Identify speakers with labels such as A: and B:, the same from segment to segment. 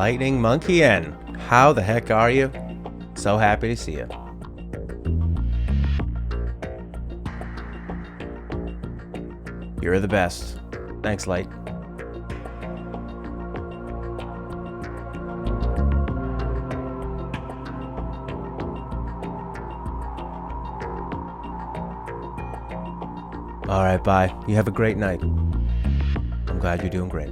A: Lightning Monkey N. How the heck are you? So happy to see you. You're the best. Thanks, Light. All right, bye. You have a great night. I'm glad you're doing great.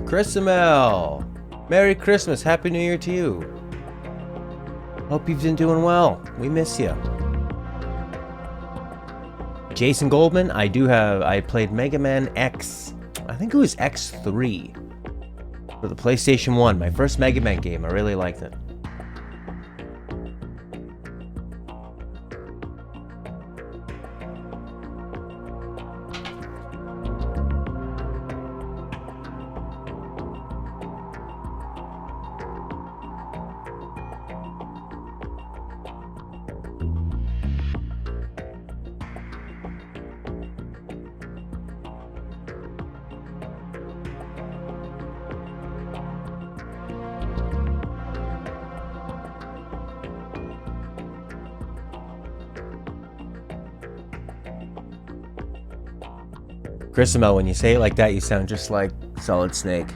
A: Chrisamel! Merry Christmas, Happy New Year to you. Hope you've been doing well. We miss you. Jason Goldman, I played Mega Man X. I think it was X3 for the PlayStation 1. My first Mega Man game. I really liked it. Chrisamel, when you say it like that, you sound just like Solid Snake.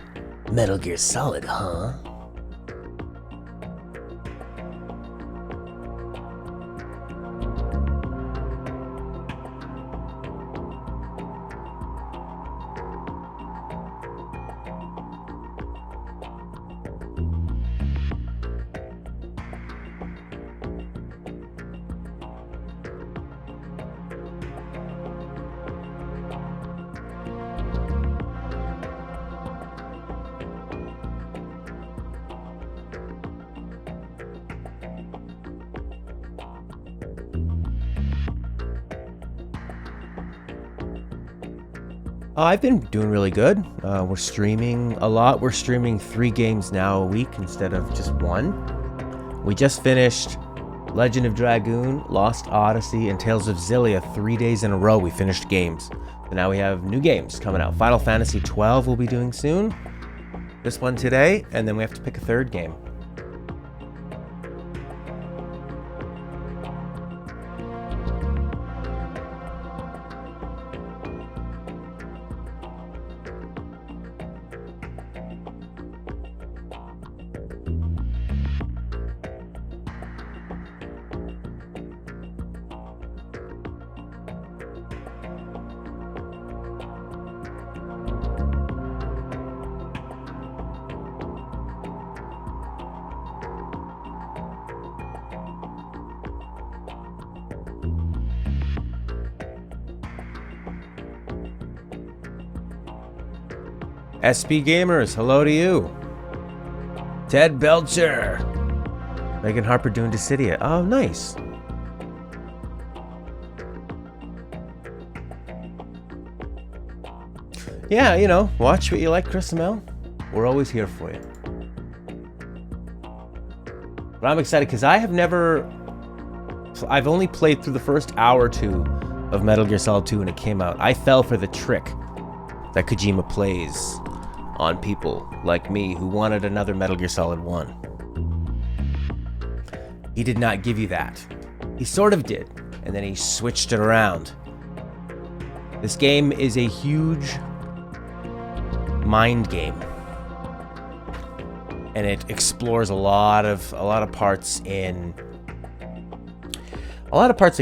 A: Metal Gear Solid, huh? I've been doing really good. We're streaming a lot. We're streaming 3 games now a week instead of just 1. We just finished Legend of Dragoon, Lost Odyssey, and Tales of Xillia 3 days in a row. We finished games. So now we have new games coming out. Final Fantasy 12 we'll be doing soon. This one today, and then we have to pick a 3rd game. SB Gamers, hello to you. Ted Belcher. Megan Harper doing Dissidia. Oh, nice. Yeah, you know, watch what you like, Chrisamel. We're always here for you. But I'm excited because I've only played through the first hour or 2 of Metal Gear Solid 2 when it came out. I fell for the trick that Kojima plays on people like me who wanted another Metal Gear Solid 1. He did not give you that. He sort of did, and then he switched it around. This game is a huge mind game, and it explores a lot of parts that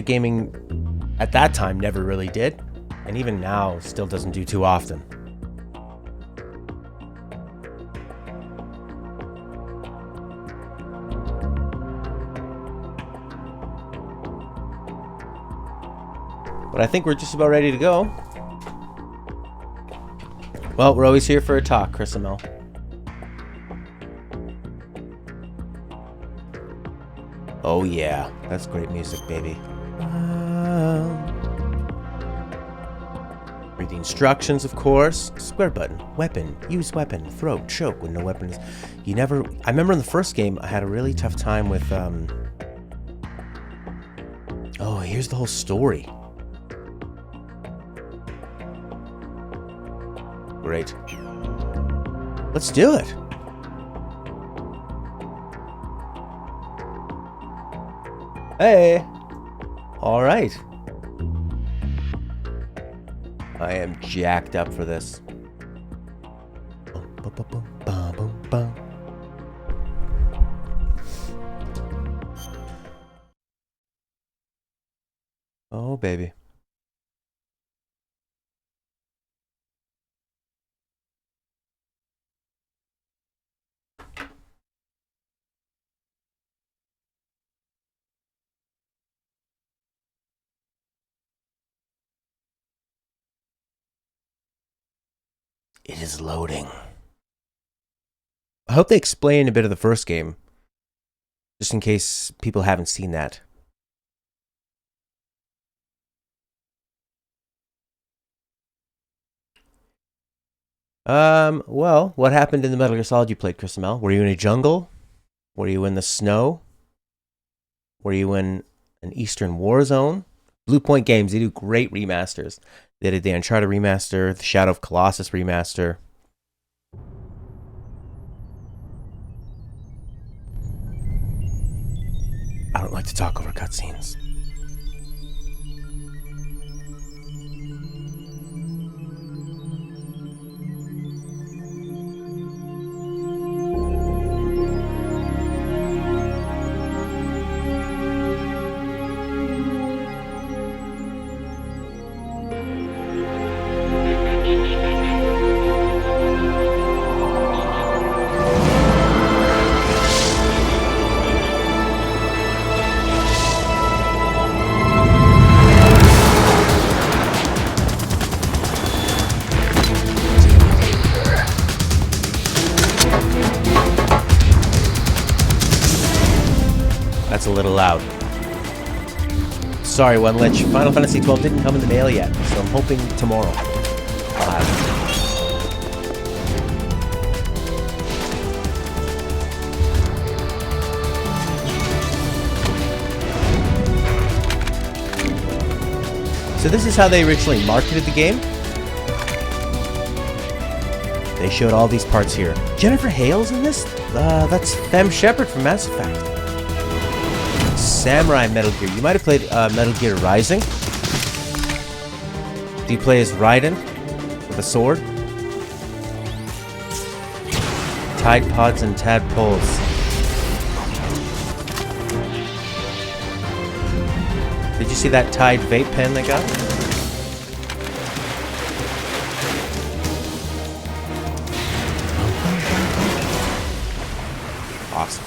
A: gaming at that time never really did, and even now still doesn't do too often. But I think we're just about ready to go. Well, we're always here for a talk, Chris and Mel. Oh yeah, that's great music, baby. Read the instructions, of course. Square button, weapon, use weapon, throw, choke when no weapon is... You never... I remember in the first game, I had a really tough time with, Oh, here's the whole story. Great. Let's do it. Hey. All right. I am jacked up for this. Oh, baby. It is loading. I hope they explain a bit of the first game, just in case people haven't seen that. Well, what happened in the Metal Gear Solid you played, Chris and Mel? Were you in a jungle? Were you in the snow? Were you in an Eastern war zone? Blue Point Games, they do great remasters. They did the Uncharted remaster, the Shadow of Colossus remaster. I don't like to talk over cutscenes. That's a little loud. Sorry, One Lich. Final Fantasy XII didn't come in the mail yet, so I'm hoping tomorrow I'll have it. So this is how they originally marketed the game. They showed all these parts here. Jennifer Hale's in this? That's Femme Shepard from Mass Effect. Samurai Metal Gear. You might have played Metal Gear Rising. Do you play as Raiden with a sword? Tide Pods and Tadpoles. Did you see that Tide vape pen they got? Awesome.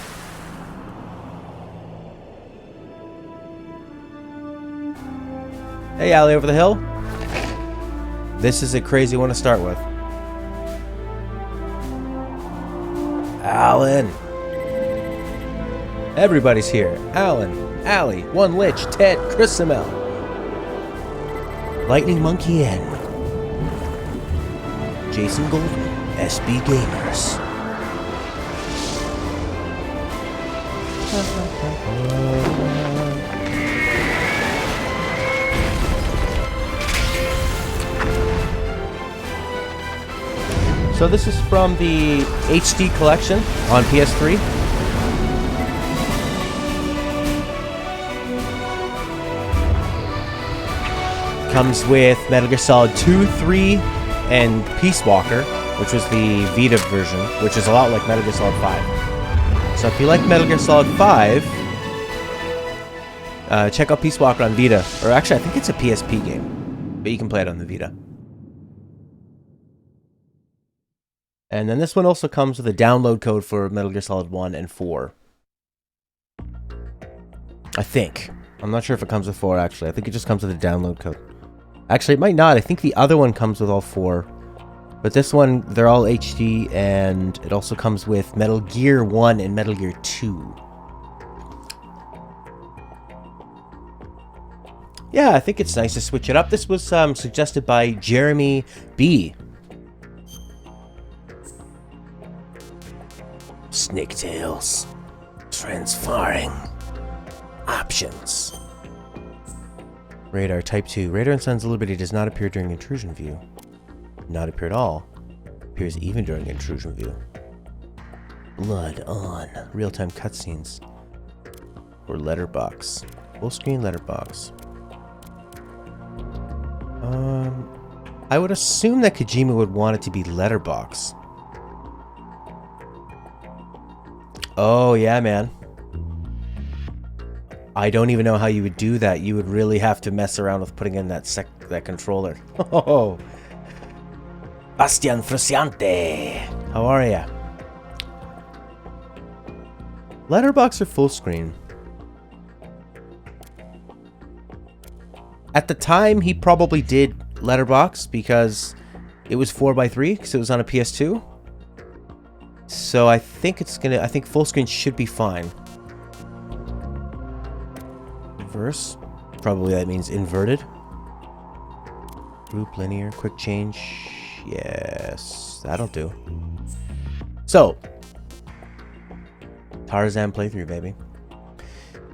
A: Hey, Allie over the hill. This is a crazy one to start with. Alan. Everybody's here. Alan, Allie, One Lich, Ted, Chris Amel. Lightning Monkey N. Jason Golden, SB Gamers. So this is from the HD collection on PS3. Comes with Metal Gear Solid 2, 3, and Peace Walker, which was the Vita version, which is a lot like Metal Gear Solid 5. So if you like Metal Gear Solid 5, check out Peace Walker on Vita. Or actually, I think it's a PSP game, but you can play it on the Vita. And then this one also comes with a download code for Metal Gear Solid 1 and 4. I think. I'm not sure if it comes with 4, actually. I think it just comes with a download code. Actually, it might not. I think the other one comes with all 4. But this one, they're all HD, and it also comes with Metal Gear 1 and Metal Gear 2. Yeah, I think it's nice to switch it up. This was suggested by Jeremy B. Snake tails. Transferring. Options. Radar Type 2. Radar and Sun's ability does not appear during intrusion view. Not appear at all. Appears even during intrusion view. Blood on. Real-time cutscenes. Or letterbox. Full screen letterbox. I would assume that Kojima would want it to be letterbox. Oh, yeah, man. I don't even know how you would do that. You would really have to mess around with putting in that controller. Oh, Bastian Frusciante. How are ya? Letterbox or full screen? At the time, he probably did letterbox because it was 4:3 because it was on a PS2. So I think I think full screen should be fine. Reverse. Probably that means inverted. Group linear, quick change. Yes, that'll do. So, Tarzan playthrough, baby.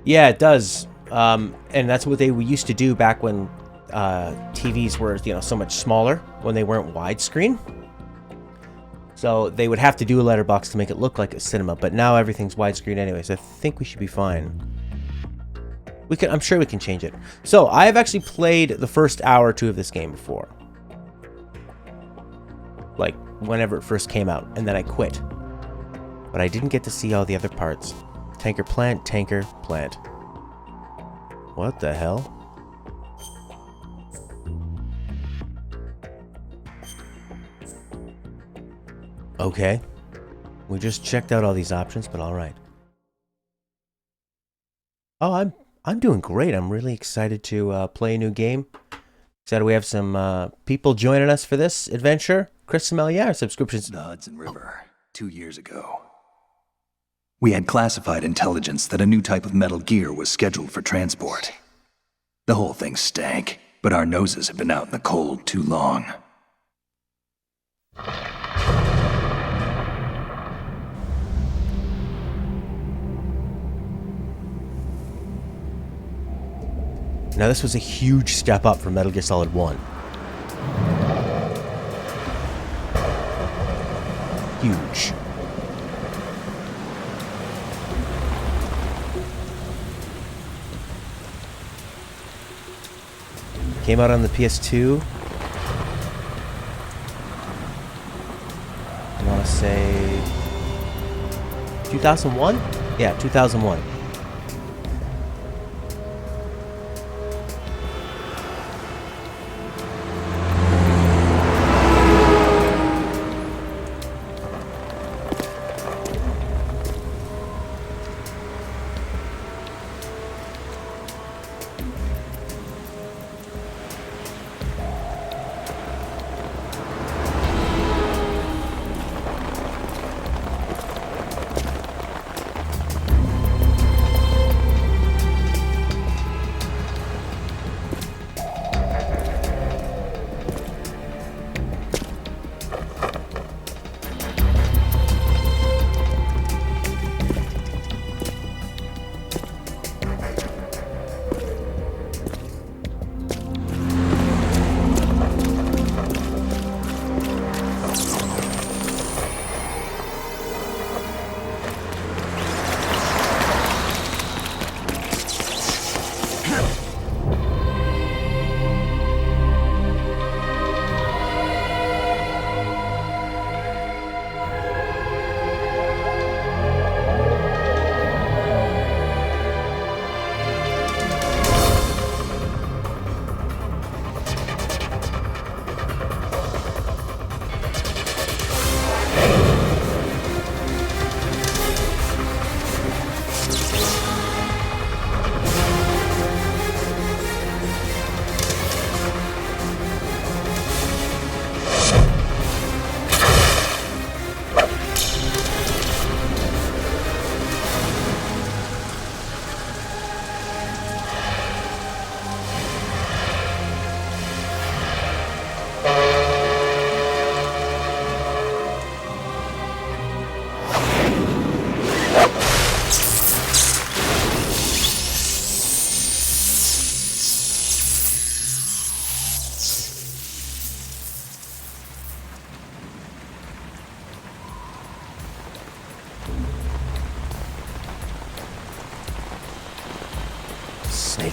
A: Yeah, it does. And that's what they used to do back when TVs were, so much smaller, when they weren't widescreen. So they would have to do a letterbox to make it look like a cinema, but now everything's widescreen anyway, so I think we should be fine. I'm sure we can change it. So I've actually played the first hour or 2 of this game before. Like, whenever it first came out, and then I quit. But I didn't get to see all the other parts. Tanker plant, tanker plant. What the hell? Okay. We just checked out all these options, but alright. Oh, I'm doing great. I'm really excited to play a new game. Excited we have some people joining us for this adventure. Chris Samel, yeah, our subscriptions.
B: The Hudson River, 2 years ago. We had classified intelligence that a new type of Metal Gear was scheduled for transport. The whole thing stank, but our noses have been out in the cold too long.
A: Now this was a huge step up from Metal Gear Solid 1. Huge. Came out on the PS2. I want to say 2001? Yeah, 2001.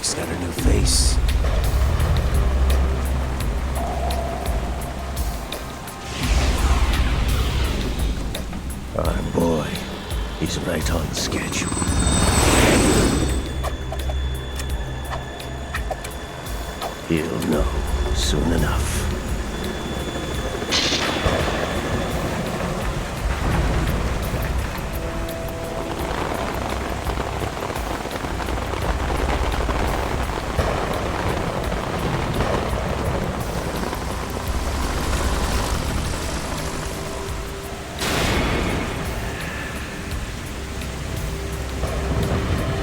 A: Snake's got a new face. Our boy is right on schedule. He'll know soon enough.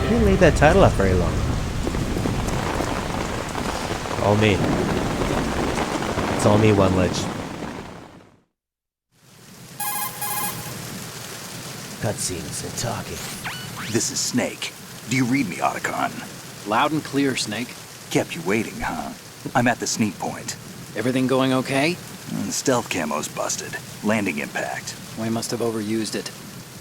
A: Didn't leave that title up very long. All me. It's all me, One Lich. Cutscenes and talking.
B: This is Snake. Do you read me, Otacon?
C: Loud and clear, Snake.
B: Kept you waiting, huh? I'm at the sneak point.
C: Everything going okay?
B: The stealth camo's busted. Landing impact.
C: We must have overused it.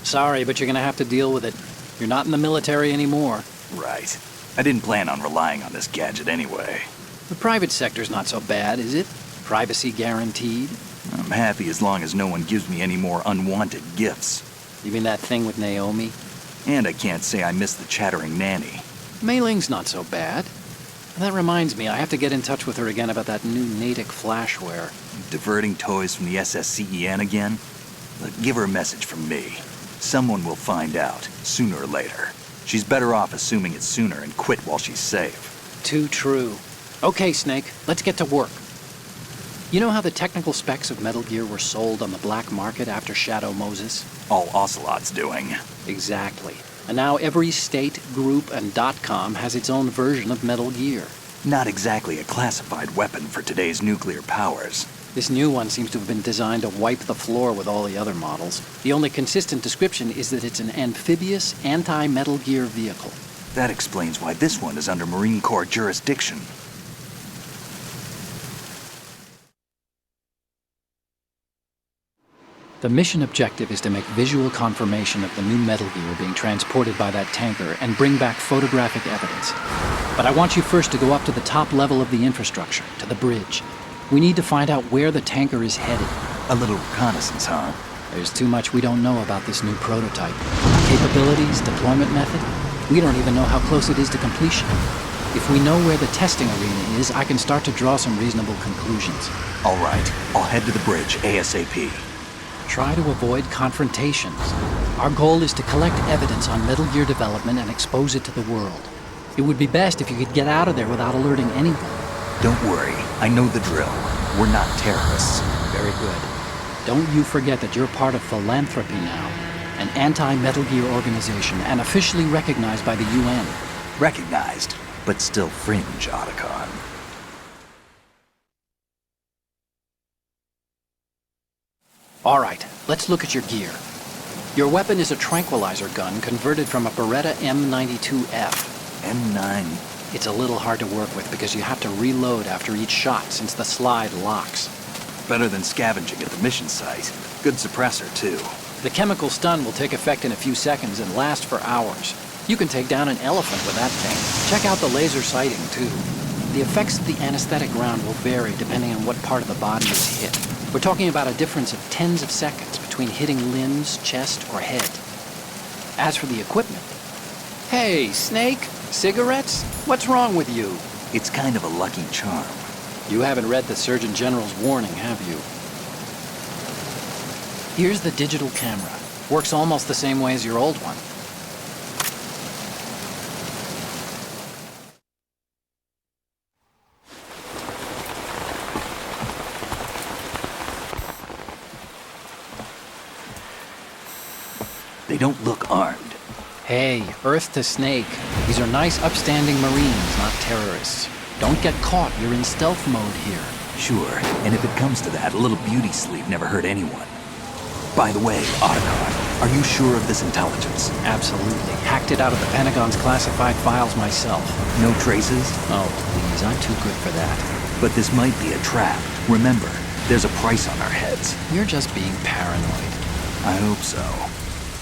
C: Sorry, but you're gonna have to deal with it. You're not in the military anymore.
B: Right. I didn't plan on relying on this gadget anyway.
C: The private sector's not so bad, is it? Privacy guaranteed?
B: I'm happy as long as no one gives me any more unwanted gifts.
C: You mean that thing with Naomi?
B: And I can't say I miss the chattering nanny.
C: Mei Ling's not so bad. That reminds me, I have to get in touch with her again about that new Natick flashware.
B: Diverting toys from the SSCEN again? Look, give her a message from me. Someone will find out, sooner or later. She's better off assuming it sooner and quit while she's safe.
C: Too true. Okay, Snake, let's get to work. You know how the technical specs of Metal Gear were sold on the black market after Shadow Moses?
B: All Ocelot's doing.
C: Exactly. And now every state, group, and .com has its own version of Metal Gear.
B: Not exactly a classified weapon for today's nuclear powers.
C: This new one seems to have been designed to wipe the floor with all the other models. The only consistent description is that it's an amphibious, anti-Metal Gear vehicle.
B: That explains why this one is under Marine Corps jurisdiction.
C: The mission objective is to make visual confirmation of the new Metal Gear being transported by that tanker and bring back photographic evidence. But I want you first to go up to the top level of the infrastructure, to the bridge. We need to find out where the tanker is headed.
B: A little reconnaissance, huh?
C: There's too much we don't know about this new prototype. Capabilities, deployment method. We don't even know how close it is to completion. If we know where the testing arena is, I can start to draw some reasonable conclusions.
B: All right, I'll head to the bridge ASAP.
C: Try to avoid confrontations. Our goal is to collect evidence on Metal Gear development and expose it to the world. It would be best if you could get out of there without alerting anyone.
B: Don't worry, I know the drill. We're not terrorists.
C: Very good. Don't you forget that you're part of Philanthropy now, an anti-Metal Gear organization and officially recognized by the UN.
B: Recognized, but still fringe, Otacon.
C: All right, let's look at your gear. Your weapon is a tranquilizer gun converted from a Beretta M92F.
B: M9.
C: It's a little hard to work with because you have to reload after each shot since the slide locks.
B: Better than scavenging at the mission site. Good suppressor, too.
C: The chemical stun will take effect in a few seconds and last for hours. You can take down an elephant with that thing. Check out the laser sighting, too. The effects of the anesthetic round will vary depending on what part of the body is hit. We're talking about a difference of tens of seconds between hitting limbs, chest, or head. As for the equipment... Hey, Snake! Cigarettes? What's wrong with you?
B: It's kind of a lucky charm.
C: You haven't read the Surgeon General's warning, have you? Here's the digital camera. Works almost the same way as your old one.
B: They don't look armed.
C: Hey, Earth to Snake. These are nice, upstanding Marines, not terrorists. Don't get caught. You're in stealth mode here.
B: Sure, and if it comes to that, a little beauty sleep never hurt anyone. By the way, Otacon, are you sure of this intelligence?
C: Absolutely. Hacked it out of the Pentagon's classified files myself.
B: No traces?
C: Oh, please, I'm too good for that.
B: But this might be a trap. Remember, there's a price on our heads.
C: You're just being paranoid.
B: I hope so.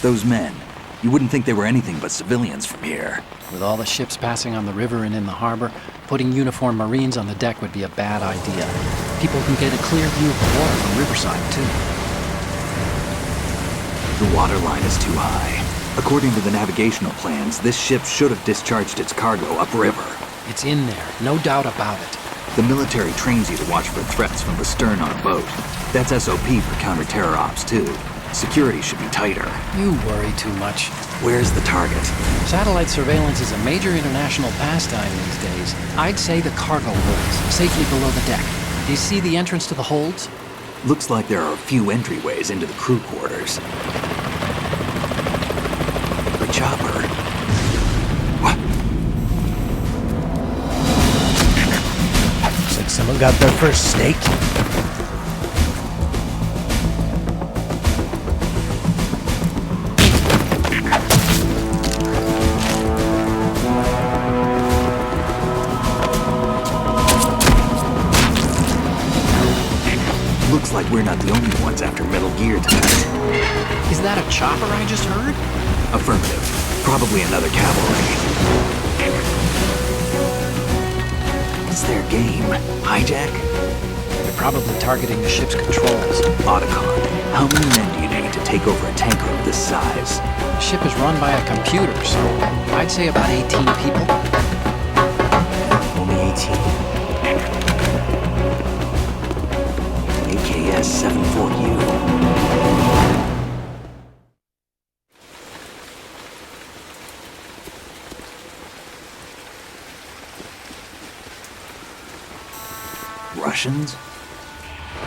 B: Those men, You wouldn't think they were anything but civilians from here.
C: With all the ships passing on the river and in the harbor, putting uniformed Marines on the deck would be a bad idea. People can get a clear view of the water from Riverside, too.
B: The water line is too high. According to the navigational plans, this ship should have discharged its cargo upriver.
C: It's in there, no doubt about it.
B: The military trains you to watch for threats from the stern on a boat. That's SOP for counter-terror ops, too. Security should be tighter.
C: You worry too much.
B: Where's the target?
C: Satellite surveillance is a major international pastime these days. I'd say the cargo holds, safely below the deck. Do you see the entrance to the holds?
B: Looks like there are a few entryways into the crew quarters. A chopper. What?
A: Looks like someone got their first snake.
B: Looks like we're not the only ones after Metal Gear tonight.
C: Is that a chopper I just heard?
B: Affirmative. Probably another cavalry. What's their game? Hijack?
C: They're probably targeting the ship's controls.
B: Otacon, how many men do you need to take over a tanker of this size?
C: The ship is run by a computer, so I'd say about 18 people.
A: Only 18.
B: AKS 74U. Russians?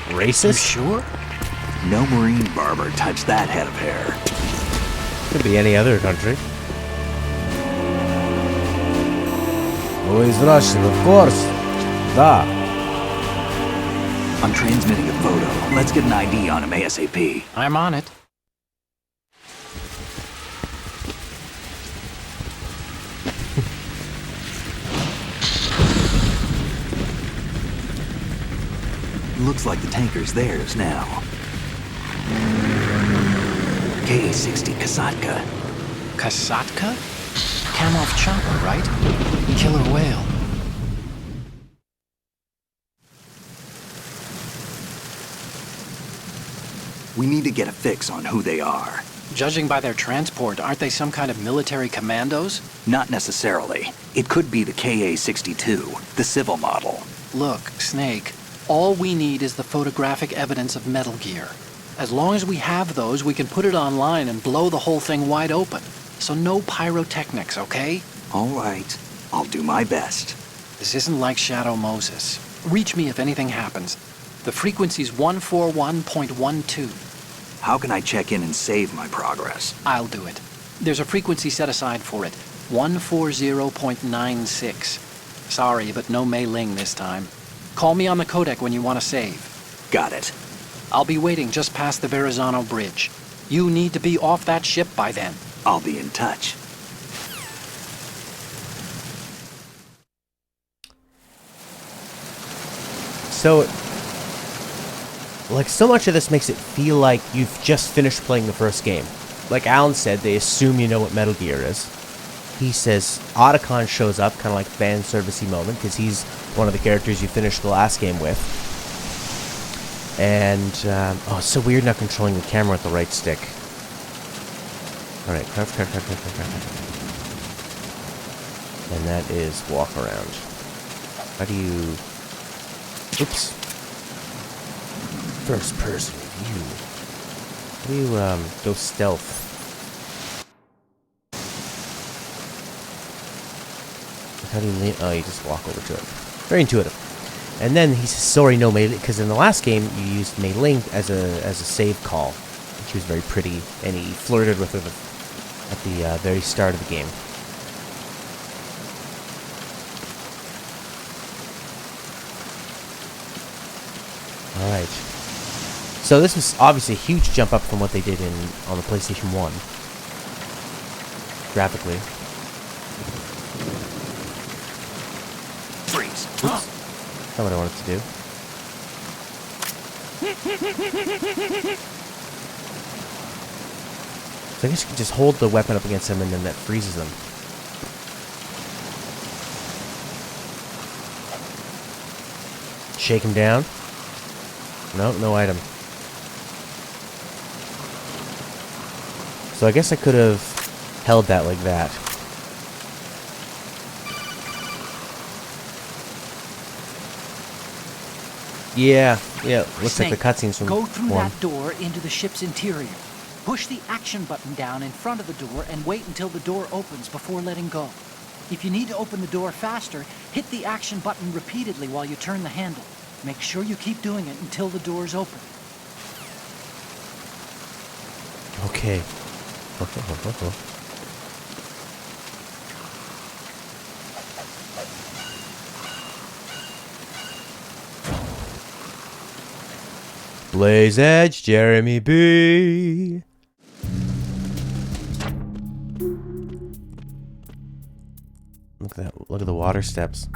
A: Racist?
C: You sure?
B: No Marine barber touched that head of hair.
A: Could be any other country. Always Russian, of course. Da.
B: I'm transmitting a photo. Let's get an ID on him ASAP.
C: I'm on it.
B: Looks like the tanker's theirs now. Ka-60 Kasatka.
C: Kasatka? Kamov chopper, right? Killer whale.
B: We need to get a fix on who they are.
C: Judging by their transport, aren't they some kind of military commandos?
B: Not necessarily. It could be the Ka-62, the civil model.
C: Look, Snake, all we need is the photographic evidence of Metal Gear. As long as we have those, we can put it online and blow the whole thing wide open. So no pyrotechnics, okay?
B: All right. I'll do my best.
C: This isn't like Shadow Moses. Reach me if anything happens. The frequency's 141.12.
B: How can I check in and save my progress?
C: I'll do it. There's a frequency set aside for it. 140.96. Sorry, but no Mei Ling this time. Call me on the codec when you want to save.
B: Got it.
C: I'll be waiting just past the Verrazano Bridge. You need to be off that ship by then.
B: I'll be in touch.
A: So, like, so much of this makes it feel like you've just finished playing the first game. Like Alan said, they assume you know what Metal Gear is. He says Otacon shows up, kind of like fan servicey moment, because he's one of the characters you finished the last game with. And, oh, it's so weird not controlling the camera with the right stick. Alright, craft. And that is walk around. How do you... Oops. First person view. How do you, go stealth? How do you lean? Oh, you just walk over to it. Very intuitive. And then he says, sorry, no Mei Ling, because in the last game, you used Mei Ling as a save call. She was very pretty, and he flirted with her at the very start of the game. Alright. So this was obviously a huge jump up from what they did on the PlayStation 1. Graphically.
B: Freeze.
A: Oops. Not what I wanted to do. So I guess you can just hold the weapon up against him and then that freezes him. Shake him down. No, no item. So I guess I could have held that like that. Yeah, looks
D: Snake,
A: like the cutscenes from
D: go through
A: 1.
D: that door into the ship's interior. Push the action button down in front of the door and wait until the door opens before letting go. If you need to open the door faster, hit the action button repeatedly while you turn the handle. Make sure you keep doing it until the door's open.
A: Okay. Blaze Edge, Jeremy B. Look at that. Look at the water steps.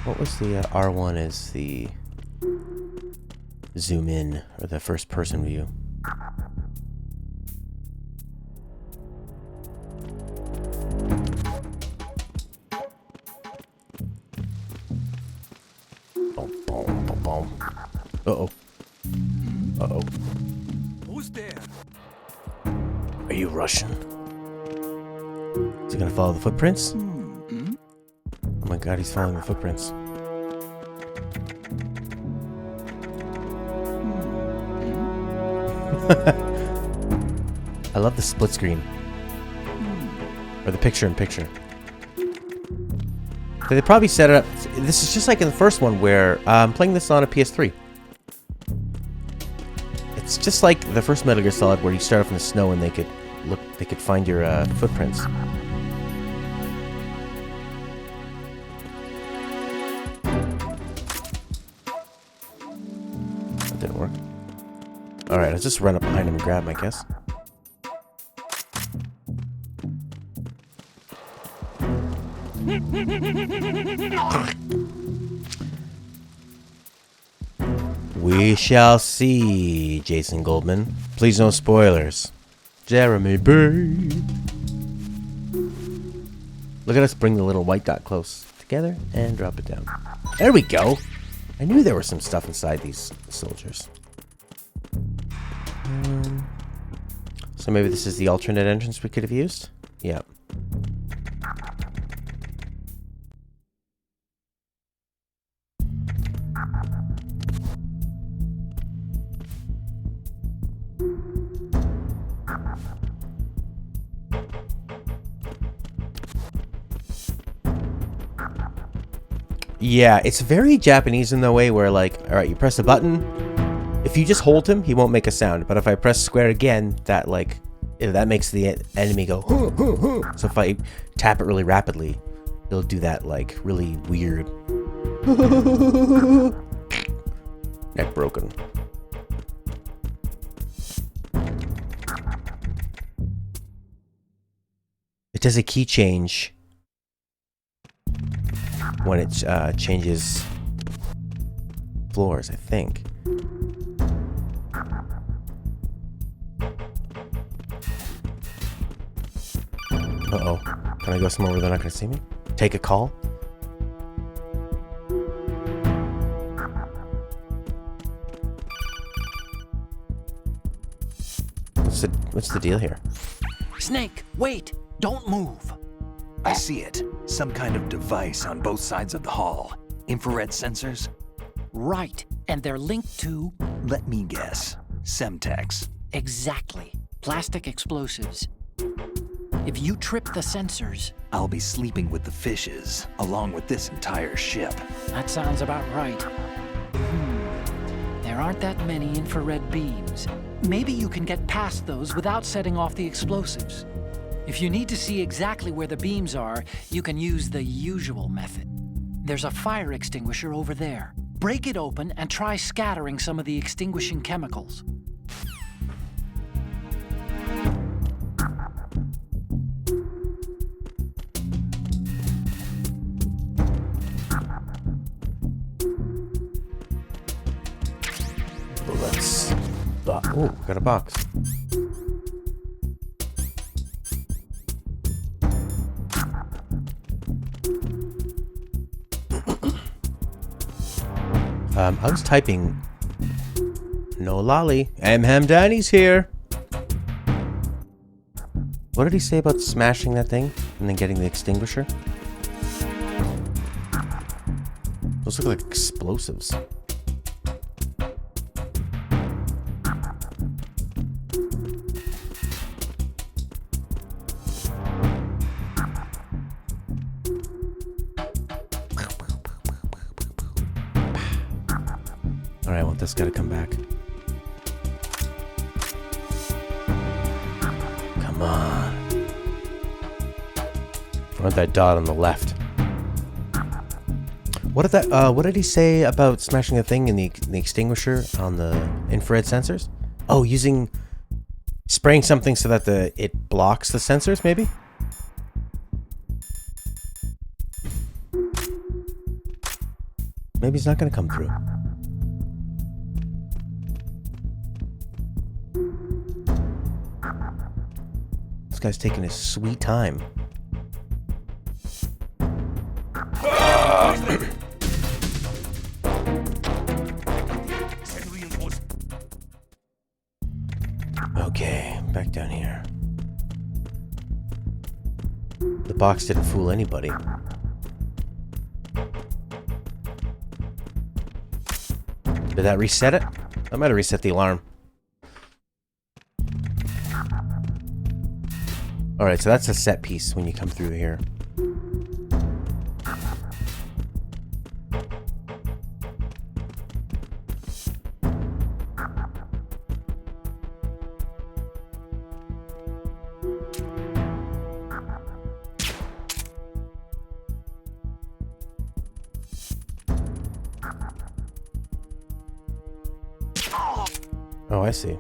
A: What was the R1 is the zoom in or the first person view. Boom, boom, boom, boom. Uh-oh. Uh-oh.
B: Who's there?
A: Are you Russian? Is he gonna follow the footprints? Oh my god, he's following the footprints. I love the split screen. Or the picture-in-picture. So they probably set it up... This is just like in the first one where I'm playing this on a PS3. It's just like the first Metal Gear Solid where you start off in the snow and they could find your footprints. That didn't work. Alright, let's just run up behind him and grab him, I guess. We shall see, Jason Goldman. Please no spoilers. Jeremy B. Look at us bring the little white dot close together and drop it down. There we go. I knew there was some stuff inside these soldiers. So maybe this is the alternate entrance we could have used? Yeah. Yeah, it's very Japanese in the way where, like, alright, you press a button. If you just hold him, he won't make a sound. But if I press square again, that, like, that makes the enemy go, huh, huh, huh. So if I tap it really rapidly, it'll do that, like, really weird. Neck broken. It does a key change when it changes floors, I think. Uh-oh. Can I go somewhere where they're not going to see me? Take a call? What's the deal here?
D: Snake, wait! Don't move!
B: I see it. Some kind of device on both sides of the hall. Infrared sensors?
D: Right, and they're linked to...
B: Let me guess. Semtex.
D: Exactly. Plastic explosives. If you trip the sensors...
B: I'll be sleeping with the fishes, along with this entire ship.
D: That sounds about right. There aren't that many infrared beams. Maybe you can get past those without setting off the explosives. If you need to see exactly where the beams are, you can use the usual method. There's a fire extinguisher over there. Break it open and try scattering some of the extinguishing chemicals.
A: Oh, got a box. I was typing. No lolly. Ham Danny's here. What did he say about smashing that thing and then getting the extinguisher? Those look like explosives. Alright, I want this guy to come back. Come on. I want that dot on the left. What did he say about smashing the thing in the extinguisher on the infrared sensors? Oh, spraying something so that it blocks the sensors, maybe? Maybe it's not gonna come through. This guy's taking his sweet time. Okay, back down here. The box didn't fool anybody. Did that reset it? I might have reset the alarm. Alright, so that's a set piece when you come through here. Oh, I see.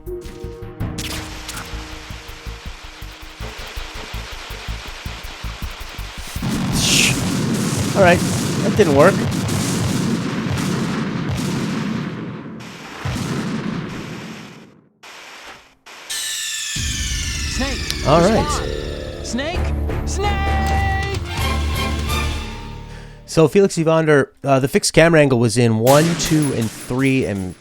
A: Alright, that didn't work.
D: Snake!
A: Alright.
D: Snake! Snake!
A: So, Felix Evander, the fixed camera angle was in 1, 2, and 3, and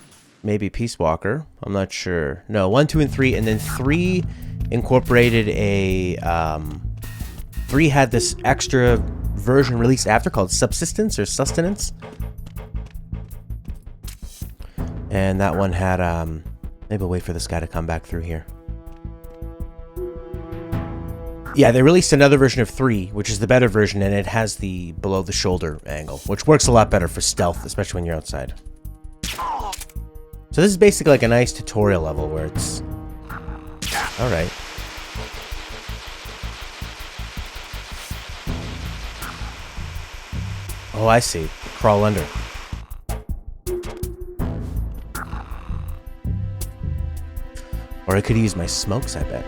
A: maybe Peace Walker. I'm not sure. No, 1, 2, and 3, and then 3 incorporated a... 3 had this extra version released after called Subsistence or Sustenance. And that one had... maybe we'll wait for this guy to come back through here. Yeah, they released another version of 3, which is the better version, and it has the below-the-shoulder angle, which works a lot better for stealth, especially when you're outside. So this is basically like a nice tutorial level where it's... Alright. Oh, I see. Crawl under. Or I could use my smokes, I bet.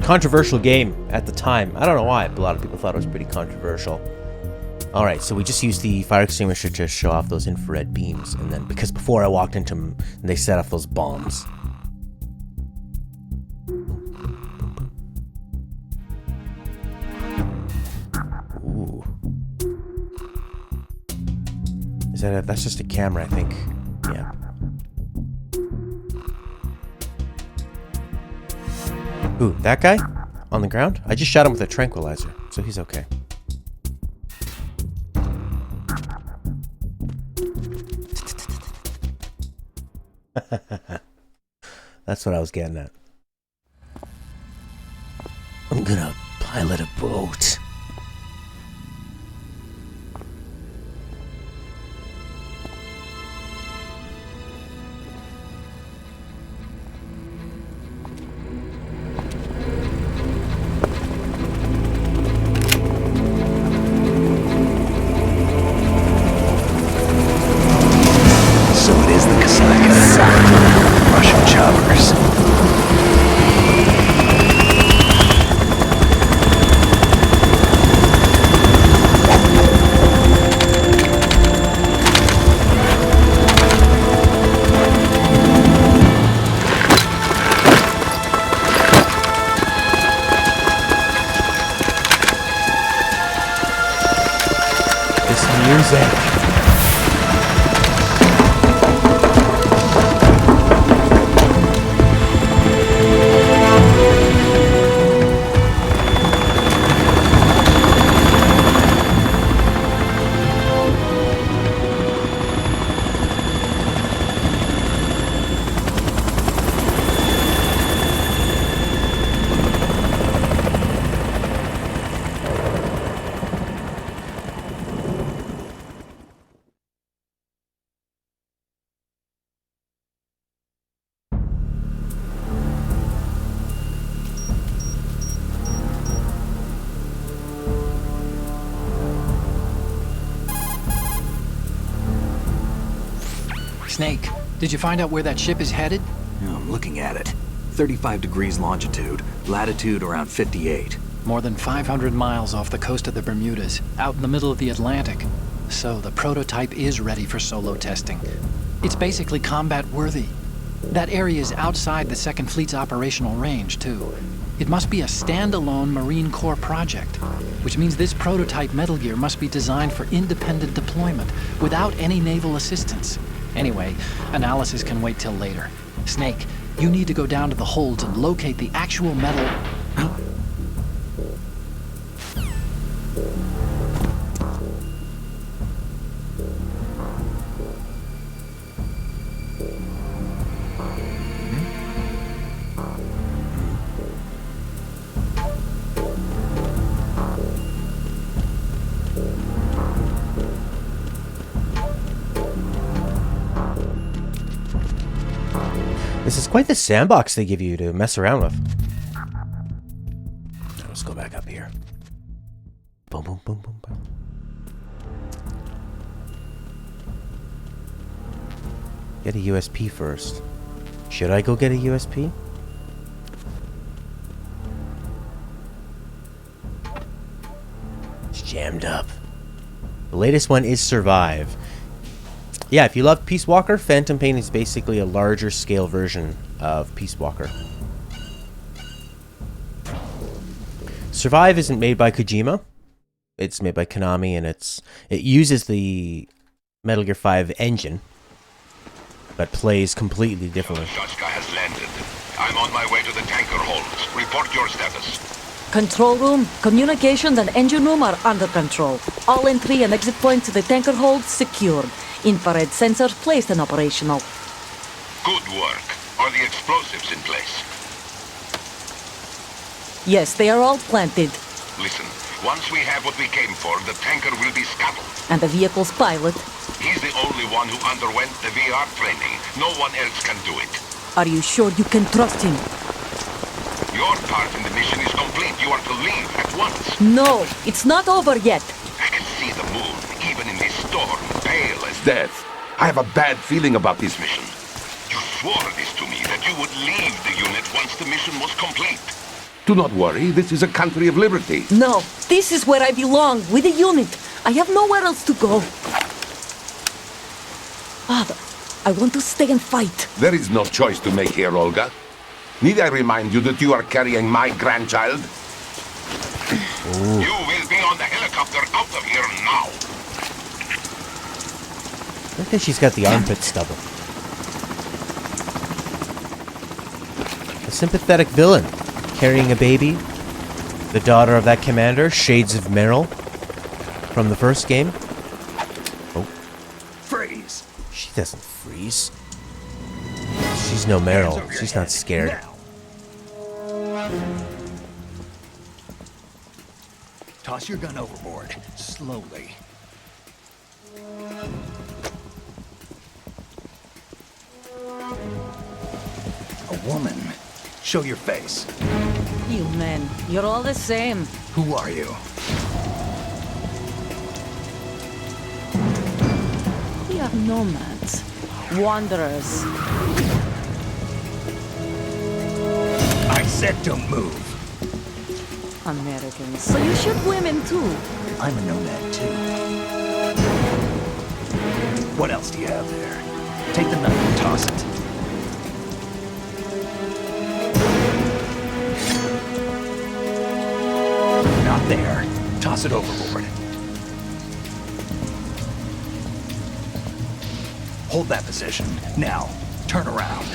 A: Controversial game at the time. I don't know why, but a lot of people thought it was pretty controversial. Alright, so we just used the fire extinguisher to show off those infrared beams, and then, because before I walked into them, they set off those bombs. Ooh. Is that that's just a camera, I think. Yeah. Ooh, that guy? On the ground? I just shot him with a tranquilizer, so he's okay. That's what I was getting at. I'm gonna pilot a boat. music.
C: Snake, did you find out where that ship is headed?
B: Yeah, I'm looking at it. 35 degrees longitude, latitude around 58.
C: More than 500 miles off the coast of the Bermudas, out in the middle of the Atlantic. So the prototype is ready for solo testing. It's basically combat-worthy. That area is outside the Second Fleet's operational range, too. It must be a standalone Marine Corps project, which means this prototype Metal Gear must be designed for independent deployment, without any naval assistance. Anyway, analysis can wait till later. Snake, you need to go down to the holds and locate the actual metal...
A: This is quite the sandbox they give you to mess around with. Let's go back up here. Boom, boom, boom, boom, boom. Get a USP first. Should I go get a USP? It's jammed up. The latest one is Survive. Yeah, if you love Peace Walker, Phantom Pain is basically a larger scale version of Peace Walker. Survive isn't made by Kojima. It's made by Konami, and it uses the Metal Gear 5 engine, but plays completely differently.
E: Shashka has landed. I'm on my way to the tanker holds. Report your status.
F: Control room, communications and engine room are under control. All entry and exit points to the tanker hold secured. Infrared sensors placed and operational.
E: Good work. Are the explosives in place?
F: Yes, they are all planted.
E: Listen, once we have what we came for, the tanker will be scuttled.
F: And the vehicle's pilot.
E: He's the only one who underwent the VR training. No one else can do it.
F: Are you sure you can trust him?
E: Your part in the mission is complete. You are to leave at once.
F: No, it's not over yet.
E: I can see the moon, even in this storm, pale as
G: Death. I have a bad feeling about this mission.
E: You swore this to me, that you would leave the unit once the mission was complete.
G: Do not worry, this is a country of liberty.
F: No, this is where I belong, with the unit. I have nowhere else to go. Father, I want to stay and fight.
G: There is no choice to make here, Olga. Need I remind you that you are carrying my grandchild?
E: Ooh. You will be on the helicopter out of here now.
A: I think she's got the armpit stubble. A sympathetic villain, carrying a baby, the daughter of that commander, Shades of Meryl, from the first game. Oh.
B: Freeze!
A: She doesn't freeze. She's no Meryl. She's not scared.
B: Now. Toss your gun overboard, slowly. A woman. Show your face.
F: You men, you're all the same.
B: Who are you?
F: We are nomads. Wanderers.
B: I said don't move.
F: Americans. So you shoot women too.
B: I'm a nomad too. What else do you have there? Take the knife and toss it. Not there. Toss it overboard. Hold that position. Now, turn around.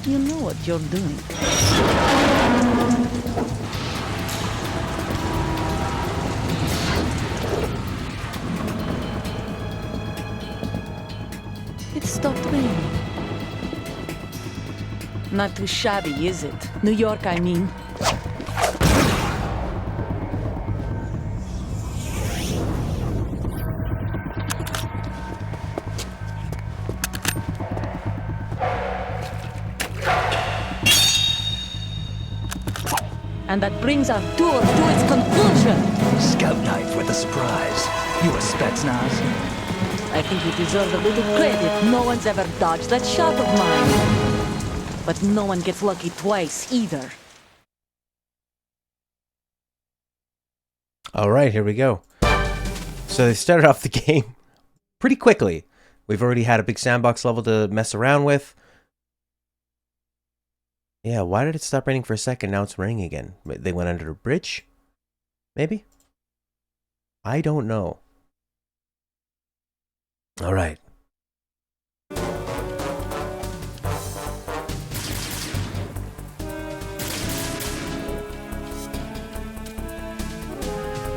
F: You know what you're doing. It stopped raining. Not too shabby, is it? New York, I mean. And that brings our tour to its conclusion.
B: Scout knife with a surprise. You a Spetsnaz?
F: I think you deserve a little credit. No one's ever dodged that shot of mine. But no one gets lucky twice, either.
A: Alright, here we go. So they started off the game pretty quickly. We've already had a big sandbox level to mess around with. Yeah, why did it stop raining for a second? Now it's raining again. They went under a bridge? Maybe? I don't know. Alright.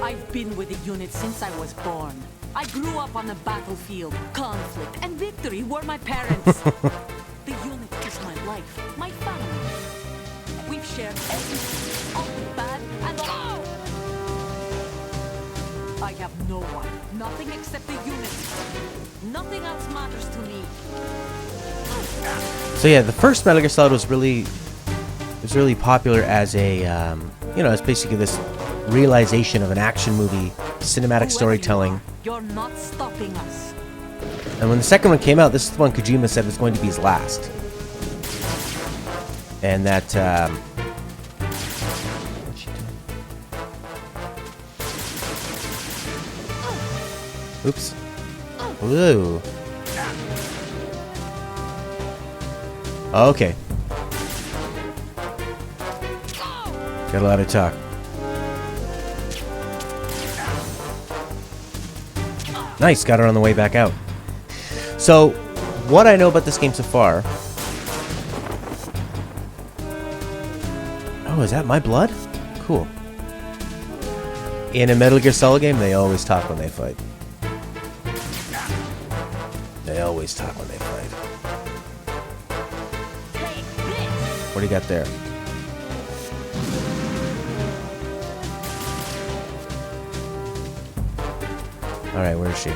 F: I've been with the unit since I was born. I grew up on the battlefield. Conflict and victory were my parents. The unit is my life, my family. We've shared everything, all the bad and all. I have no one, nothing except the unit. Nothing else matters to me.
A: So yeah, the first Metal Gear Solid was really popular as a, you know, as basically this realization of an action movie, cinematic storytelling.
F: You're not stopping us.
A: And when the second one came out, this is the one Kojima said was going to be his last. And that, oops. Ooh. Okay. Got a lot of talk. Nice, got her on the way back out. So, what I know about this game so far... Oh, is that my blood? Cool. In a Metal Gear Solid game, they always talk when they fight. They always talk when they fight. What do you got there? Alright, where is she? I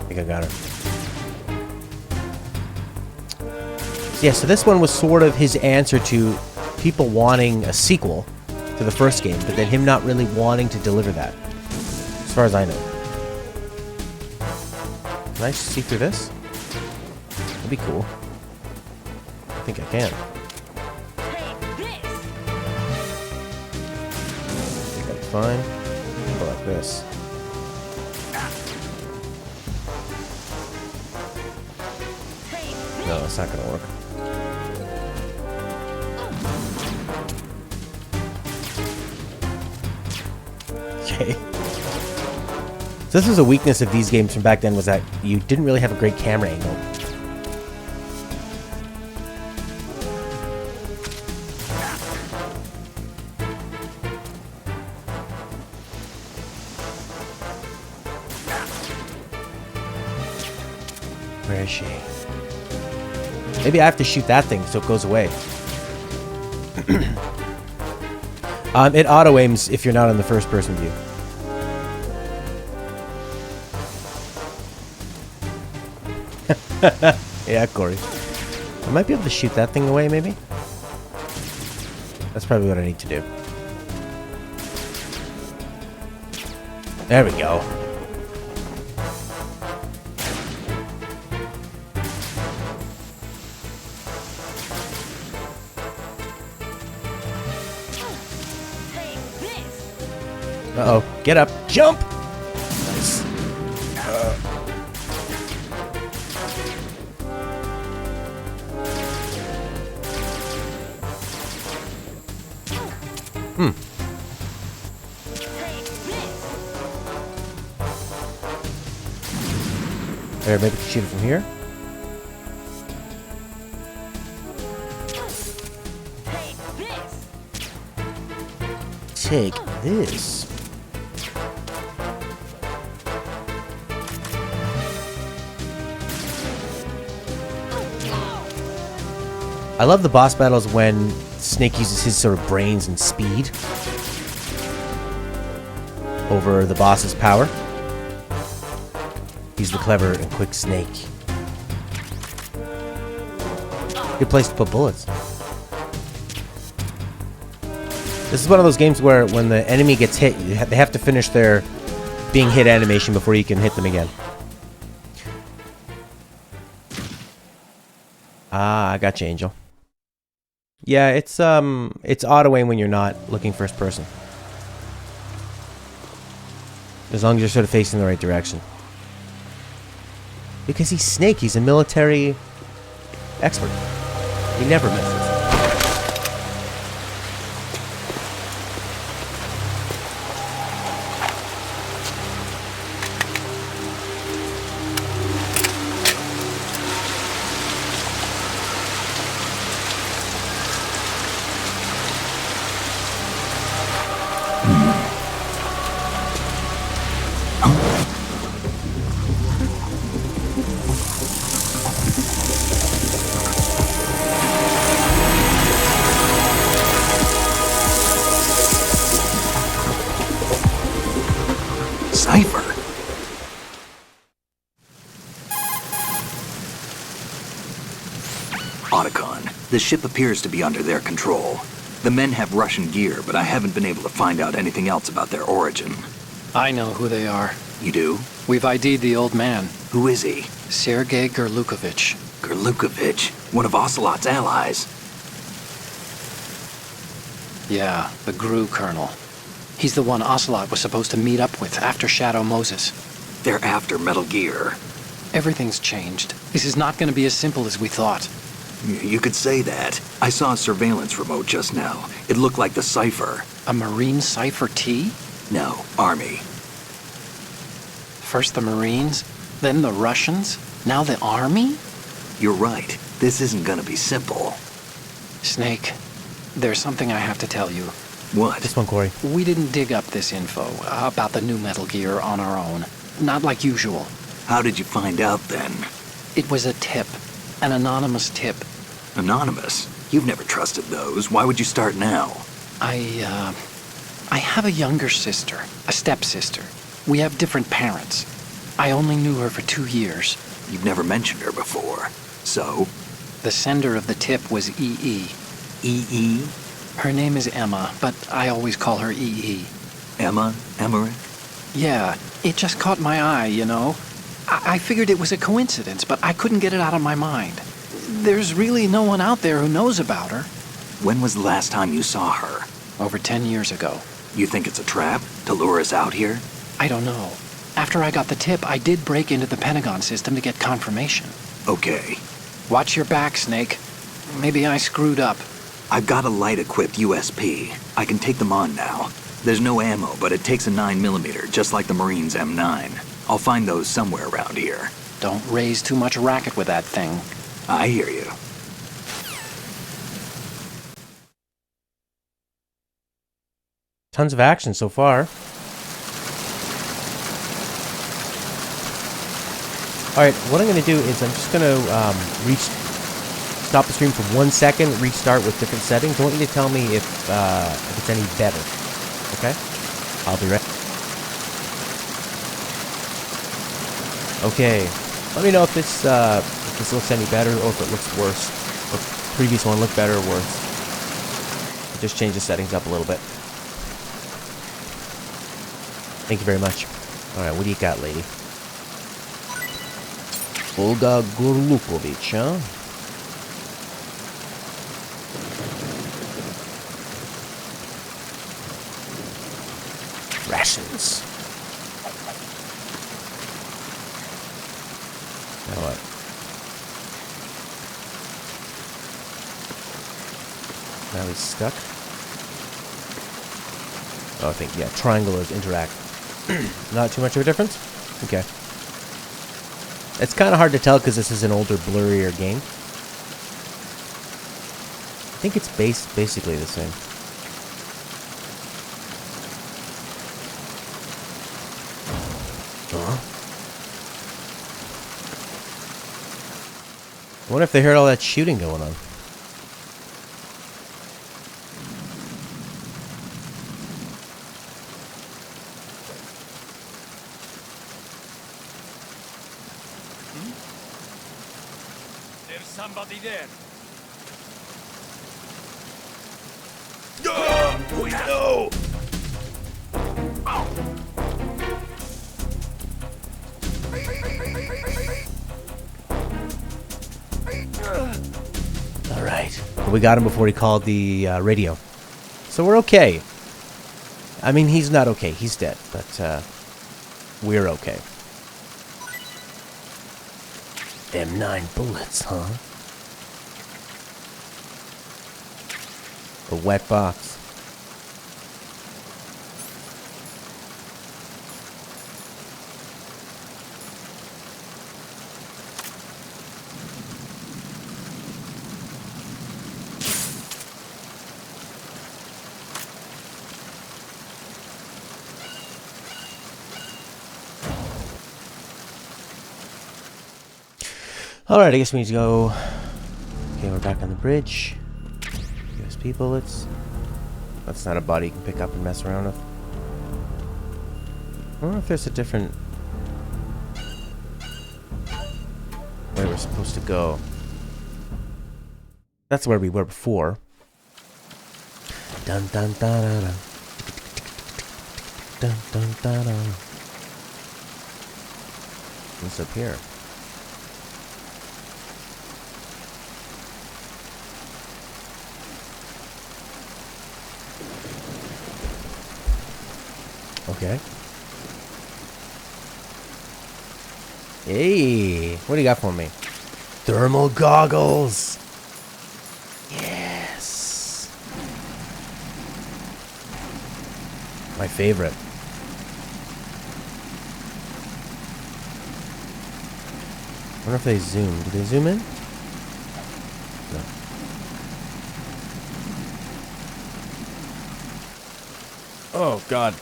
A: think I got her. Yeah, so this one was sort of his answer to people wanting a sequel to the first game, but then him not really wanting to deliver that. As far as I know. Can I see through this? That'd be cool. I think I can. Fine. Go like this. No, it's not gonna work. Okay. So this was a weakness of these games from back then, was that you didn't really have a great camera angle. Where is she? Maybe I have to shoot that thing so it goes away. It auto-aims if you're not in the first-person view. Yeah, Corey. I might be able to shoot that thing away, maybe? That's probably what I need to do. There we go. Uh-oh. Get up. Jump! Nice. Or maybe we can shoot it from here. Take this. I love the boss battles when Snake uses his sort of brains and speed over the boss's power. He's the clever and quick Snake. Good place to put bullets. This is one of those games where when the enemy gets hit, they have to finish their being hit animation before you can hit them again. Ah, I got you, Angel. Yeah, it's auto aim when you're not looking first person. As long as you're sort of facing the right direction. Because he's Snake, he's a military expert. He never misses.
B: Cipher. Otacon, the ship appears to be under their control. The men have Russian gear, but I haven't been able to find out anything else about their origin.
C: I know who they are.
B: You do?
C: We've ID'd the old man,
B: Who is he?
C: Sergei Gerlukovich.
B: Gerlukovich, one of Ocelot's allies.
C: Yeah, the GRU colonel. He's the one Ocelot was supposed to meet up with after Shadow Moses.
B: They're after Metal Gear.
C: Everything's changed. This is not going to be as simple as we thought.
B: You could say that. I saw a surveillance remote just now. It looked like the Cipher.
C: A Marine Cipher T?
B: No, Army.
C: First the Marines, then the Russians, now the Army?
B: You're right. This isn't gonna be simple.
C: Snake, there's something I have to tell you.
B: What?
A: This one, Corey.
C: We didn't dig up this info about the new Metal Gear on our own. Not like usual.
B: How did you find out then?
C: It was a tip. An anonymous tip.
B: Anonymous? You've never trusted those. Why would you start now?
C: I have a younger sister, a stepsister. We have different parents. I only knew her for 2 years.
B: You've never mentioned her before. So?
C: The sender of the tip was EE.
B: EE?
C: Her name is Emma, but I always call her EE.
B: Emma? Emmerich?
C: Yeah, it just caught my eye, you know? I figured it was a coincidence, but I couldn't get it out of my mind. There's really no one out there who knows about her.
B: When was the last time you saw her?
C: Over 10 years ago.
B: You think it's a trap? To lure us out here?
C: I don't know. After I got the tip, I did break into the Pentagon system to get confirmation.
B: Okay.
C: Watch your back, Snake. Maybe I screwed up.
B: I've got a light-equipped USP. I can take them on now. There's no ammo, but it takes a 9mm, just like the Marines' M9. I'll find those somewhere around here.
C: Don't raise too much racket with that thing.
B: I hear you.
A: Tons of action so far. Alright, what I'm going to do is I'm just going to stop the stream for 1 second, restart with different settings. I want you to tell me if it's any better. Okay? I'll be ready. Okay. Let me know if this looks any better or if it looks worse. Or if the previous one looked better or worse. Just change the settings up a little bit. Thank you very much. Alright, what do you got, lady? Olga Gerlukovich, huh? Rations. Now what? Now he's stuck. Oh, I think, yeah, triangle is interact. Not too much of a difference? Okay. It's kind of hard to tell because this is an older, blurrier game. I think it's basically the same. I wonder if they heard all that shooting going on.
H: There's somebody there.
A: We know. All right, we got him before he called the radio, so we're okay. I mean, he's not okay; he's dead, but we're okay. Them 9 bullets, huh? A wet box. Alright, I guess we need to go. Okay, we're back on the bridge. USP bullets. That's not a body you can pick up and mess around with. I wonder if there's a different way we're supposed to go. That's where we were before. Dun dun dun dun dun. Dun dun dun dun. What's up here? Okay. Hey, what do you got for me? Thermal goggles. Yes. My favorite. I wonder if they zoom. Do they zoom in? No. Oh, God.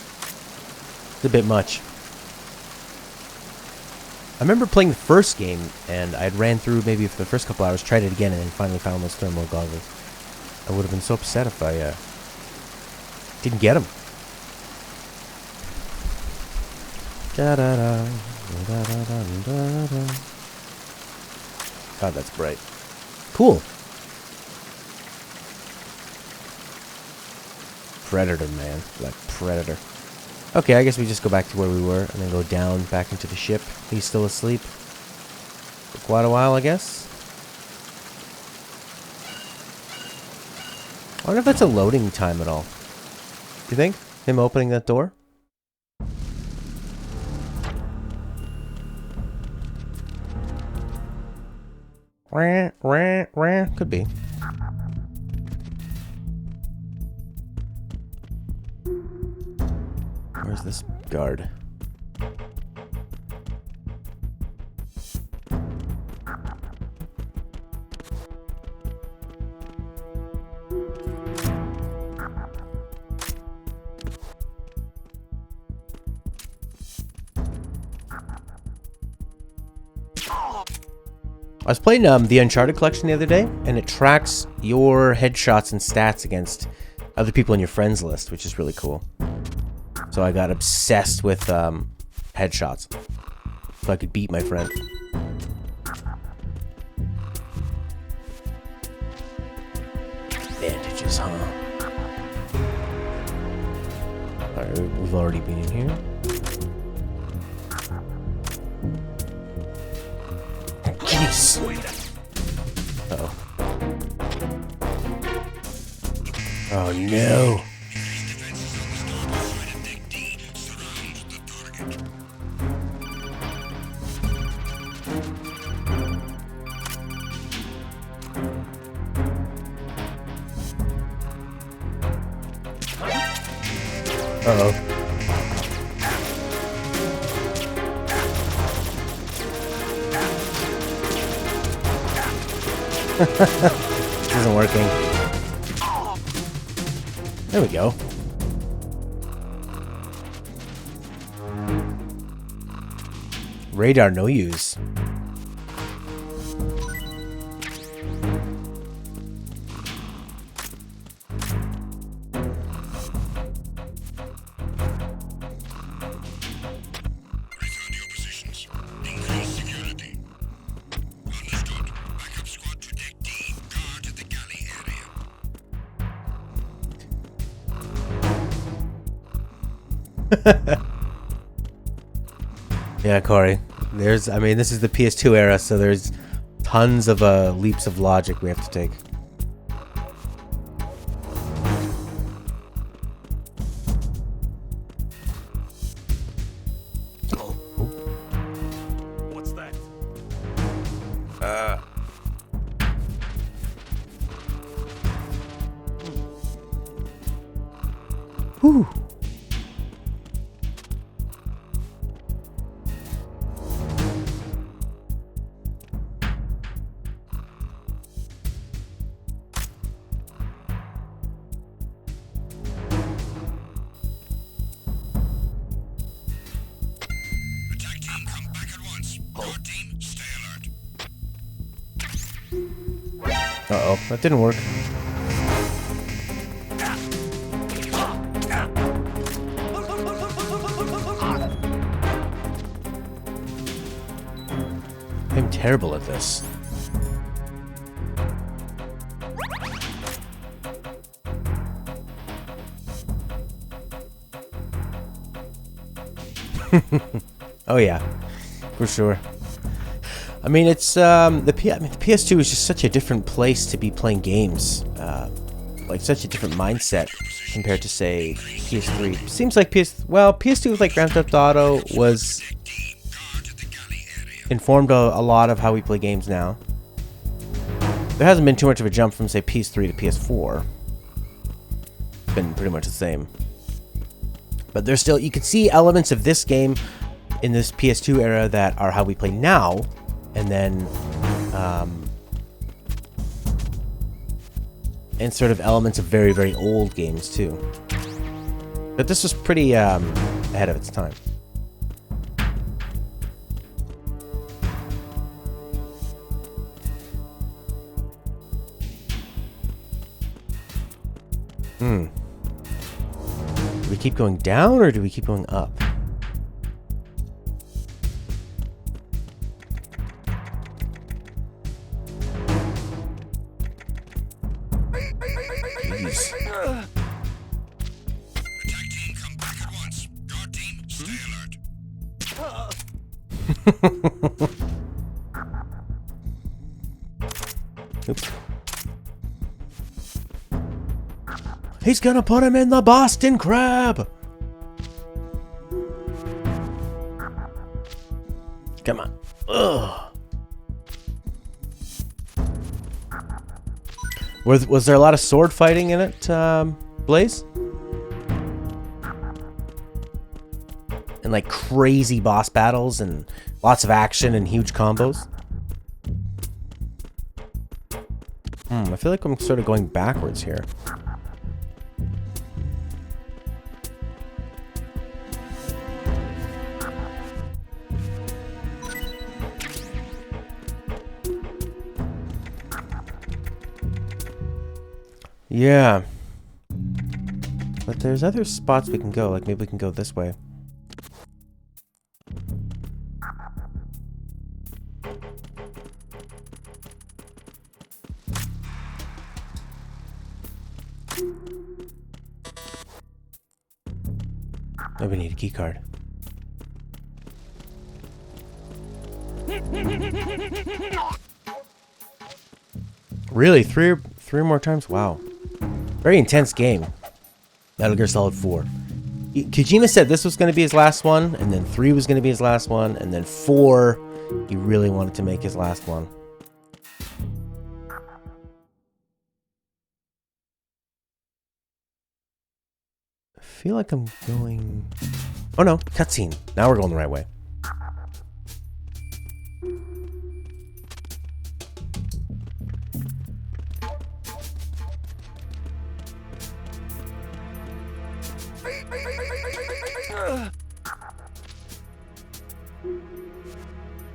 A: It's a bit much. I remember playing the first game, and I had ran through maybe for the first couple hours, tried it again, and then finally found those thermal goggles. I would have been so upset if I didn't get them. God, that's bright. Cool. Predator, man. Like Predator. Okay, I guess we just go back to where we were and then go down back into the ship. He's still asleep. For quite a while, I guess. I wonder if that's a loading time at all. Do you think? Him opening that door? Could be. Where's this guard? I was playing the Uncharted collection the other day, and it tracks your headshots and stats against other people in your friends list, which is really cool. So I got obsessed with headshots, so I could beat my friend. Bandages, huh? Alright, we've already been in here. Jeez. Uh-oh. Oh no. Uh-oh. This isn't working. There we go. Radar no use. Yeah, Corey. I mean, this is the PS2 era, so there's tons of leaps of logic we have to take.
H: What's that?
A: Whew. Uh-oh, that didn't work. I'm terrible at this. Oh yeah, for sure. I mean, it's the PS2 is just such a different place to be playing games, like such a different mindset compared to say PS3. Seems like PS2 with like Grand Theft Auto was informed a lot of how we play games now. There hasn't been too much of a jump from say PS3 to PS4. It's been pretty much the same, but there's still, you can see elements of this game in this PS2 era that are how we play now. And then, and sort of elements of very, very old games too. But this was pretty ahead of its time. Do we keep going down or do we keep going up? Oops. He's gonna put him in the Boston Crab! Come on. Ugh. Was there a lot of sword fighting in it, Blaze? And like crazy boss battles and lots of action and huge combos? I feel like I'm sort of going backwards here. Yeah. But there's other spots we can go, like maybe we can go this way. Oh, we need a key card. Really? Three more times? Wow. Very intense game. Metal Gear Solid 4. Kojima said this was going to be his last one, and then 3 was going to be his last one, and then 4, he really wanted to make his last one. I feel like I'm going... Oh no, cutscene. Now we're going the right way.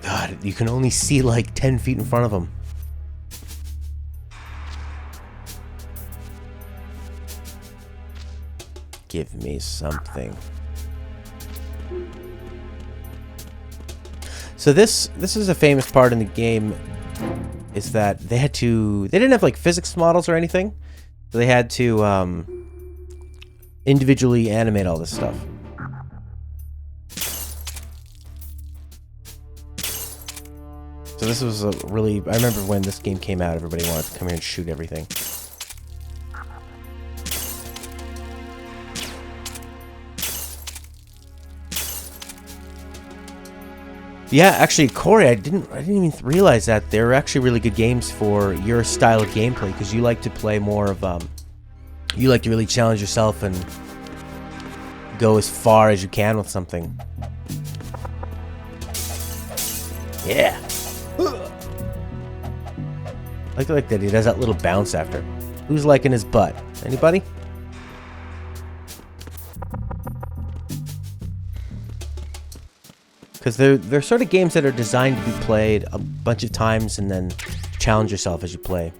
A: God, you can only see like 10 feet in front of him. Give me something. So this is a famous part in the game, is that they didn't have like physics models or anything. So they had to individually animate all this stuff. So this was a really, I remember when this game came out, everybody wanted to come here and shoot everything. Yeah, actually, Corey, I didn't even realize that they're actually really good games for your style of gameplay, because you like to play more of you like to really challenge yourself and go as far as you can with something. Yeah. I like that he does that little bounce after. Who's liking his butt? Anybody? Because they're sort of games that are designed to be played a bunch of times and then challenge yourself as you play.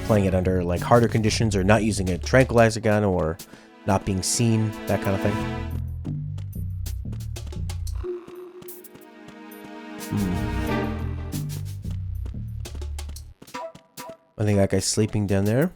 A: Playing it under like harder conditions, or not using a tranquilizer gun, or not being seen, that kind of thing. I think that guy's sleeping down there.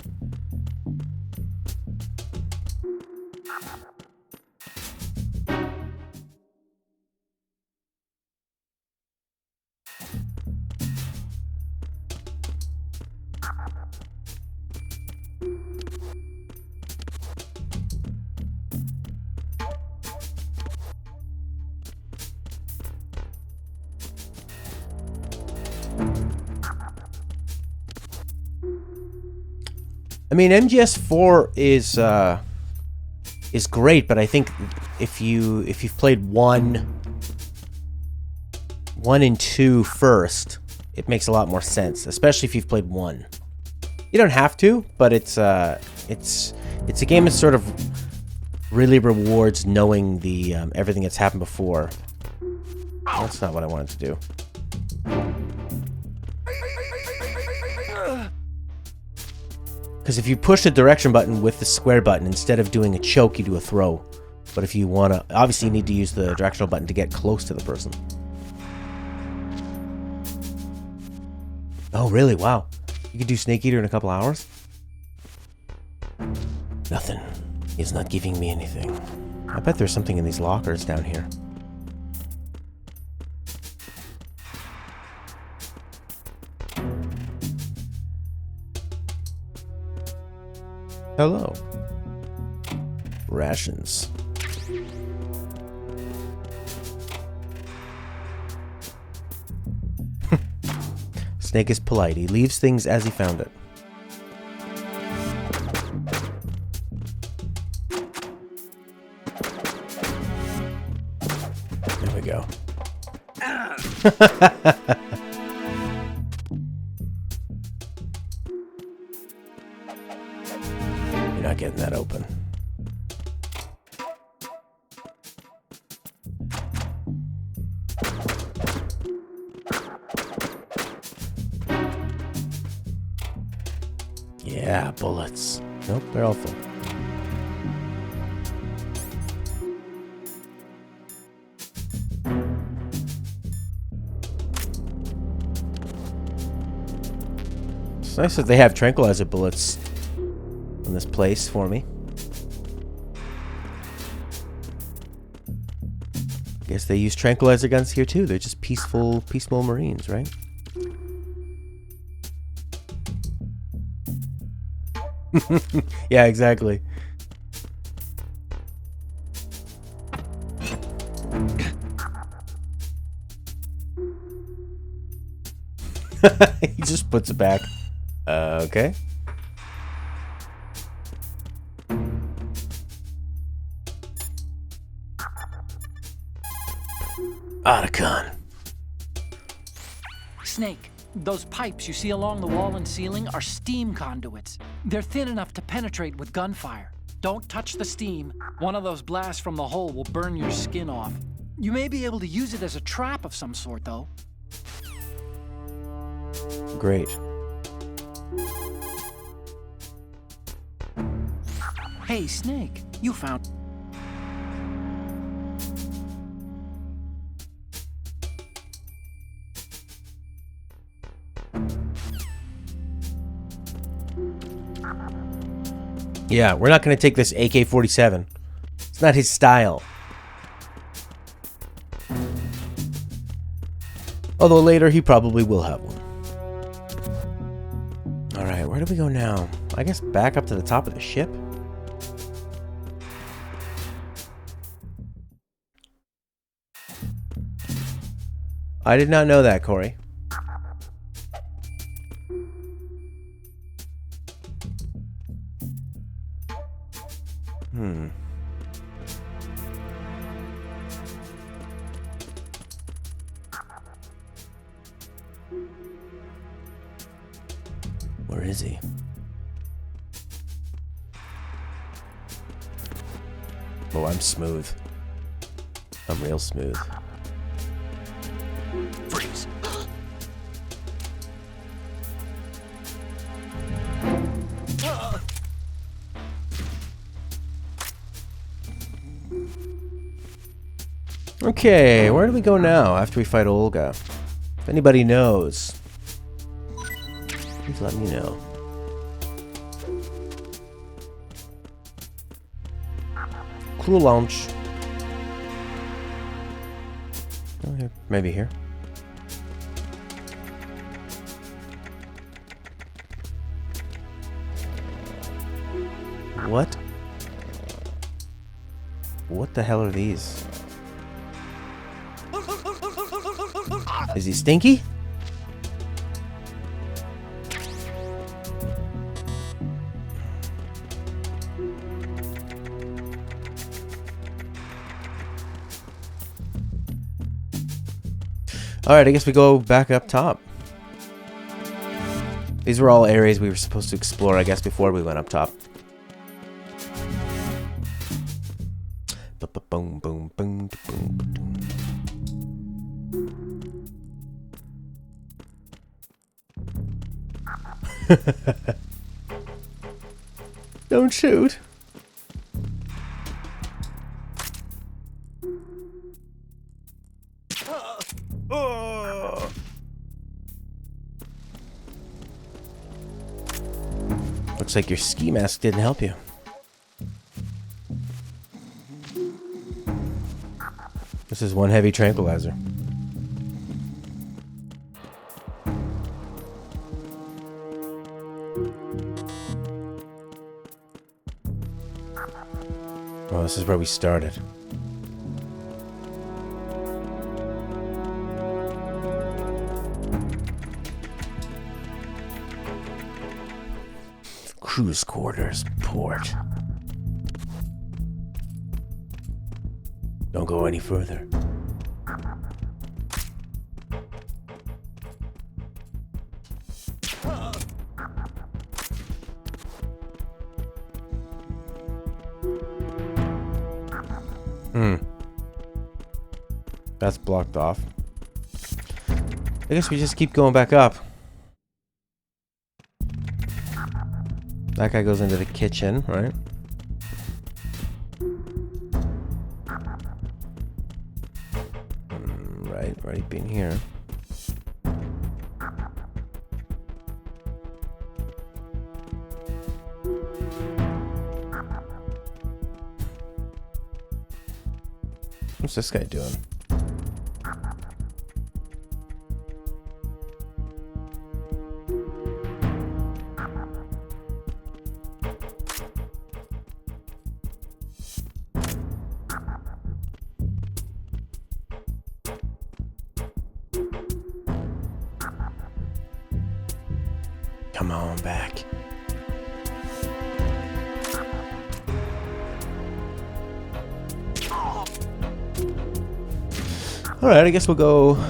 A: I mean, MGS4 is great, but I think if you've played 1 and 2 first, it makes a lot more sense, especially if you've played 1. You don't have to, but it's a game that sort of really rewards knowing the everything that's happened before. That's not what I wanted to do. Because if you push the direction button with the square button, instead of doing a choke, you do a throw. But if you want to, obviously you need to use the directional button to get close to the person. Oh, really? Wow. You could do Snake Eater in a couple hours? Nothing. He's not giving me anything. I bet there's something in these lockers down here. Hello. Rations. Snake is polite. He leaves things as he found it. There we go. You're not getting that open. Yeah, bullets. Nope, they're all full. It's nice that they have tranquilizer bullets in this place for me. I guess they use tranquilizer guns here too. They're just peaceful Marines, right? Yeah, exactly. He just puts it back. Okay. Otacon.
D: Snake, those pipes you see along the wall and ceiling are steam conduits. They're thin enough to penetrate with gunfire. Don't touch the steam. One of those blasts from the hole will burn your skin off. You may be able to use it as a trap of some sort, though.
A: Great.
D: Hey, Snake, you found...
A: Yeah, we're not going to take this AK-47. It's not his style. Although later he probably will have one. Alright, where do we go now? I guess back up to the top of the ship? I did not know that, Corey. Where is he? Oh, I'm smooth. I'm real smooth.
B: Freeze.
A: Okay, where do we go now after we fight Olga? If anybody knows, please let me know. Crew launch. Oh, here, maybe here. What? What the hell are these? Is he stinky? Alright, I guess we go back up top. These were all areas we were supposed to explore, I guess, before we went up top. Boom, boom, boom, boom, boom. Don't shoot. Looks like your ski mask didn't help you. This is one heavy tranquilizer. Oh, this is where we started. Cruise quarters, port. Don't go any further. That's blocked off. I guess we just keep going back up. That guy goes into the kitchen, right? Right, already been here. What's this guy doing? Come on back. Alright, I guess we'll go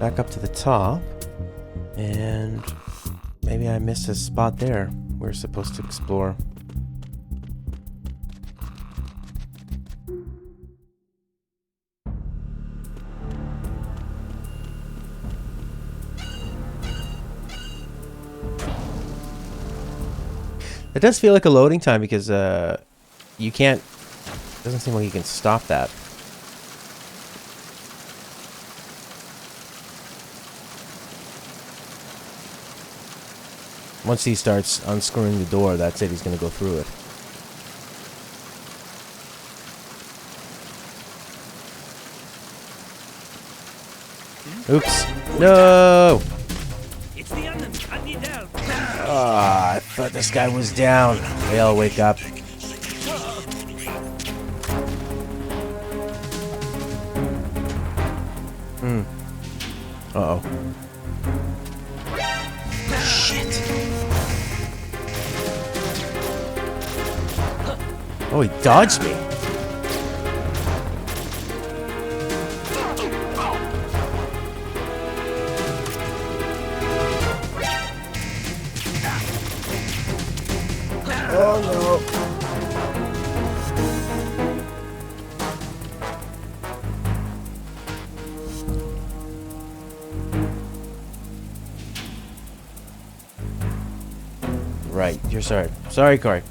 A: back up to the top. And maybe I missed a spot there. we're supposed to explore. It does feel like a loading time because you can't. Doesn't seem like you can stop that. Once he starts unscrewing the door, that's it. He's gonna go through it. Oops! No!
H: It's the onions. I need help.
A: Ah, I thought this guy was down. They all wake up. Uh-oh. Shit. Oh, he dodged me. Oh no. Right, you're sorry. Sorry, Corey.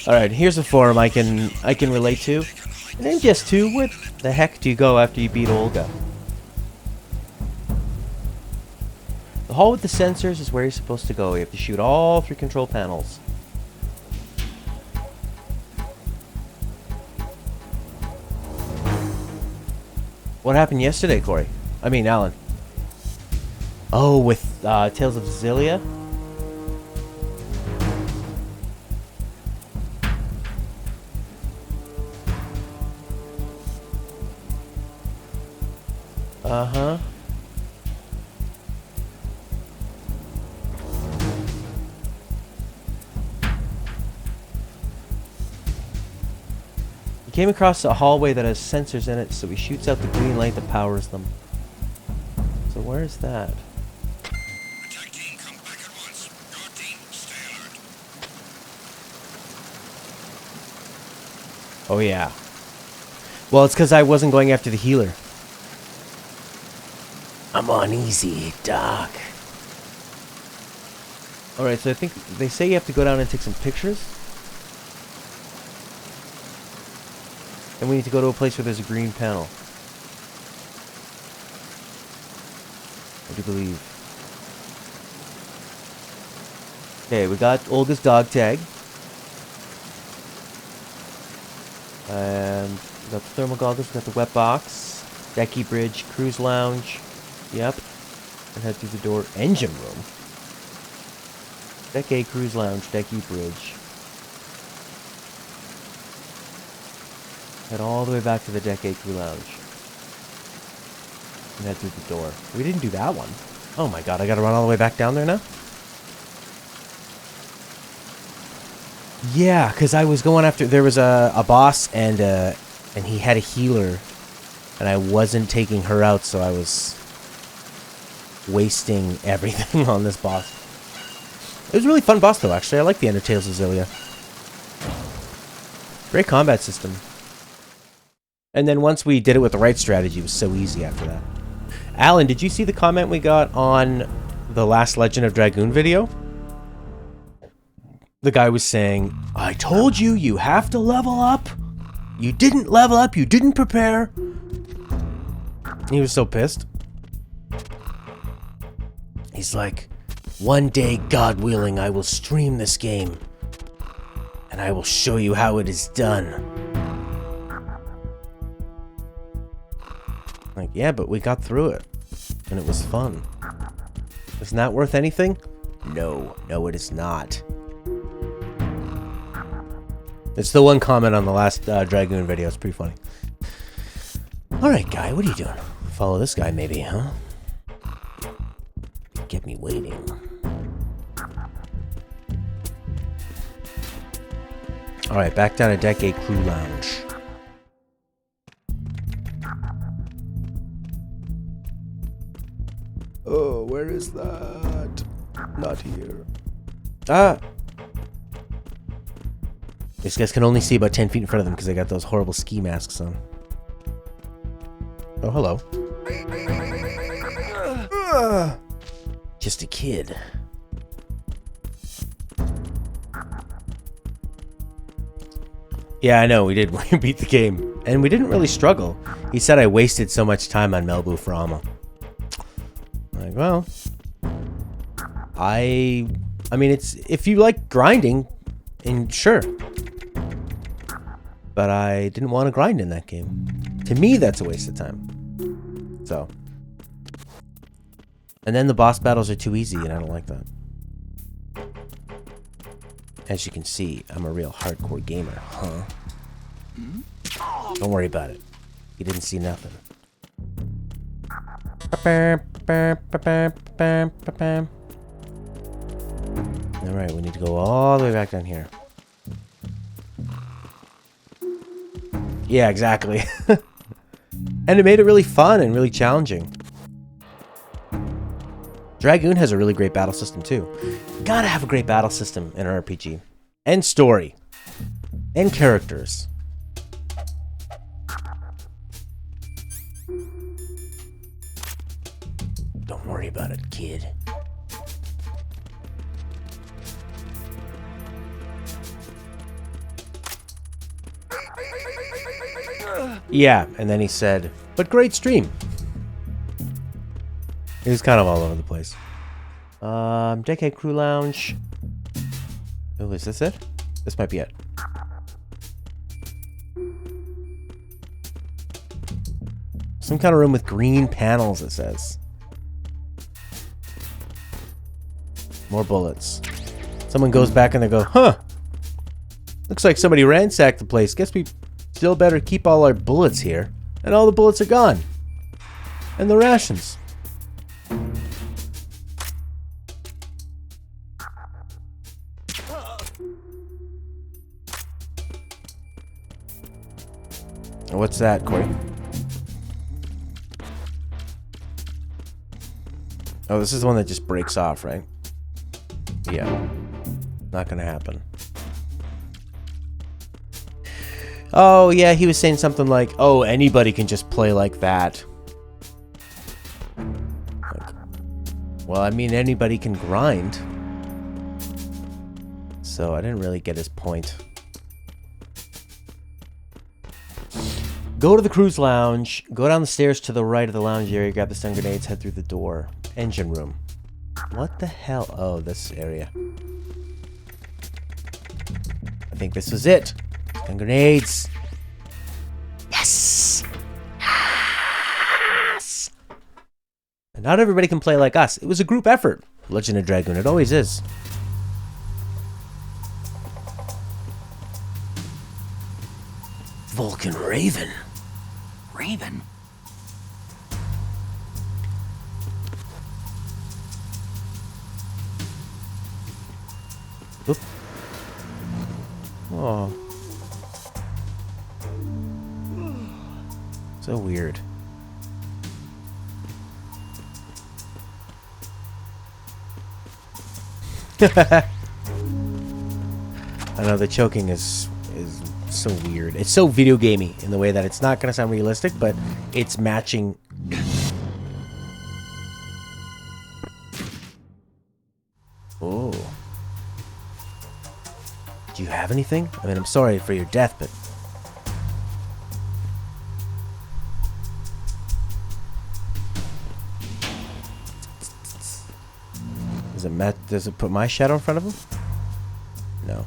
A: Alright, here's a forum I can relate to. And then just two, where the heck do you go after you beat Olga? The hall with the sensors is where you're supposed to go. You have to shoot all 3 control panels. What happened yesterday, Corey? I mean, Alan. Oh, with Tales of Zillia? Uh-huh. He came across a hallway that has sensors in it, so he shoots out the green light that powers them. So where is that?
E: Attack team, come back at once. Guard team, stay alert.
A: Oh yeah. Well, it's because I wasn't going after the healer. I'm on easy, Doc. Alright, so I think they say you have to go down and take some pictures. And we need to go to a place where there's a green panel. I do believe. Okay, we got Olga's dog tag. And we got the thermal goggles, we got the wet box, decky bridge, cruise lounge. Yep. And head through the door. Engine room. Deck A cruise lounge, decky bridge. Head all the way back to the deck A crew lounge. And head through the door. We didn't do that one. Oh my god, I gotta run all the way back down there now? Yeah, because I was going after... There was a boss and he had a healer. And I wasn't taking her out, so I was wasting everything on this boss. It was a really fun boss, though, actually. I like the Tales of Zillia. Great combat system. And then once we did it with the right strategy, it was so easy after that. Alan, did you see the comment we got on the last Legend of Dragoon video? The guy was saying, I told you, you have to level up. You didn't level up, you didn't prepare. He was so pissed. He's like, one day, God willing, I will stream this game. And I will show you how it is done. Like, yeah, but we got through it. And it was fun. Isn't that worth anything? No, it is not. It's the one comment on the last Dragoon video. It's pretty funny. Alright, guy, what are you doing? Follow this guy, maybe, huh? Get me waiting. Alright, back down to Deck A Crew Lounge. Oh, where is that? Not here. Ah! These guys can only see about 10 feet in front of them because they got those horrible ski masks on. Oh, hello. Just a kid. Yeah, I know, we did beat the game. And we didn't really struggle. He said I wasted so much time on Melbu Frama. Like, well... I mean, it's... If you like grinding, and sure. But I didn't want to grind in that game. To me, that's a waste of time. So... And then the boss battles are too easy, and I don't like that. As you can see, I'm a real hardcore gamer, huh? Don't worry about it. You didn't see nothing. Alright, we need to go all the way back down here. Yeah, exactly. And it made it really fun and really challenging. Dragoon has a really great battle system too. Gotta have a great battle system in an RPG. And story. And characters. Don't worry about it, kid. Yeah, and then he said, but great stream. He was kind of all over the place. Decade Crew Lounge. Oh, is this it? This might be it. Some kind of room with green panels, it says. More bullets. Someone goes back and they go, huh. Looks like somebody ransacked the place. Guess we still better keep all our bullets here. And all the bullets are gone. And the rations. What's that, Corey? Oh, this is the one that just breaks off, right? Yeah. Not gonna happen. Oh, yeah, he was saying something like, oh, anybody can just play like that. Like, well, I mean, anybody can grind. So I didn't really get his point. Go to the cruise lounge, go down the stairs to the right of the lounge area, grab the stun grenades, head through the door. Engine room. What the hell? Oh, this area. I think this was it. Stun grenades. Yes! Yes! And not everybody can play like us. It was a group effort. Legend of Dragoon, it always is. Vulcan Raven.
D: Raven?
A: Oop. Oh. So weird. I know the choking is so weird. It's so video gamey in the way that it's not going to sound realistic, but it's matching. Oh. Do you have anything? I mean, I'm sorry for your death, but... Does it put my shadow in front of him? No.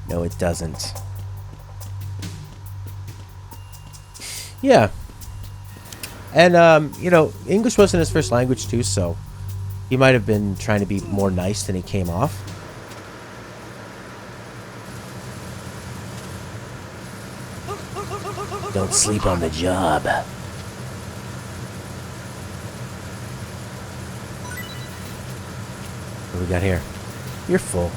A: No, it doesn't. Yeah. And, you know, English wasn't his first language, too, so he might have been trying to be more nice than he came off. Don't sleep on the job. What do we got here? You're full.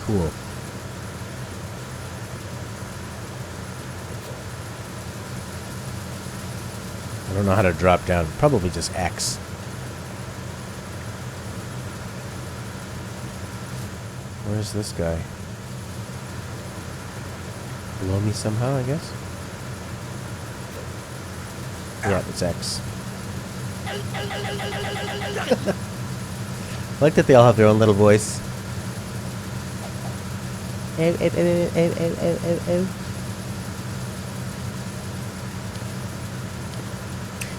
A: Cool. I don't know how to drop down. Probably just X. Where's this guy? Below me somehow, I guess? Yeah, it's X. I like that they all have their own little voice.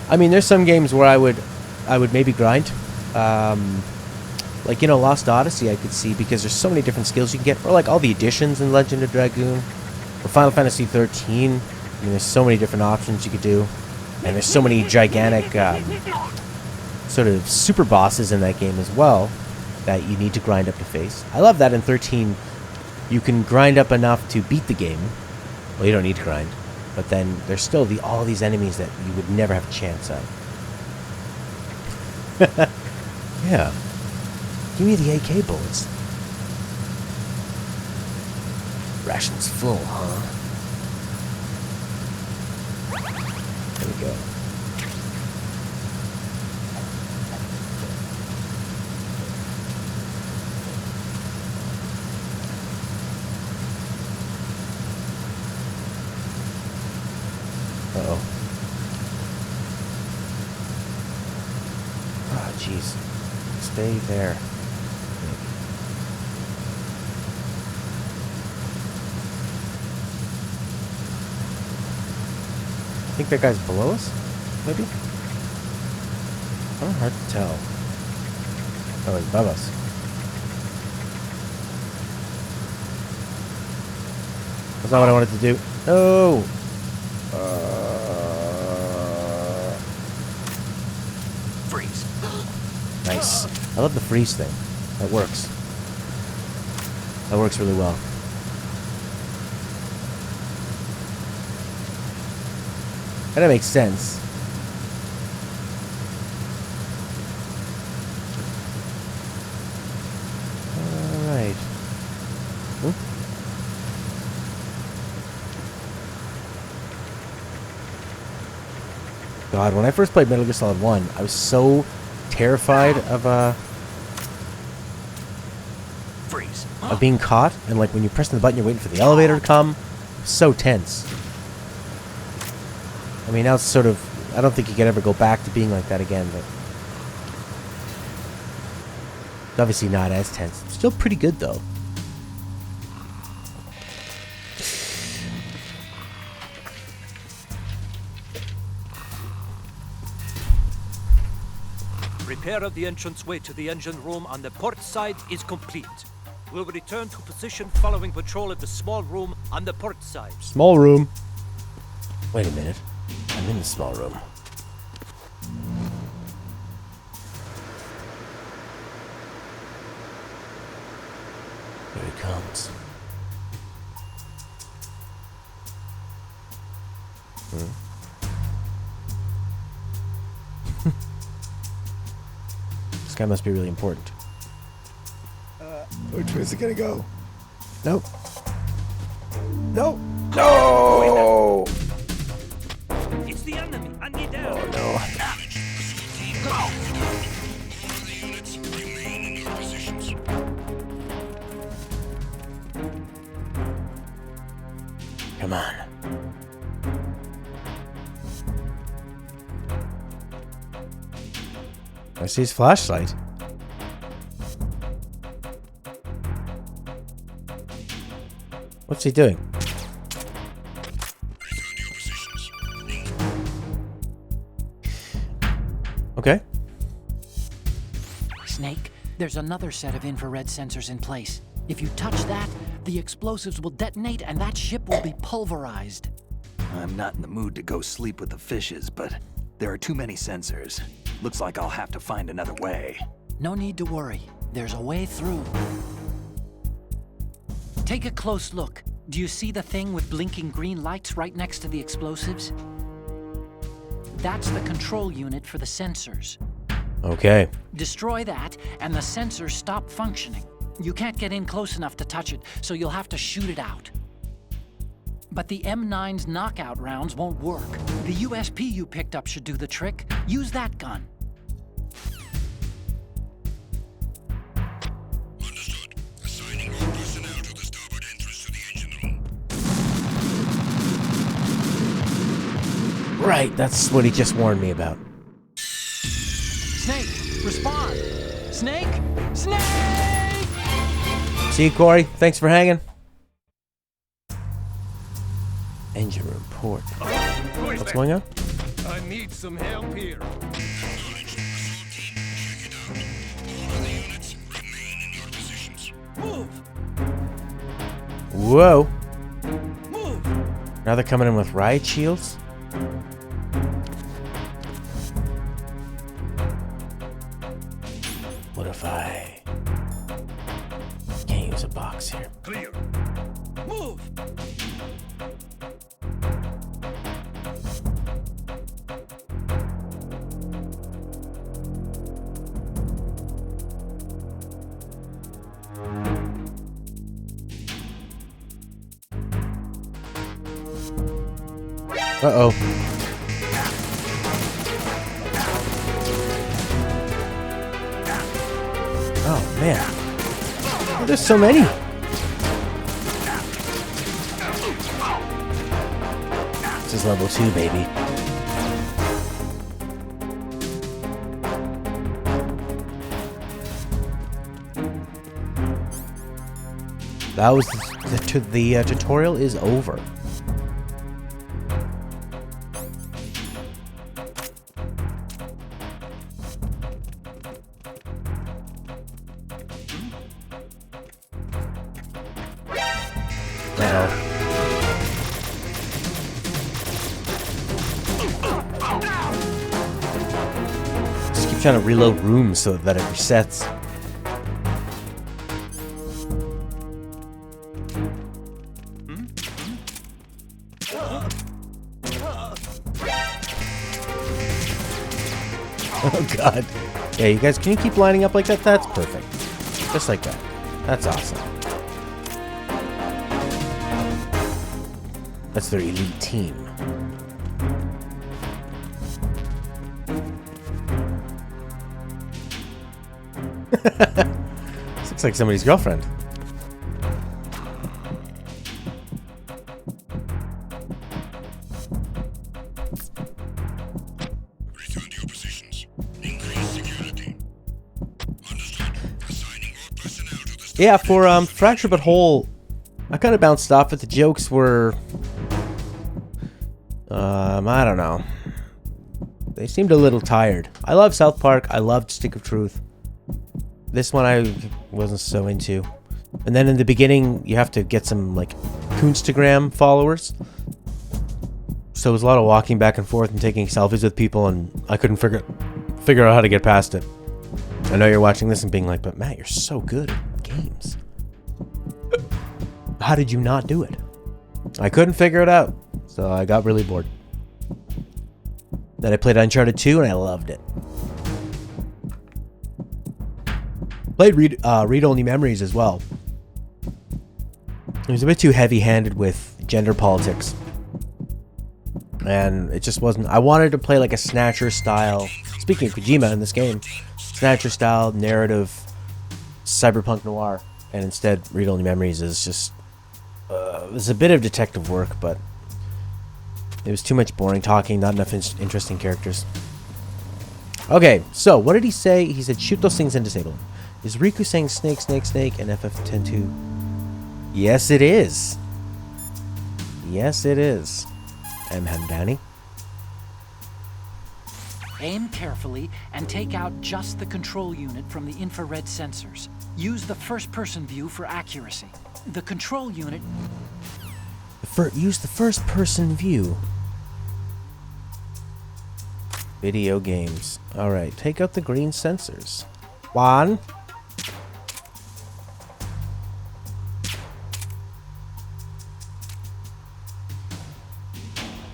A: I mean, there's some games where I would maybe grind. Like, you know, Lost Odyssey I could see, because there's so many different skills you can get. Or like all the additions in Legend of Dragoon. Or Final Fantasy 13. I mean, there's so many different options you could do. And there's so many gigantic sort of super bosses in that game as well that you need to grind up to face. I love that in 13 you can grind up enough to beat the game. Well, you don't need to grind. But then there's still all these enemies that you would never have a chance at. Yeah. Give me the AK bullets. Rations full, huh? There we go. Uh-oh. Ah, jeez. Stay there. I think that guy's below us? Maybe? Oh, hard to tell. Oh, he's above us. That's not what I wanted to do. No!
H: Freeze.
A: Nice. I love the freeze thing. That works. That works really well. That makes sense. Alright. God, when I first played Metal Gear Solid 1, I was so terrified of being caught, and like when you press the button, you're waiting for the elevator to come. It was so tense. I mean, now it's sort of... I don't think you can ever go back to being like that again, but... It's obviously not as tense. It's still pretty good, though.
H: Repair of the entranceway to the engine room on the port side is complete. We'll return to position following patrol of the small room on the port side.
A: Small room. Wait a minute. I'm in the small room. Here he comes. This guy must be really important. Which way is it gonna go? Nope. Nope. No!
H: It's the enemy. I need help.
A: Oh no. Come on. I see his flashlight. What's he doing? Okay.
D: Snake, there's another set of infrared sensors in place. If you touch that, the explosives will detonate and that ship will be pulverized.
B: I'm not in the mood to go sleep with the fishes, but there are too many sensors. Looks like I'll have to find another way.
D: No need to worry. There's a way through. Take a close look. Do you see the thing with blinking green lights right next to the explosives? That's the control unit for the sensors.
A: Okay.
D: Destroy that, and the sensors stop functioning. You can't get in close enough to touch it, so you'll have to shoot it out. But the M9's knockout rounds won't work. The USP you picked up should do the trick. Use that gun.
E: Understood. Assigning all personnel to the starboard entrance to the engine room.
A: Right, that's what he just warned me about.
D: Snake, respond! Snake! Snake!
A: See you, Corey. Thanks for hanging. Engine room port. What's going on?
I: I need some help here.
D: Move!
A: Whoa.
D: Move!
A: Now they're coming in with riot shields? What if I can't use a box here?
I: Clear.
D: Move!
A: Uh-oh. Oh, man. Oh, there's so many. This is level 2, baby. That was the tutorial is over. Just keep trying to reload rooms so that it resets. Oh god. Yeah, you guys, can you keep lining up like that? That's perfect. Just like that. That's awesome. That's their elite team. This looks like somebody's girlfriend.
E: Return to your positions. Increase security. Understood. Assigning all personnel to the
A: Yeah, for Fracture But Whole, I kind of bounced off it. The jokes were, I don't know. They seemed a little tired. I love South Park. I loved Stick of Truth. This one I wasn't so into. And then in the beginning, you have to get some like Coonstagram followers. So it was a lot of walking back and forth and taking selfies with people, and I couldn't figure out how to get past it. I know you're watching this and being like, but Matt, you're so good at games. How did you not do it? I couldn't figure it out, so I got really bored. Then I played Uncharted 2 and I loved it. Played Read-Only Memories as well. It was a bit too heavy-handed with gender politics. And it just wasn't... I wanted to play like a Snatcher-style... Speaking of Kojima in this game, Snatcher-style narrative cyberpunk noir. And instead, Read-Only Memories is just... it was a bit of detective work, but... it was too much boring talking, not enough interesting characters. Okay, so what did he say? He said shoot those things and disable them. Is Riku saying snake, snake, snake, and FF102? Yes, it is. Yes, it is. M. Hamdani.
D: Aim carefully and take out just the control unit from the infrared sensors. Use the first-person view for accuracy. The control unit...
A: Use the first-person view. Video games. Alright, take out the green sensors. One.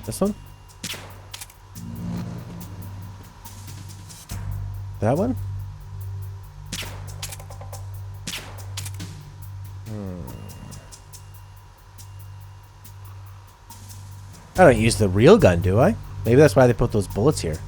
A: This one? That one? I don't use the real gun, do I? Maybe that's why they put those bullets here.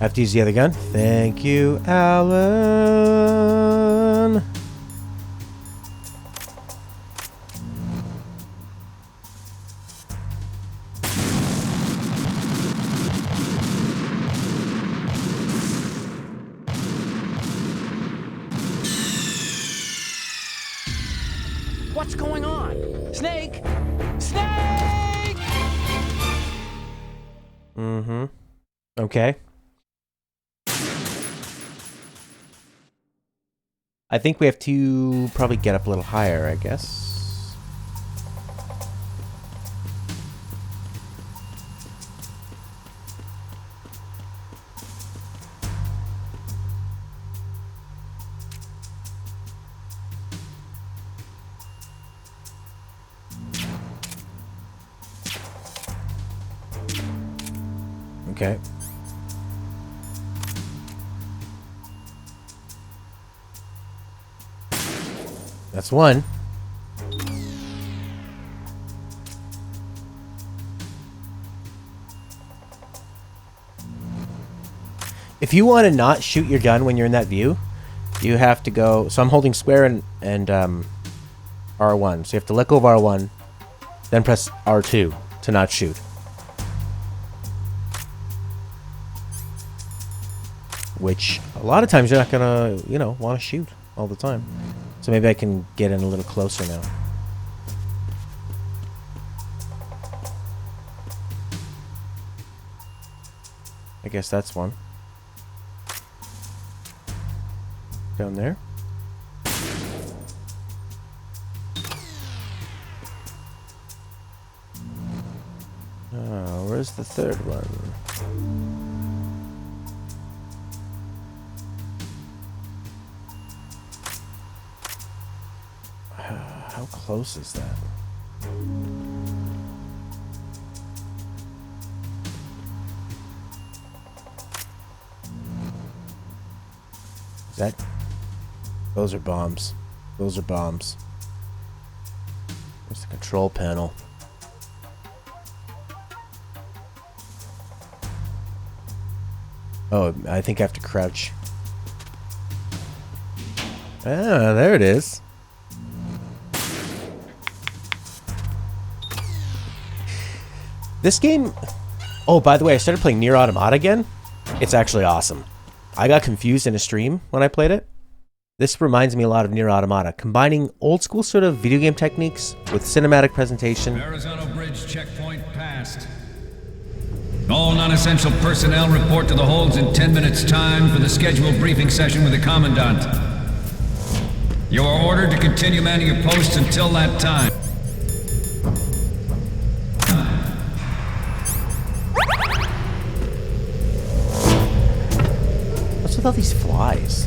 A: I have to use the other gun. Thank you, Alan.
D: What's going on? Snake! Snake!
A: Mm-hmm. Okay. I think we have to probably get up a little higher, I guess. Okay. That's one. If you want to not shoot your gun when you're in that view, you have to go... So I'm holding square and R1. So you have to let go of R1, then press R2 to not shoot. Which, a lot of times you're not going to, you know, want to shoot all the time. So maybe I can get in a little closer now. I guess that's one. Down there. Where's the third one? How close is that? Is that... Those are bombs. Those are bombs. Where's the control panel? Oh, I think I have to crouch. Ah, there it is. This game... Oh, by the way, I started playing Nier Automata again. It's actually awesome. I got confused in a stream when I played it. This reminds me a lot of Nier Automata, combining old school sort of video game techniques with cinematic presentation.
J: Arizona Bridge checkpoint passed. All non-essential personnel report to the holds in 10 minutes' time for the scheduled briefing session with the Commandant. You are ordered to continue manning your posts until that time.
A: What's with all these flies?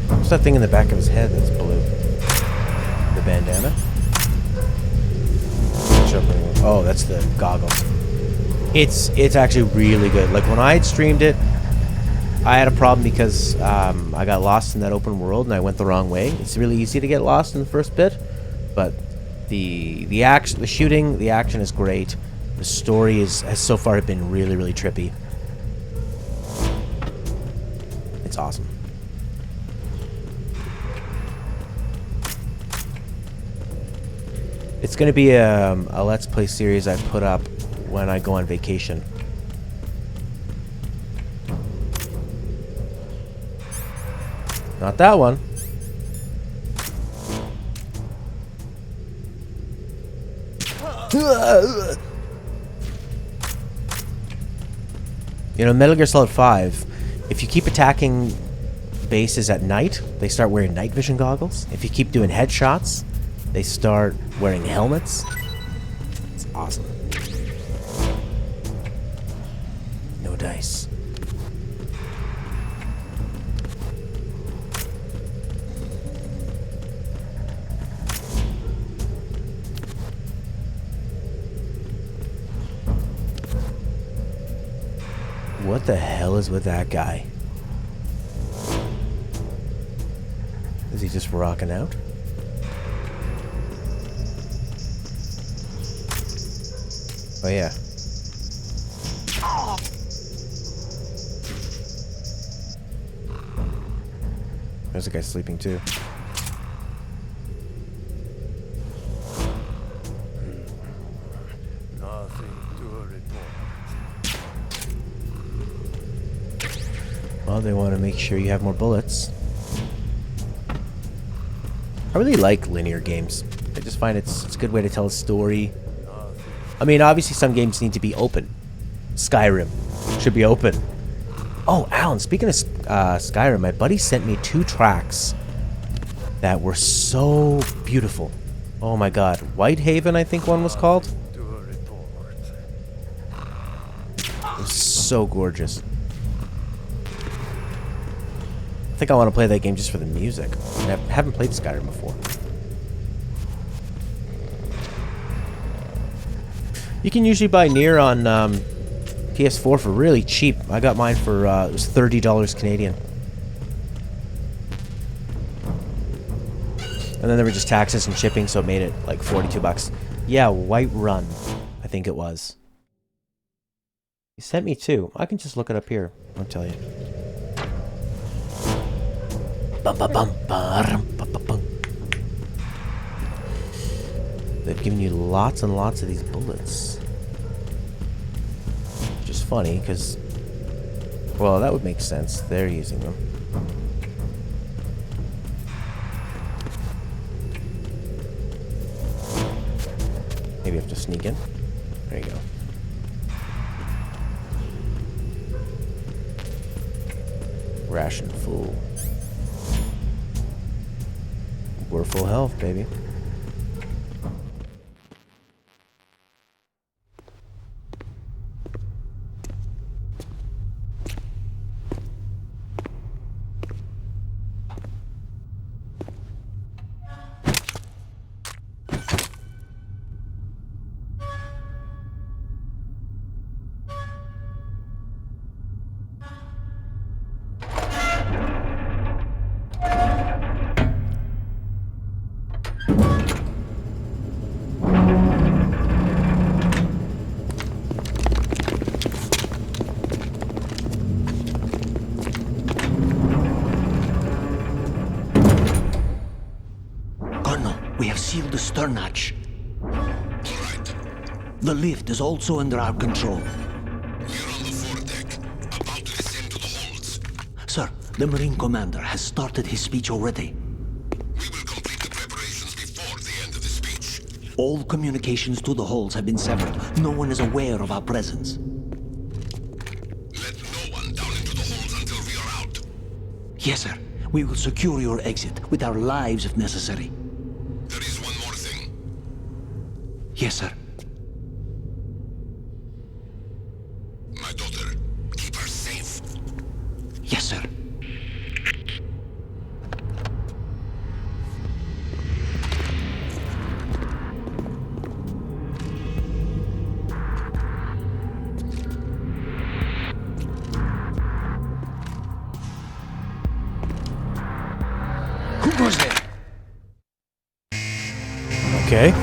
A: What's that thing in the back of his head that's blue? The bandana? Oh, that's the goggles. It's actually really good. Like when I had streamed it, I had a problem because I got lost in that open world and I went the wrong way. It's really easy to get lost in the first bit, but the action, the shooting, the action is great. The story has so far been really, really trippy. It's awesome. It's going to be a Let's Play series I put up when I go on vacation. Not that one. You know, Metal Gear Solid 5, if you keep attacking bases at night, they start wearing night vision goggles. If you keep doing headshots, they start wearing helmets. Awesome. No dice. What the hell is with that guy? Is he just rocking out? Oh yeah. There's a guy sleeping too.
I: Nothing to report.
A: Well, they want to make sure you have more bullets. I really like linear games. I just find it's a good way to tell a story. I mean, obviously some games need to be open. Skyrim should be open. Oh, Alan, speaking of Skyrim, my buddy sent me 2 tracks that were so beautiful. Oh my god. Whitehaven, I think one was called. It was so gorgeous. I think I want to play that game just for the music. I haven't played Skyrim before. You can usually buy Nier on PS4 for really cheap. I got mine for it was $30 Canadian. And then there were just taxes and shipping, so it made it like 42 bucks. Yeah, Whiterun, I think it was. He sent me 2. I can just look it up here. I'll tell you. They've given you lots and lots of these bullets. Which is funny, because... well, that would make sense. They're using them. Maybe I have to sneak in. There you go. Ration full. We're full health, baby.
K: We have sealed the stern hatch. The lift is also under our control.
E: We're on the foredeck, about to descend to the holds.
K: Sir, the Marine Commander has started his speech already.
E: We will complete the preparations before the end of the speech.
K: All communications to the holds have been severed. No one is aware of our presence.
E: Let no one down into the holds until we are out.
K: Yes, sir. We will secure your exit, with our lives if necessary.
E: There is one more thing.
K: Yes, sir.
E: My daughter, keep her safe.
K: Yes, sir. Who goes there?
A: Okay.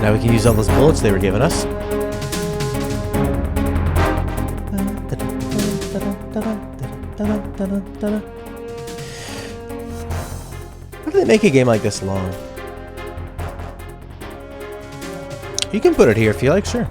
A: Now we can use all those bullets they were giving us. How do they make a game like this long? You can put it here if you like, sure.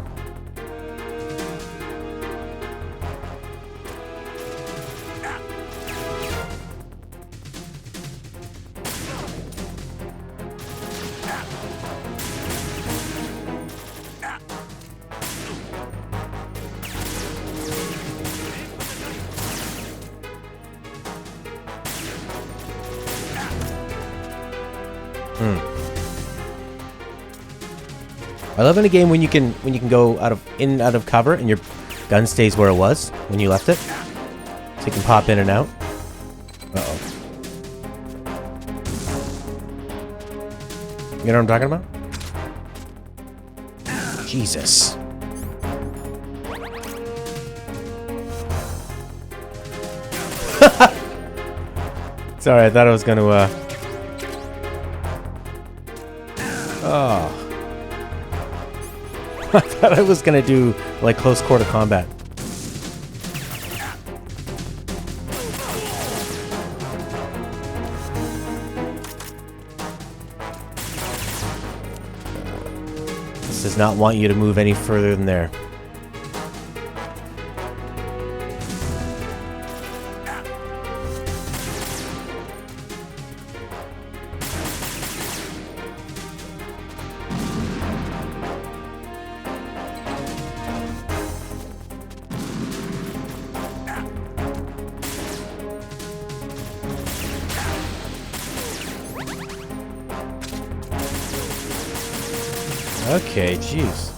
A: I love in a game when you can go in and out of cover and your gun stays where it was when you left it. So you can pop in and out. Uh-oh. You know what I'm talking about? Jesus. Sorry, I thought I was gonna, Oh. I thought I was gonna do, like, close quarter combat. This does not want you to move any further than there. Okay, jeez.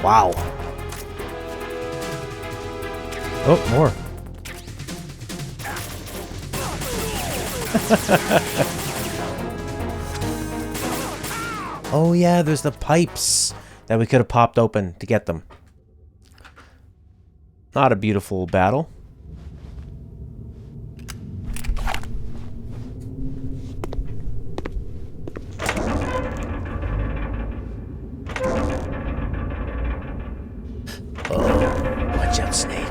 A: Wow. Oh, more. Oh yeah, there's the pipes that we could have popped open to get them. Not a beautiful battle. Watch out, Snake.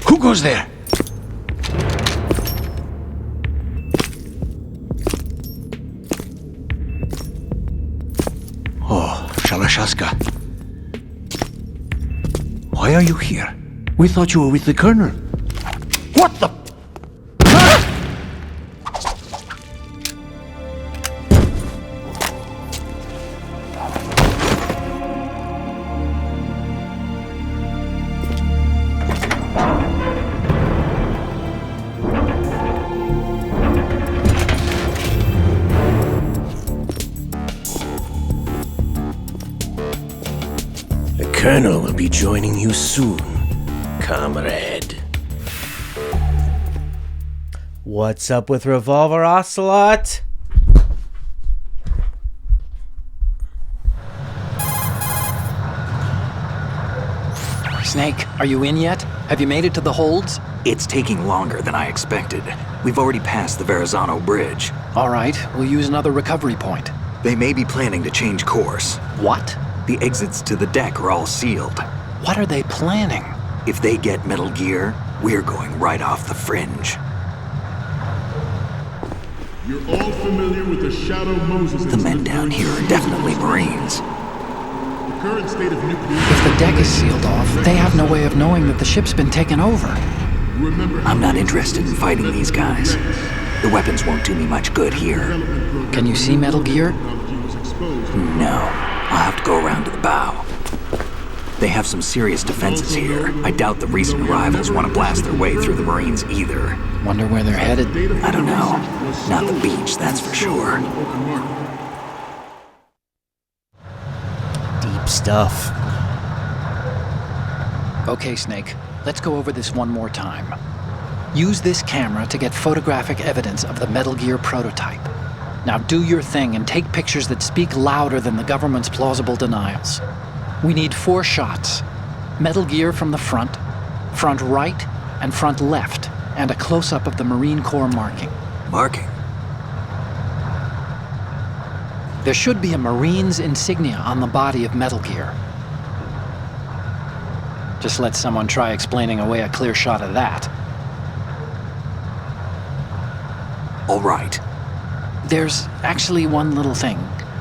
K: Who goes there? Shalashaska. Why are you here? We thought you were with the Colonel. What the?
A: The Colonel will be joining you soon, comrade. What's up with Revolver Ocelot?
C: Snake, are you in yet? Have you made it to the holds?
B: It's taking longer than I expected. We've already passed the Verrazano Bridge.
C: All right, we'll use another recovery point.
B: They may be planning to change course.
C: What?
B: The exits to the deck are all sealed.
C: What are they planning?
B: If they get Metal Gear, we're going right off the fringe.
E: You're all familiar with the Shadow Moses.
B: The men down here are definitely Marines.
E: The current state of nuclear...
C: If the deck is sealed off, they have no way of knowing that the ship's been taken over.
E: Remember,
B: I'm not interested in fighting these guys. The weapons won't do me much good here.
C: Can you see Metal Gear?
B: No. I'll have to go around to the bow. They have some serious defenses here. I doubt the recent arrivals want to blast their way through the Marines either.
C: Wonder where they're headed?
B: I don't know. Not the beach, that's for sure.
A: Deep stuff.
C: Okay, Snake. Let's go over this one more time. Use this camera to get photographic evidence of the Metal Gear prototype. Now do your thing and take pictures that speak louder than the government's plausible denials. We need 4 shots. Metal Gear from the front right, and front left, and a close-up of the Marine Corps marking.
B: Marking?
C: There should be a Marine's insignia on the body of Metal Gear. Just let someone try explaining away a clear shot of that.
B: All right.
C: There's actually one little thing.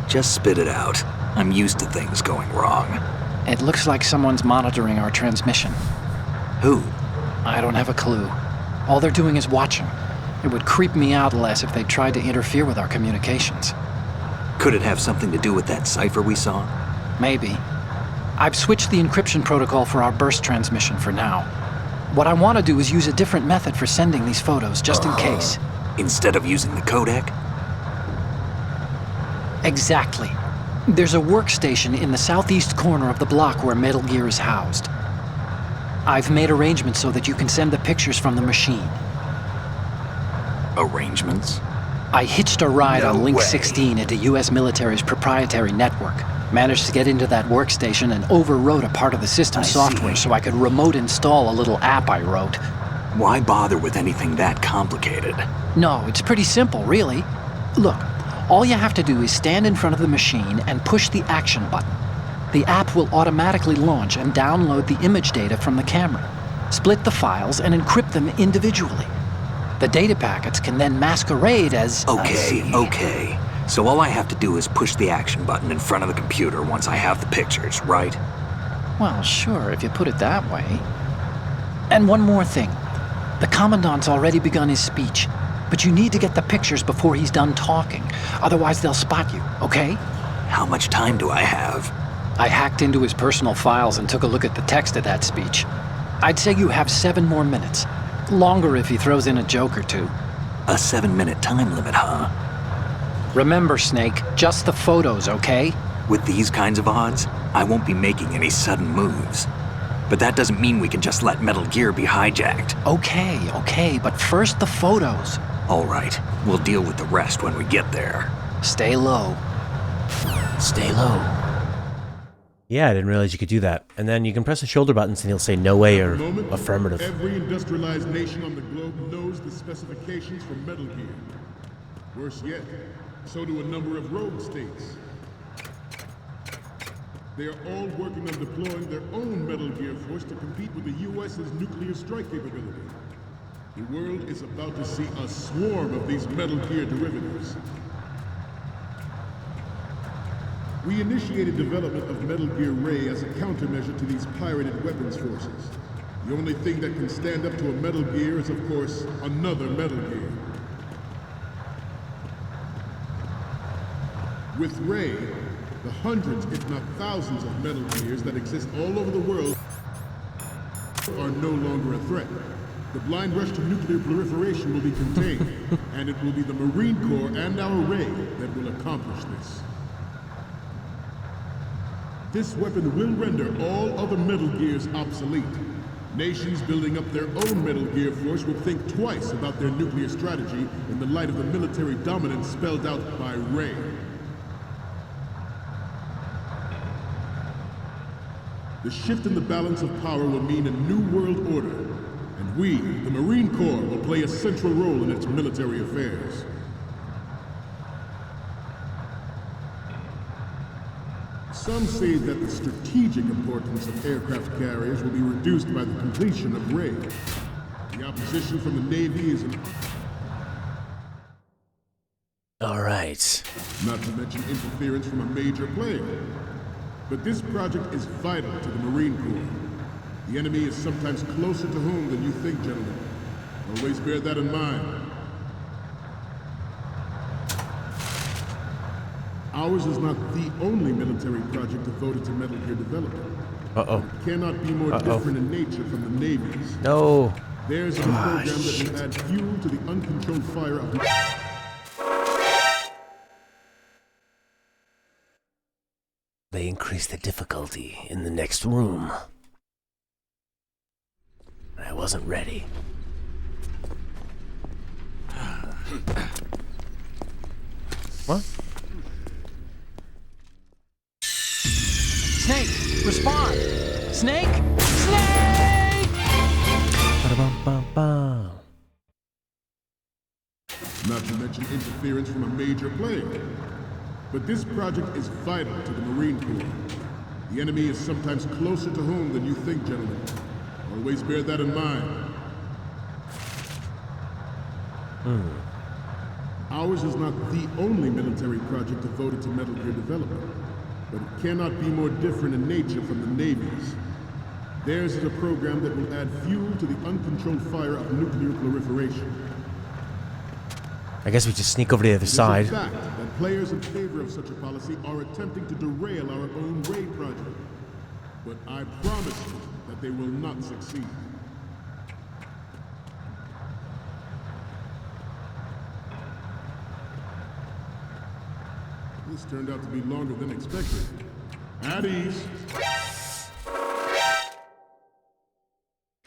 B: Just spit it out. I'm used to things going wrong.
C: It looks like someone's monitoring our transmission.
B: Who?
C: I don't have a clue. All they're doing is watching. It would creep me out less if they tried to interfere with our communications.
B: Could it have something to do with that cipher we saw?
C: Maybe. I've switched the encryption protocol for our burst transmission for now. What I want to do is use a different method for sending these photos, just in case.
B: Instead of using the codec?
C: Exactly. There's a workstation in the southeast corner of the block where Metal Gear is housed. I've made arrangements so that you can send the pictures from the machine.
B: Arrangements?
C: I hitched a ride on Link
B: way.
C: 16 into US military's proprietary network. Managed to get into that workstation and overwrote a part of the system software so I could remote install a little app I wrote.
B: Why bother with anything that complicated?
C: No, it's pretty simple, really. Look, all you have to do is stand in front of the machine and push the action button. The app will automatically launch and download the image data from the camera, split the files, and encrypt them individually. The data packets can then masquerade as...
B: Okay. So all I have to do is push the action button in front of the computer once I have the pictures, right?
C: Well, sure, if you put it that way. And one more thing. The Commandant's already begun his speech, but you need to get the pictures before he's done talking. Otherwise, they'll spot you, okay?
B: How much time do I have?
C: I hacked into his personal files and took a look at the text of that speech. I'd say you have 7 more minutes. Longer if he throws in a joke or two.
B: A 7-minute time limit, huh?
C: Remember, Snake, just the photos, okay?
B: With these kinds of odds, I won't be making any sudden moves. But that doesn't mean we can just let Metal Gear be hijacked.
C: Okay, but first the photos.
B: All right, we'll deal with the rest when we get there.
C: Stay low. Stay low.
A: Yeah, I didn't realize you could do that. And then you can press the shoulder buttons and he'll say no way or affirmative.
E: Every industrialized nation on the globe knows the specifications for Metal Gear. Worse yet, so do a number of rogue states. They are all working on deploying their own Metal Gear force to compete with the US's nuclear strike capability. The world is about to see a swarm of these Metal Gear derivatives. We initiated development of Metal Gear Ray as a countermeasure to these pirated weapons forces. The only thing that can stand up to a Metal Gear is, of course, another Metal Gear. With Ray, the hundreds, if not thousands, of Metal Gears that exist all over the world are no longer a threat. The blind rush to nuclear proliferation will be contained, and it will be the Marine Corps and our Ray that will accomplish this. This weapon will render all other Metal Gears obsolete. Nations building up their own Metal Gear force will think twice about their nuclear strategy in the light of the military dominance spelled out by Ray. The shift in the balance of power will mean a new world order, and we, the Marine Corps, will play a central role in its military affairs. Some say that the strategic importance of aircraft carriers will be reduced by the completion of Ray. The opposition from the Navy is
A: All right.
E: not to mention interference from a major player. But this project is vital to the Marine Corps. The enemy is sometimes closer to home than you think, gentlemen. Always bear that in mind. Ours is not the only military project devoted to Metal Gear development.
A: Uh-oh.
E: It cannot be more different in nature from the Navy's.
A: No.
E: Theirs is a program that will add fuel to the uncontrolled fire of...
A: They increase the difficulty in the next room. I wasn't ready. What?
D: Snake, respond! Snake! Snake!
A: Ba-da-bum-bum-bum.
E: Not to mention interference from a major player. But this project is vital to the Marine Corps. The enemy is sometimes closer to home than you think, gentlemen. Always bear that in mind. Ours is not the only military project devoted to Metal Gear development, but it cannot be more different in nature from the Navy's. Theirs is a program that will add fuel to the uncontrolled fire of nuclear proliferation.
A: I guess we just sneak over to the other side.
E: It is a fact that players in favor of such a policy are attempting to derail our own raid project. But I promise you that they will not succeed. This turned out to be longer than expected. At ease.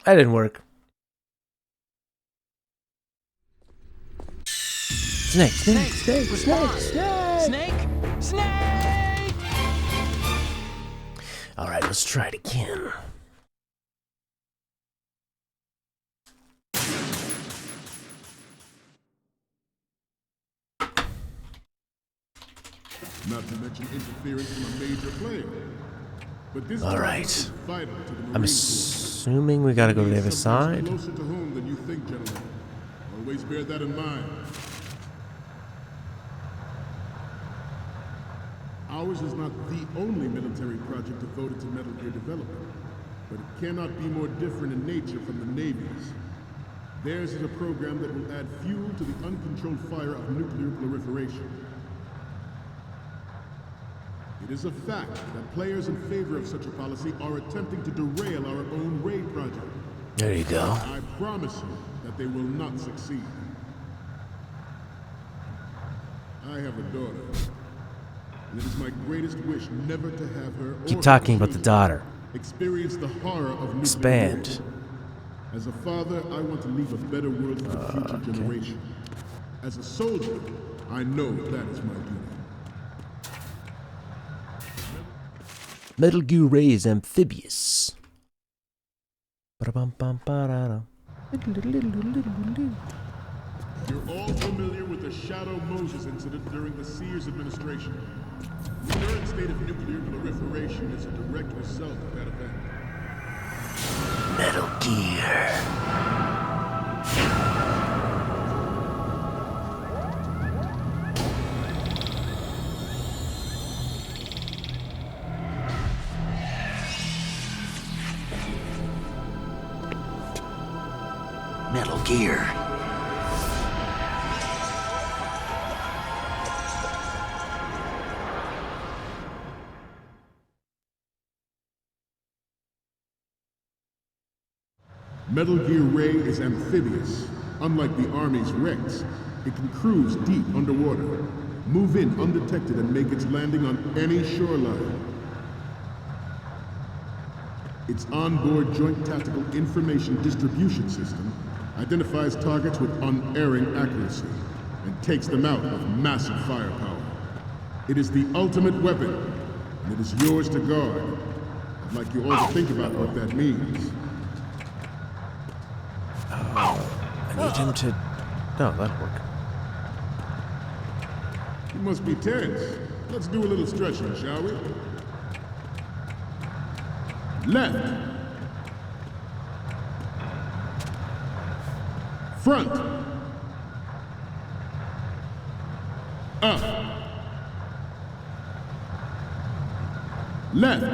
A: That didn't work. Snake. Alright, let's try it again.
E: Not to mention interference from a major player. But this
A: Alright.
E: is vital to the
A: I'm
E: Marine
A: assuming we gotta go to the other
E: Corps.
A: side.
E: Closer to home than you think, gentlemen. Always bear that in mind. Ours is not the only military project devoted to Metal Gear development, but it cannot be more different in nature from the Navy's. Theirs is a program that will add fuel to the uncontrolled fire of nuclear proliferation. It is a fact that players in favor of such a policy are attempting to derail our own raid project.
A: There you go.
E: I promise you that they will not succeed. I have a daughter, and it is my greatest wish never to have her or
A: Keep talking
E: her
A: about the
E: children
A: daughter.
E: experience the horror of nuclear
A: Expand.
E: war. As a father, I want to leave a better world for the future generation. As a soldier, I know that is my duty.
A: Metal Gear Ray is amphibious. Ba-da-bum-bum-ba-da-da.
E: You're all familiar with the Shadow Moses incident during the Sears administration. The current state of nuclear proliferation is a direct result of that event.
A: Metal Gear.
K: Metal Gear.
E: Metal Gear Ray is amphibious. Unlike the Army's Rex, it can cruise deep underwater, move in undetected and make its landing on any shoreline. Its onboard Joint Tactical Information Distribution System identifies targets with unerring accuracy and takes them out with massive firepower. It is the ultimate weapon, and it is yours to guard. I'd like you all to think about what that means.
A: I need him to... No, that'll work.
E: You must be tense. Let's do a little stretching, shall we? Left. Front. Up. Left.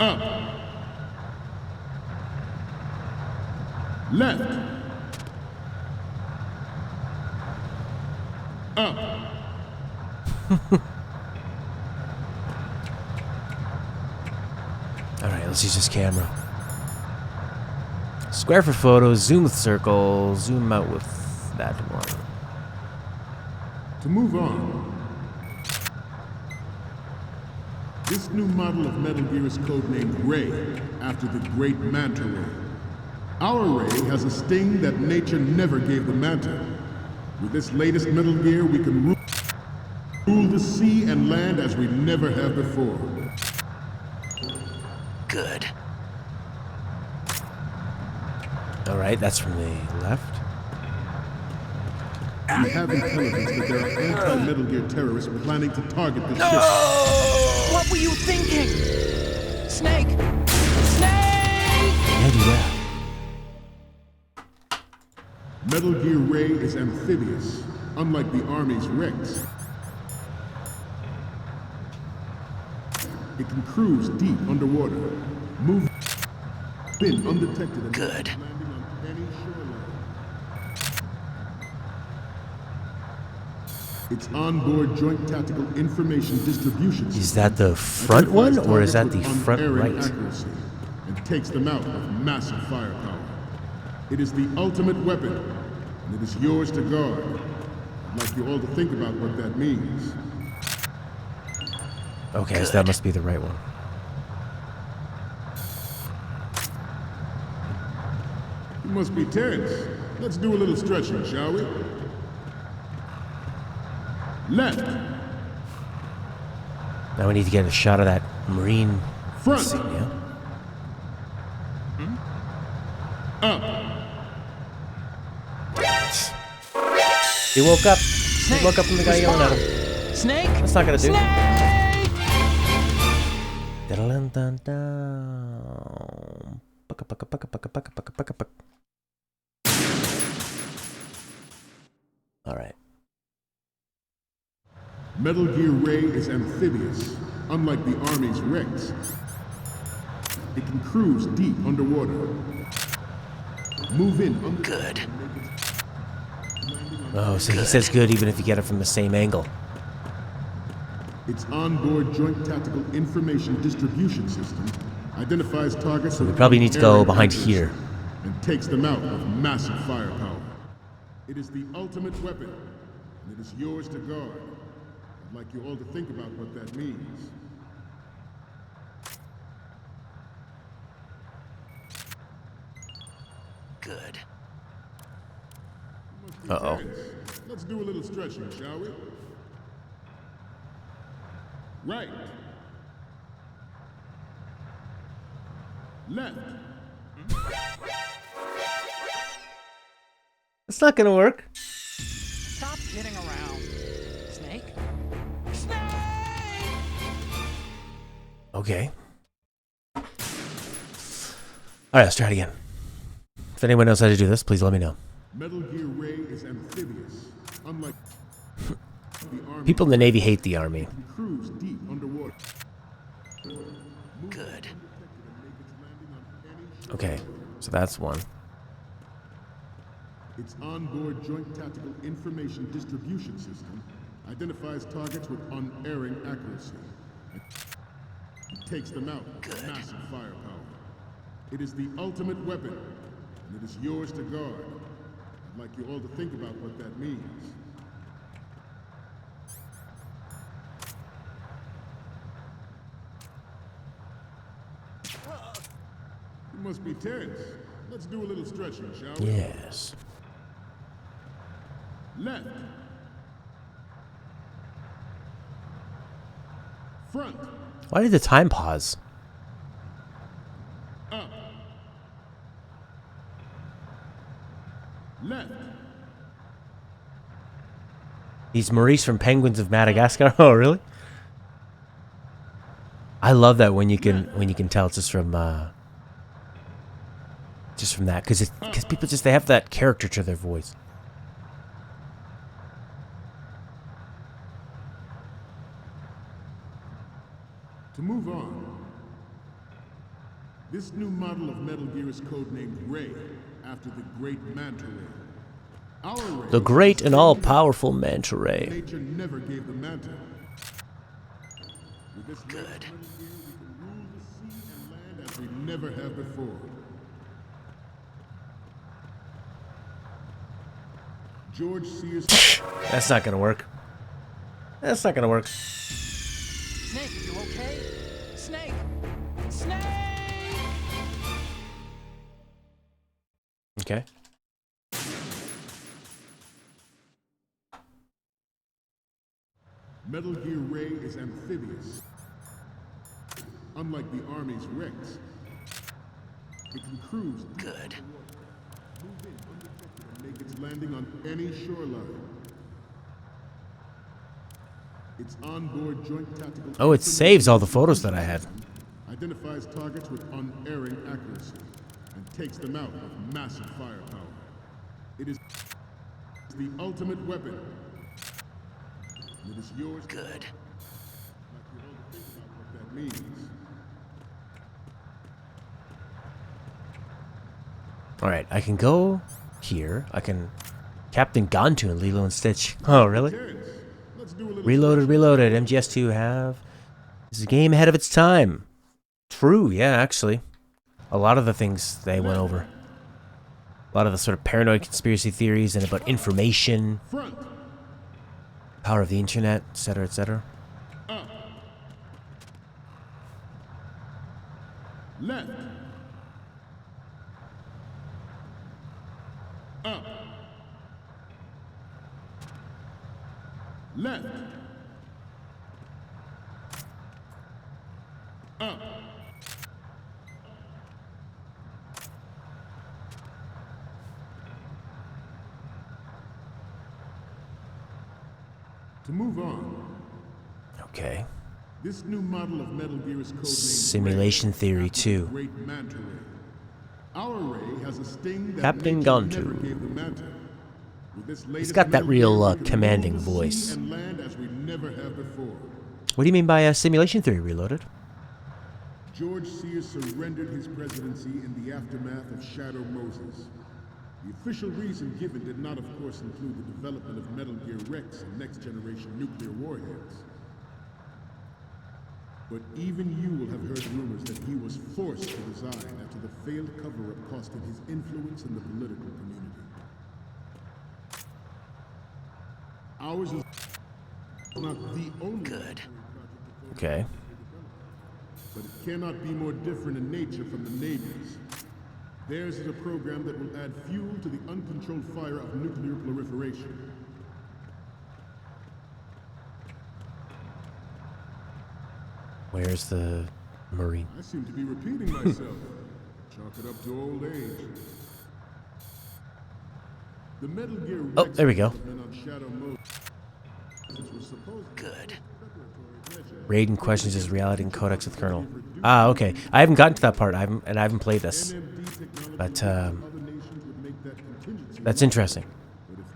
E: Up. Left. Up.
A: Alright, let's use this camera. Square for photos, zoom with circle, zoom out with that one.
E: To move on, this new model of Metal Gear is codenamed Ray, after the great Manta Ray. Our Ray has a sting that nature never gave the Manta. With this latest Metal Gear, we can rule the sea and land as we never have before.
K: Good.
A: Alright, that's from the left.
E: We have intelligence that there are anti-Metal Gear terrorists planning to target the ship.
D: What were you thinking? Snake! Snake!
A: Yeah, do that.
E: Metal Gear Ray is amphibious, unlike the Army's Rex. It can cruise deep underwater, move in undetected, and
K: Good.
E: landing on any shoreline. Its onboard joint tactical information distribution system.
A: Is that the front one, or is that the
E: identifies
A: front
E: targets with
A: right?
E: unerring accuracy and takes them out with massive firepower. It is the ultimate weapon, and it is yours to guard. I'd like you all to think about what that means.
A: Okay, so that must be the right one.
E: You must be tense. Let's do a little stretching, shall we? Left.
A: Now we need to get a shot of that marine
E: Front.
A: insignia.
E: Up.
A: He woke up. He woke up from the guy yelling at him.
D: Snake?
A: That's not gonna do.
D: Snake!
A: Dun-dun-dun-dun. Pucka, pucka, pucka, pucka, pucka, pucka, pucka, pucka. All right.
E: Metal Gear Ray is amphibious, unlike the Army's Rex. It can cruise deep underwater. Move in.
K: Good.
A: Oh, so he says good even if you get it from the same angle.
E: Its onboard joint tactical information distribution system identifies targets.
A: So we probably need to go behind here.
E: And takes them out with massive firepower. It is the ultimate weapon, and it is yours to guard. I'd like you all to think about what that means.
K: Good.
A: Uh-oh.
E: Let's do a little stretching, shall we? Right. Left.
A: It's not gonna work.
D: Stop kidding around. Snake? Snake!
A: Okay. All right, let's try it again. If anyone knows how to do this, please let me know.
E: Metal Gear Ray is amphibious, unlike the Army.
A: People in the Navy hate the Army.
E: Can cruise deep underwater.
K: Good.
A: Okay, so that's one.
E: Its onboard joint tactical information distribution system identifies targets with unerring accuracy. It takes them out with massive firepower. It is the ultimate weapon, and it is yours to guard. I'd like you all to think about what that means. You must be tense. Let's do a little stretching, shall we?
A: Yes.
E: Left. Front.
A: Why did the time pause?
E: Up. Left.
A: He's Maurice from Penguins of Madagascar. Oh, really? I love that when you can tell it's just from that, because people just they have that character to their voice.
E: To move on, this new model of Metal Gear is codenamed Ray, after the great manta ray. Our Ray,
A: The great and all-powerful manta ray.
E: nature never gave the manta. With this
K: Good.
E: Metal Gear, we can rule the sea and land as we never have before. George Sears.
A: That's not gonna work. That's not gonna work.
D: Snake, you okay? Snake! Snake!
A: Okay.
E: Metal Gear Ray is amphibious. Unlike the Army's Rex, it can cruise
K: Good.
E: move in undetected and make its landing on any shoreline. Its onboard joint tactical
A: Oh, it saves all the photos that I had.
E: identifies targets with unerring accuracy and takes them out with massive firepower. It is The ultimate weapon. It is yours.
K: Good.
E: What that means.
A: Alright, I can go here. I can Captain Gantu and Lilo and Stitch. Oh, really?
E: Let's do a little
A: Reloaded. MGS2 have... This is a game ahead of its time. True, yeah, actually. A lot of the things they went over. A lot of the sort of paranoid conspiracy theories and about information.
E: front.
A: Power of the internet, etc., etc.
E: Up. Left. Up. Left. Up. To move on,
A: Okay.
E: this new model of Metal Gear is codenamed
A: Simulation
E: Ray,
A: Theory
E: after
A: 2.
E: the Great Manta Ray. Our ray has a sting that
A: Captain
E: nature
A: Gantu.
E: never gave the Manta. With this latest
A: got that
E: Metal
A: real,
E: Gear, we can
A: commanding
E: roam the
A: voice.
E: sea and land as we never have before.
A: What do you mean by Simulation Theory Reloaded?
E: George Sears surrendered his presidency in the aftermath of Shadow Moses. The official reason given did not, of course, include the development of Metal Gear Rex and next-generation nuclear warheads. But even you will have heard rumors that he was forced to resign after the failed cover-up cost him his influence in the political community. Ours is not the only
K: Good.
A: Okay.
E: but it cannot be more different in nature from the Navy's. Theirs is a program that will add fuel to the uncontrolled fire of nuclear proliferation.
A: Where's the Marine?
E: I seem to be repeating myself. Chalk it up to old age. The Metal Gear
A: Oh,
E: Rex
A: there we go.
E: development on Shadow Moses was supposed to
K: Good.
A: Raiden questions his reality and codex with Colonel. Ah, okay. I haven't gotten to that part. I haven't played this, but that's interesting.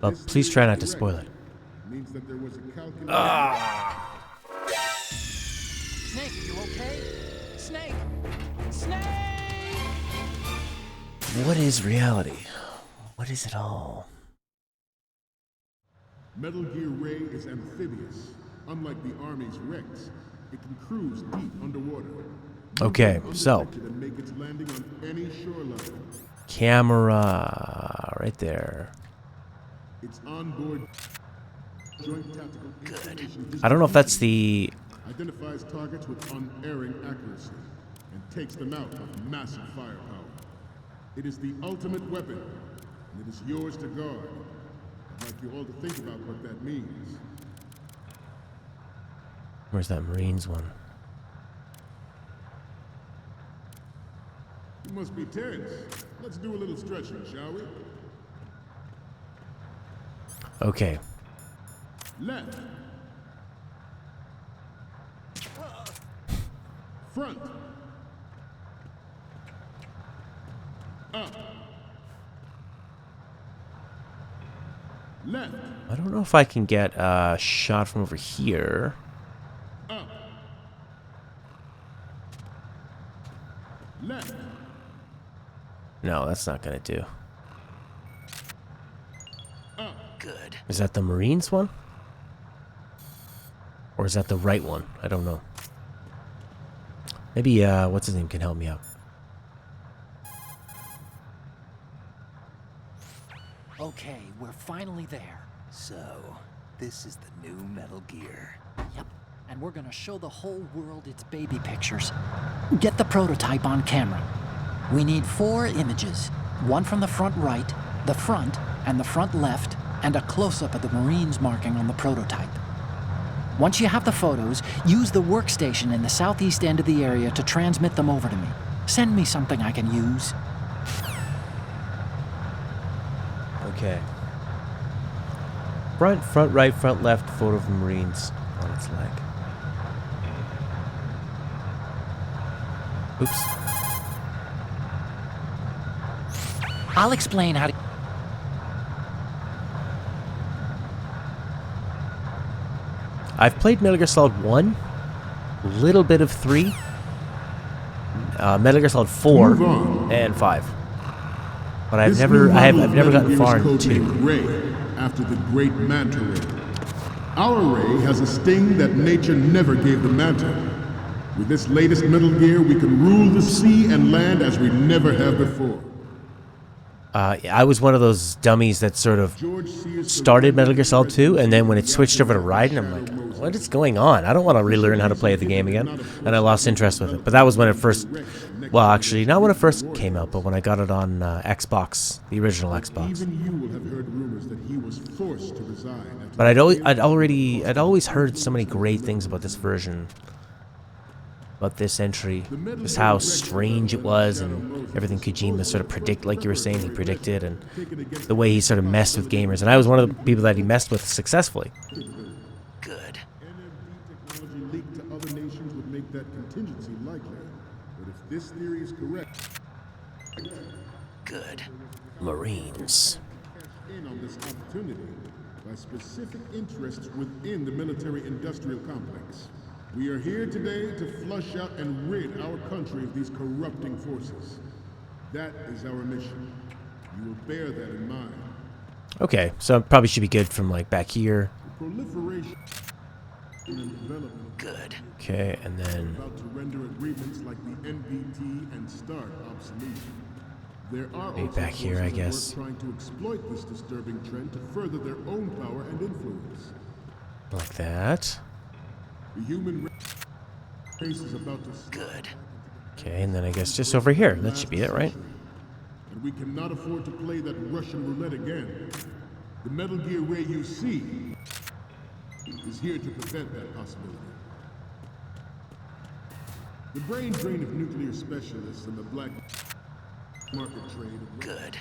A: But please try not to spoil it.
E: means that there was a calculation.
D: Snake, you okay? Snake! Snake!
A: What is reality? What is it all?
E: Metal Gear Ray is amphibious. Unlike the Army's Rex, it can cruise deep underwater.
A: Okay, so
E: And make its landing on any shore level.
A: camera right there.
E: Its onboard joint tactical information
A: I don't know if that's the.
E: identifies targets with unerring accuracy and takes them out with massive firepower. It is the ultimate weapon, and it is yours to guard. I'd like you all to think about what that means.
A: Where's that Marines one?
E: You must be tense. Let's do a little stretching, shall we?
A: Okay.
E: Left. Front. Up. Left.
A: I don't know if I can get a shot from over here.
E: Up. Left.
A: No, that's not gonna do.
E: Up.
K: Good.
A: Is that the Marines one? Or is that the right one? I don't know. Maybe, what's his name can help me out.
D: Okay, we're finally there.
K: So, this is the new Metal Gear.
D: Yep. And we're gonna show the whole world its baby pictures. Get the prototype on camera. We need 4 images. One from the front right, the front, and the front left, and a close-up of the Marines marking on the prototype. Once you have the photos, use the workstation in the southeast end of the area to transmit them over to me. Send me something I can use.
A: Okay. Front right, front left, photo of the Marines on its leg. Oops.
D: I'll explain how to...
A: I've played Metal Gear Solid 1, a little bit of 3, Metal Gear Solid 4, and 5. But I've never gotten far in 2.
E: Ray, after the great Manta Ray. Our Ray has a sting that nature never gave the Manta. With this latest Metal Gear, we can rule the sea and land as we never have before.
A: I was one of those dummies that sort of started Metal Gear Solid 2, and then when it switched over to Raiden, I'm like, what is going on? I don't want to relearn how to play the game again. And I lost interest with it. But that was when it first... Well, actually, not when it first came out, but when I got it on Xbox, the original Xbox.
E: Even you will have heard rumors that he was forced to resign.
A: But I'd always heard so many great things about this version. About this entry, just how strange it was, and everything Kojima sort of like you were saying, he predicted, and the way he sort of messed with gamers. And I was one of the people that he messed with successfully.
K: Good.
E: NMD technology leaked to other nations would make that contingency likely. But if this theory is correct,
K: Good.
A: Marines.
E: in on this opportunity by specific interests within the military-industrial complex. We are here today to flush out and rid our country of these corrupting forces. That is our mission. You will bear that in mind.
A: Okay, so it probably should be good from like back here.
E: Proliferation and development.
K: Good.
A: Okay, and then
E: About to render agreements like the NPT and START obsolete. There are
A: maybe
E: also
A: back here, I guess.
E: trying to exploit this disturbing trend to further their own power and influence.
A: Like that.
E: The human race is about to
K: Good.
A: Okay, and then I guess just over here. That should be it, right?
E: and we cannot afford to play that Russian roulette again. The Metal Gear Ray you see is here to prevent that possibility. The brain drain of nuclear specialists and the black market trade of
K: Good.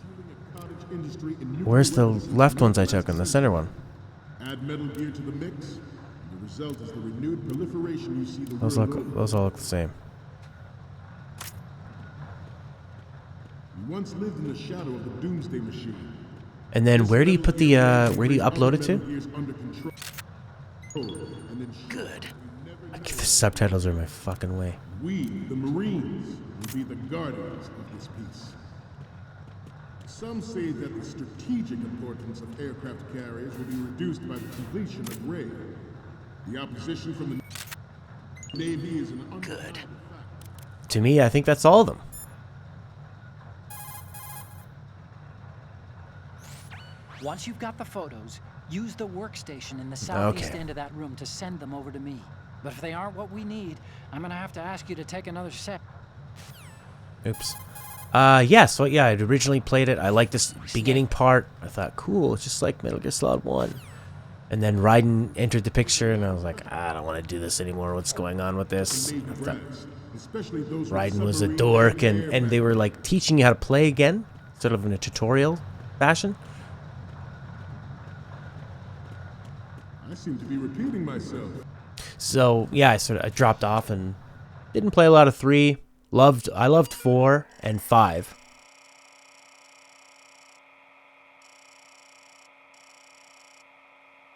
E: fueling a cottage industry in nuclear
A: Where's the
E: weapons
A: left ones I
E: since
A: took and the center one?
E: Add Metal Gear to the mix, and the result is the renewed proliferation you see the
A: Those
E: world
A: look,
E: over.
A: those all look the same.
E: We once lived in the shadow of the Doomsday Machine.
A: And then where do you put the where do you upload it to?
K: Good.
A: The subtitles are my fucking way.
E: We, the Marines, will be the guardians of this peace. Some say that the strategic importance of aircraft carriers will be reduced by the completion of Ray. The opposition from the Navy is an
K: Good.
A: To me, I think that's all of them.
D: Once you've got the photos, use the workstation in the southeast
A: Okay.
D: end of that room to send them over to me. But if they aren't what we need, I'm gonna have to ask you to take another set.
A: Oops. Yeah, so yeah, I'd originally played it. I liked this beginning part. I thought, cool, it's just like Metal Gear Solid 1. And then Raiden entered the picture, and I was like, I don't want to do this anymore. What's going on with this? I thought
E: especially those
A: Raiden was a dork, and they were like teaching you how to play again, sort of in a tutorial fashion.
E: I seem to be repeating myself.
A: So yeah, I dropped off and didn't play a lot of 3. I loved 4 and 5.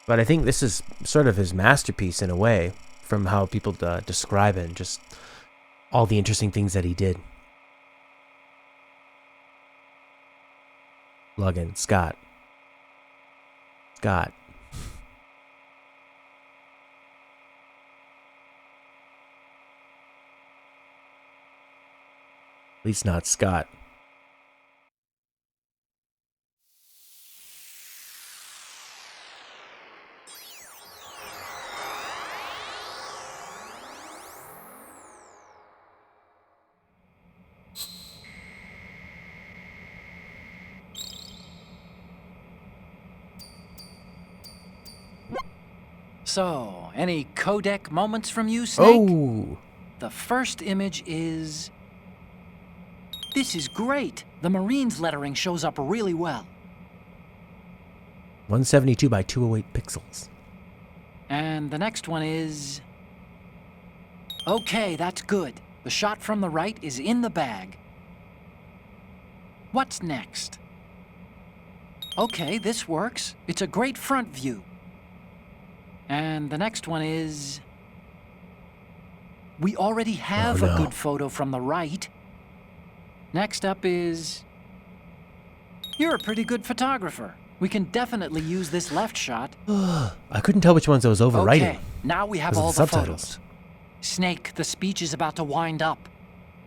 A: But I think this is sort of his masterpiece in a way, from how people describe it, and just all the interesting things that he did. Login, Scott. At least not Scott.
D: So, any codec moments from you, Snake?
A: Oh!
D: The first image is... This is great. The Marines lettering shows up really well.
A: 172 by 208 pixels.
D: And the next one is... Okay, that's good. The shot from the right is in the bag. What's next? Okay, this works. It's a great front view. And the next one is... We already have a good photo from the right. Next up is... You're a pretty good photographer. We can definitely use this left shot.
A: I couldn't tell which ones I was overwriting.
D: Okay, now we have all the photos. Snake, the speech is about to wind up.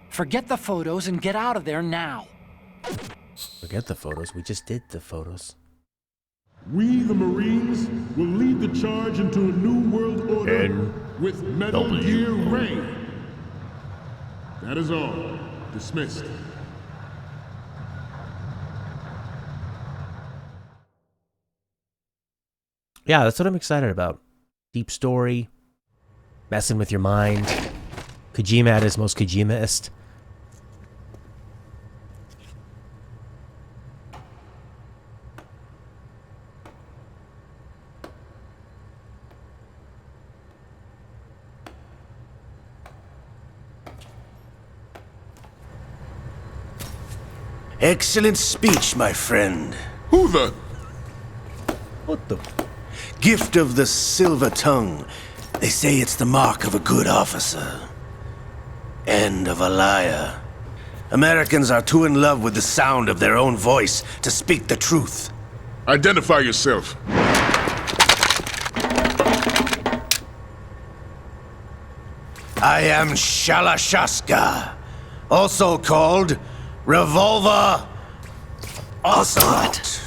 D: Forget the photos and get out of there now.
A: Forget the photos. We just did the photos.
E: We, the Marines, will lead the charge into a new world order with Metal Gear Raiden. That is all. Dismissed.
A: Yeah, that's what I'm excited about. Deep story, messing with your mind. Kojima at his most Kojima-ist.
L: Excellent speech, my friend.
E: Who the?
A: What the?
L: Gift of the silver tongue. They say it's the mark of a good officer. And of a liar. Americans are too in love with the sound of their own voice to speak the truth.
E: Identify yourself.
L: I am Shalashaska, also called Revolver Ocelot.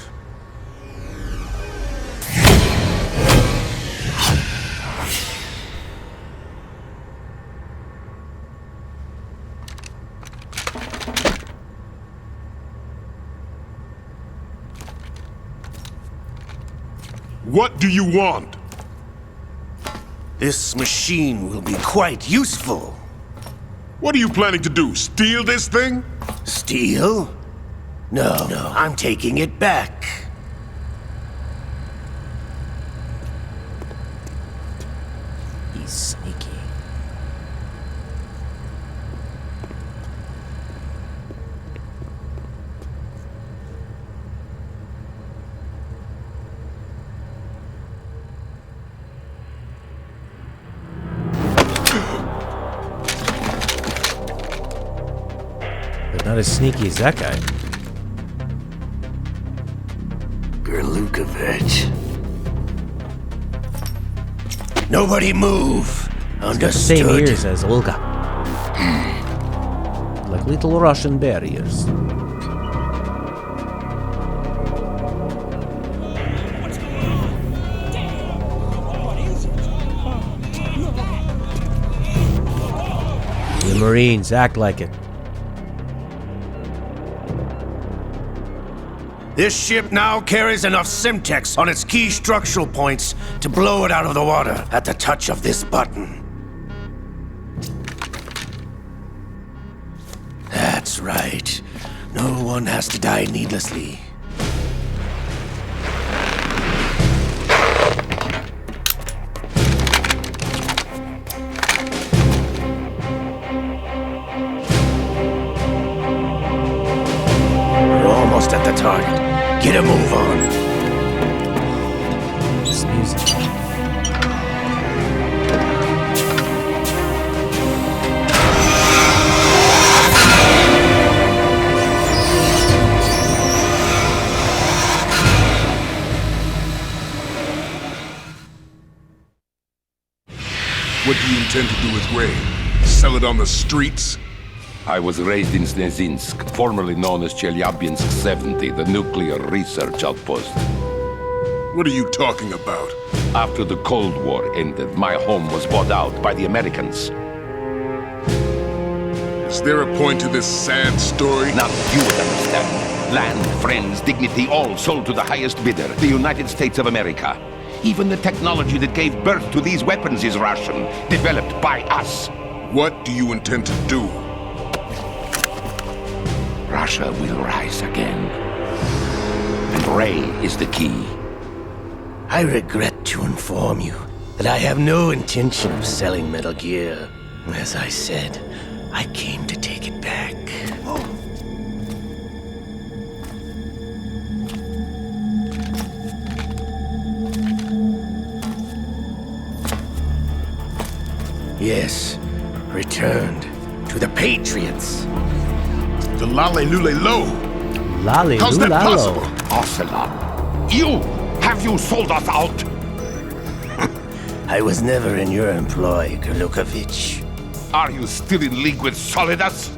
E: What do you want?
L: This machine will be quite useful.
E: What are you planning to do? Steal this thing?
L: Steal? No, I'm taking it back.
A: He's sneaky. Not as sneaky as that guy.
L: Gerlukovich. Nobody move. Understood.
A: Same ears as Olga. Like little Russian barriers. The Marines act like it.
L: This ship now carries enough Simtex on its key structural points to blow it out of the water at the touch of this button. That's right. No one has to die needlessly. We're almost at the target. Get a move on.
A: This music.
E: What do you intend to do with Ray? Sell it on the streets?
G: I was raised in Snezinsk, formerly known as Chelyabinsk 70, the nuclear research outpost.
E: What are you talking about?
G: After the Cold War ended, my home was bought out by the Americans.
E: Is there a point to this sad story?
G: Now you would understand. Land, friends, dignity, all sold to the highest bidder, the United States of America. Even the technology that gave birth to these weapons is Russian, developed by us.
E: What do you intend to do?
G: Russia will rise again. And Ray is the key.
L: I regret to inform you that I have no intention of selling Metal Gear. As I said, I came to take it back. Yes, returned to the Patriots.
E: The Lale Lule Lo.
A: Lale
E: How's that
A: Lulalo.
E: possible?
G: Ocelot, have you sold us out?
L: I was never in your employ, Glukovich.
G: Are you still in league with Solidus?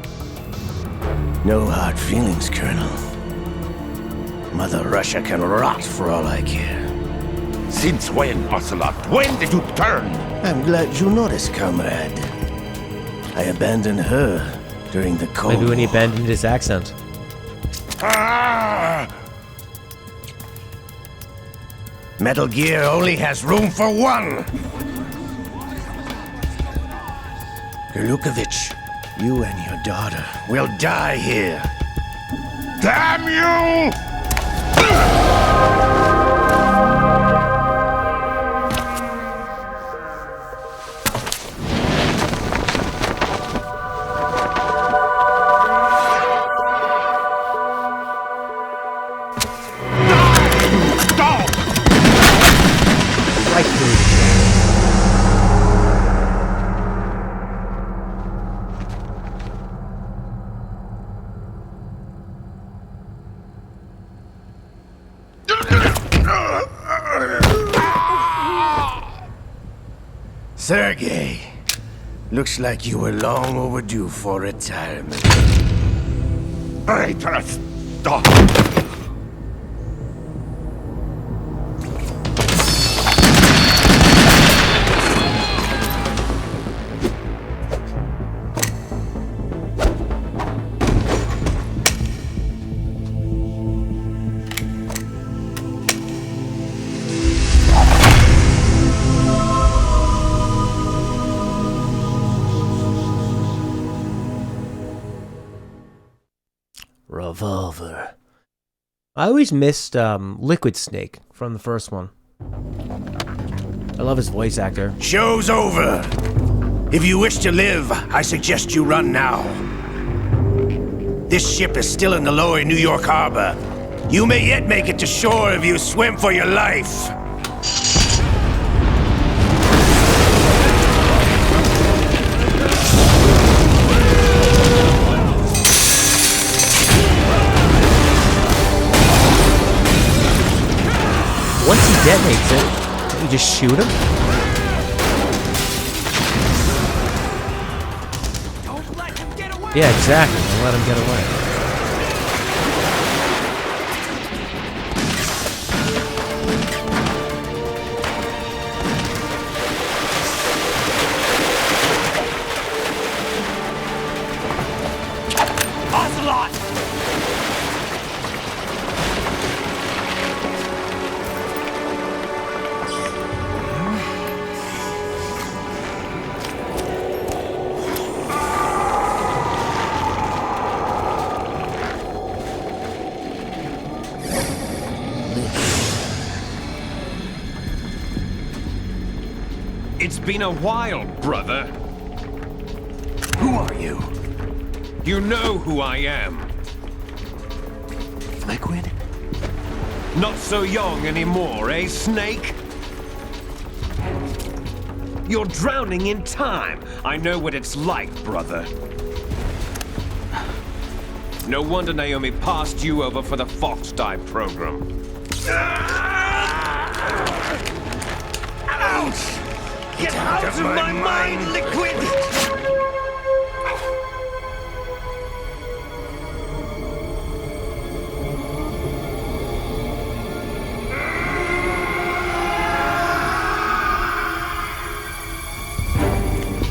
L: No hard feelings, Colonel. Mother Russia can rot for all I care.
G: Since when, Ocelot? When did you turn?
L: I'm glad you noticed, comrade. I abandoned her during the Cold
A: Maybe when he
L: War.
A: abandoned his accent.
L: Metal Gear only has room for one! Glukovich, you and your daughter will die here.
G: Damn you!
A: Right through the chest.
L: Sergei, looks like you were long overdue for retirement.
G: Traitorous dog!
A: Revolver. I always missed Liquid Snake from the first one. I love his voice actor.
L: Show's over. If you wish to live, I suggest you run now. This ship is still in the lower New York harbor. You may yet make it to shore if you swim for your life.
A: Once he detonates it, you just shoot him?
H: Don't let him get away!
A: Yeah, exactly. Don't let him get away.
H: Ocelot!
G: It's been a while, brother.
B: Who are you?
G: You know who I am.
B: Liquid?
G: Not so young anymore, eh, Snake? You're drowning in time. I know what it's like, brother. No wonder Naomi passed you over for the Fox Die program.
B: Ouch!
G: Get out of my mind, Liquid!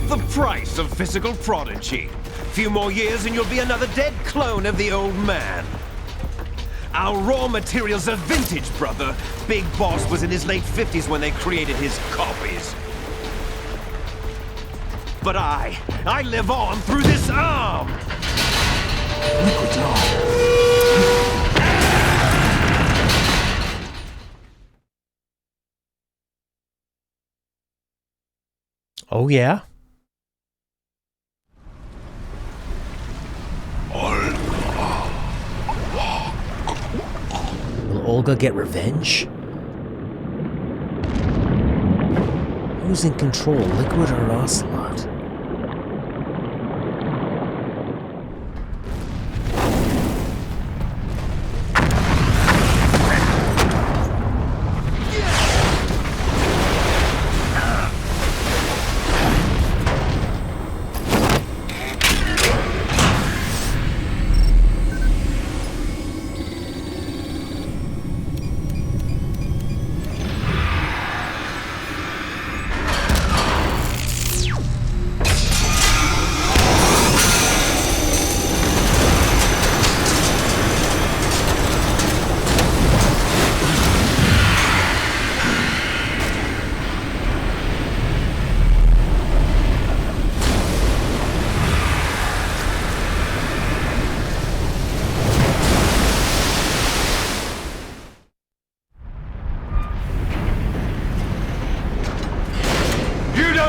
G: The price of physical prodigy. Few more years and you'll be another dead clone of the old man. Our raw materials are vintage, brother. Big Boss was in his late 50s when they created his copies. But I live on through this arm!
B: Liquid's arm.
A: Oh, yeah? Will Olga get revenge? Who's in control, Liquid or Ocelot?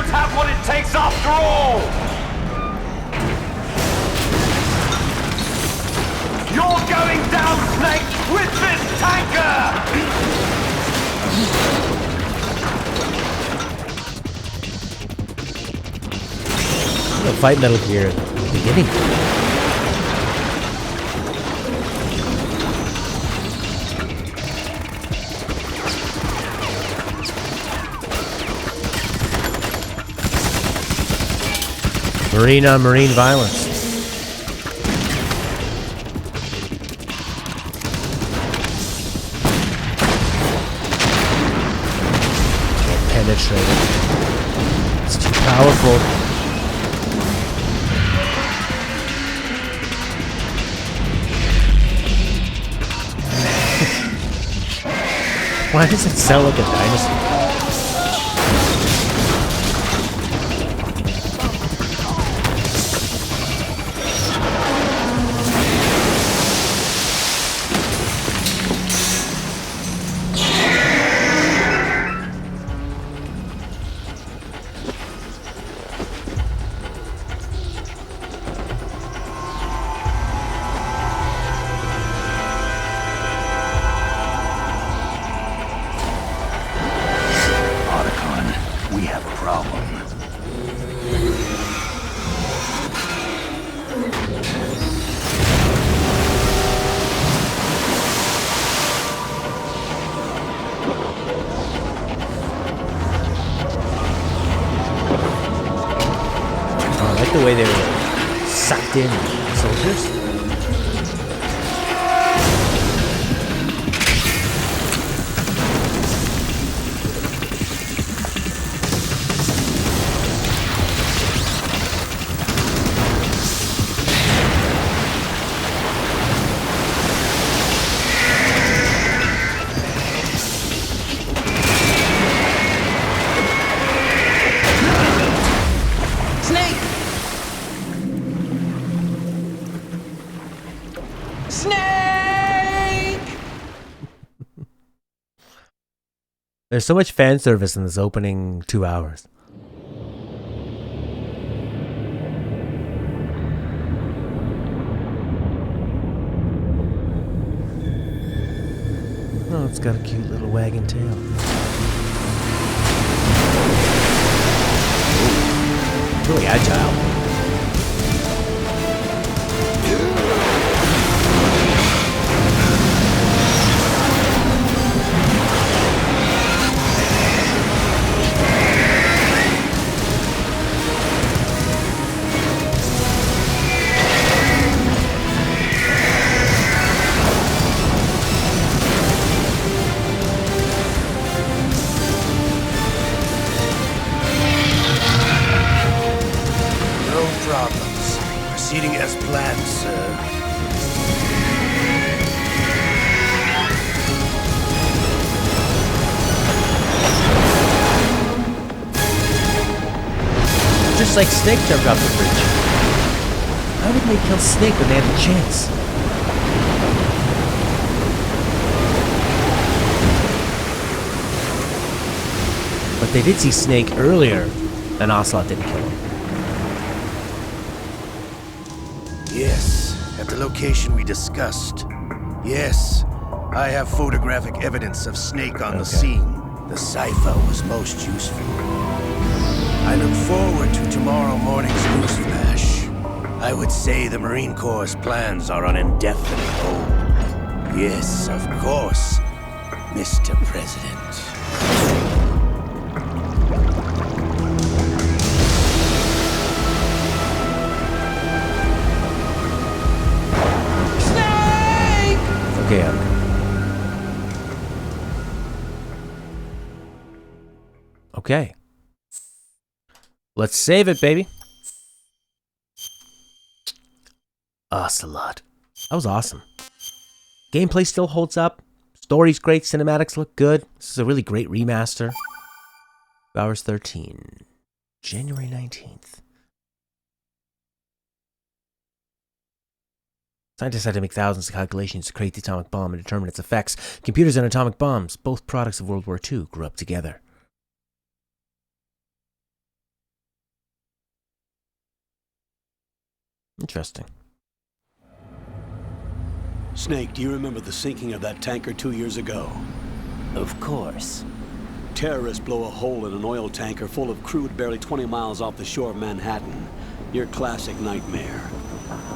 G: Have what it takes after all! You're going down, Snake, with this tanker!
A: I'm gonna fight Metal Gear at the beginning. Marine on marine violence. Can't penetrate it. It's too powerful. Why does it sound like a dinosaur? The way they were sucked in soldiers. There's so much fan service in this opening 2 hours. Oh, it's got a cute little wagging tail. Ooh, really agile.
L: Proceeding as planned, sir.
A: Just like Snake jumped off the bridge. Why wouldn't they kill Snake when they had the chance? But they did see Snake earlier, and Ocelot didn't kill him.
L: Yes, at the location we discussed. Yes, I have photographic evidence of Snake on the scene. The cipher was most useful. I look forward to tomorrow morning's news flash. I would say the Marine Corps' plans are on indefinite hold. Yes, of course, Mr. President.
A: Okay. Okay. Let's save it, baby. Ocelot. That was awesome. Gameplay still holds up. Story's great. Cinematics look good. This is a really great remaster. 2 hours 13. January 19th. Scientists had to make thousands of calculations to create the atomic bomb and determine its effects. Computers and atomic bombs, both products of World War II, grew up together. Interesting.
M: Snake, do you remember the sinking of that tanker 2 years ago?
N: Of course.
M: Terrorists blow a hole in an oil tanker full of crude barely 20 miles off the shore of Manhattan. Your classic nightmare.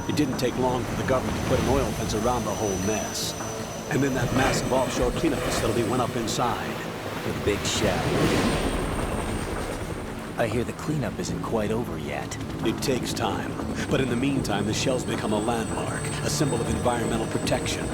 M: It didn't take long for the government to put an oil fence around the whole mess. And then that massive offshore cleanup facility went up inside.
N: The big shell. I hear the cleanup isn't quite over yet.
M: It takes time. But in the meantime, the shell's become a landmark, a symbol of environmental protection.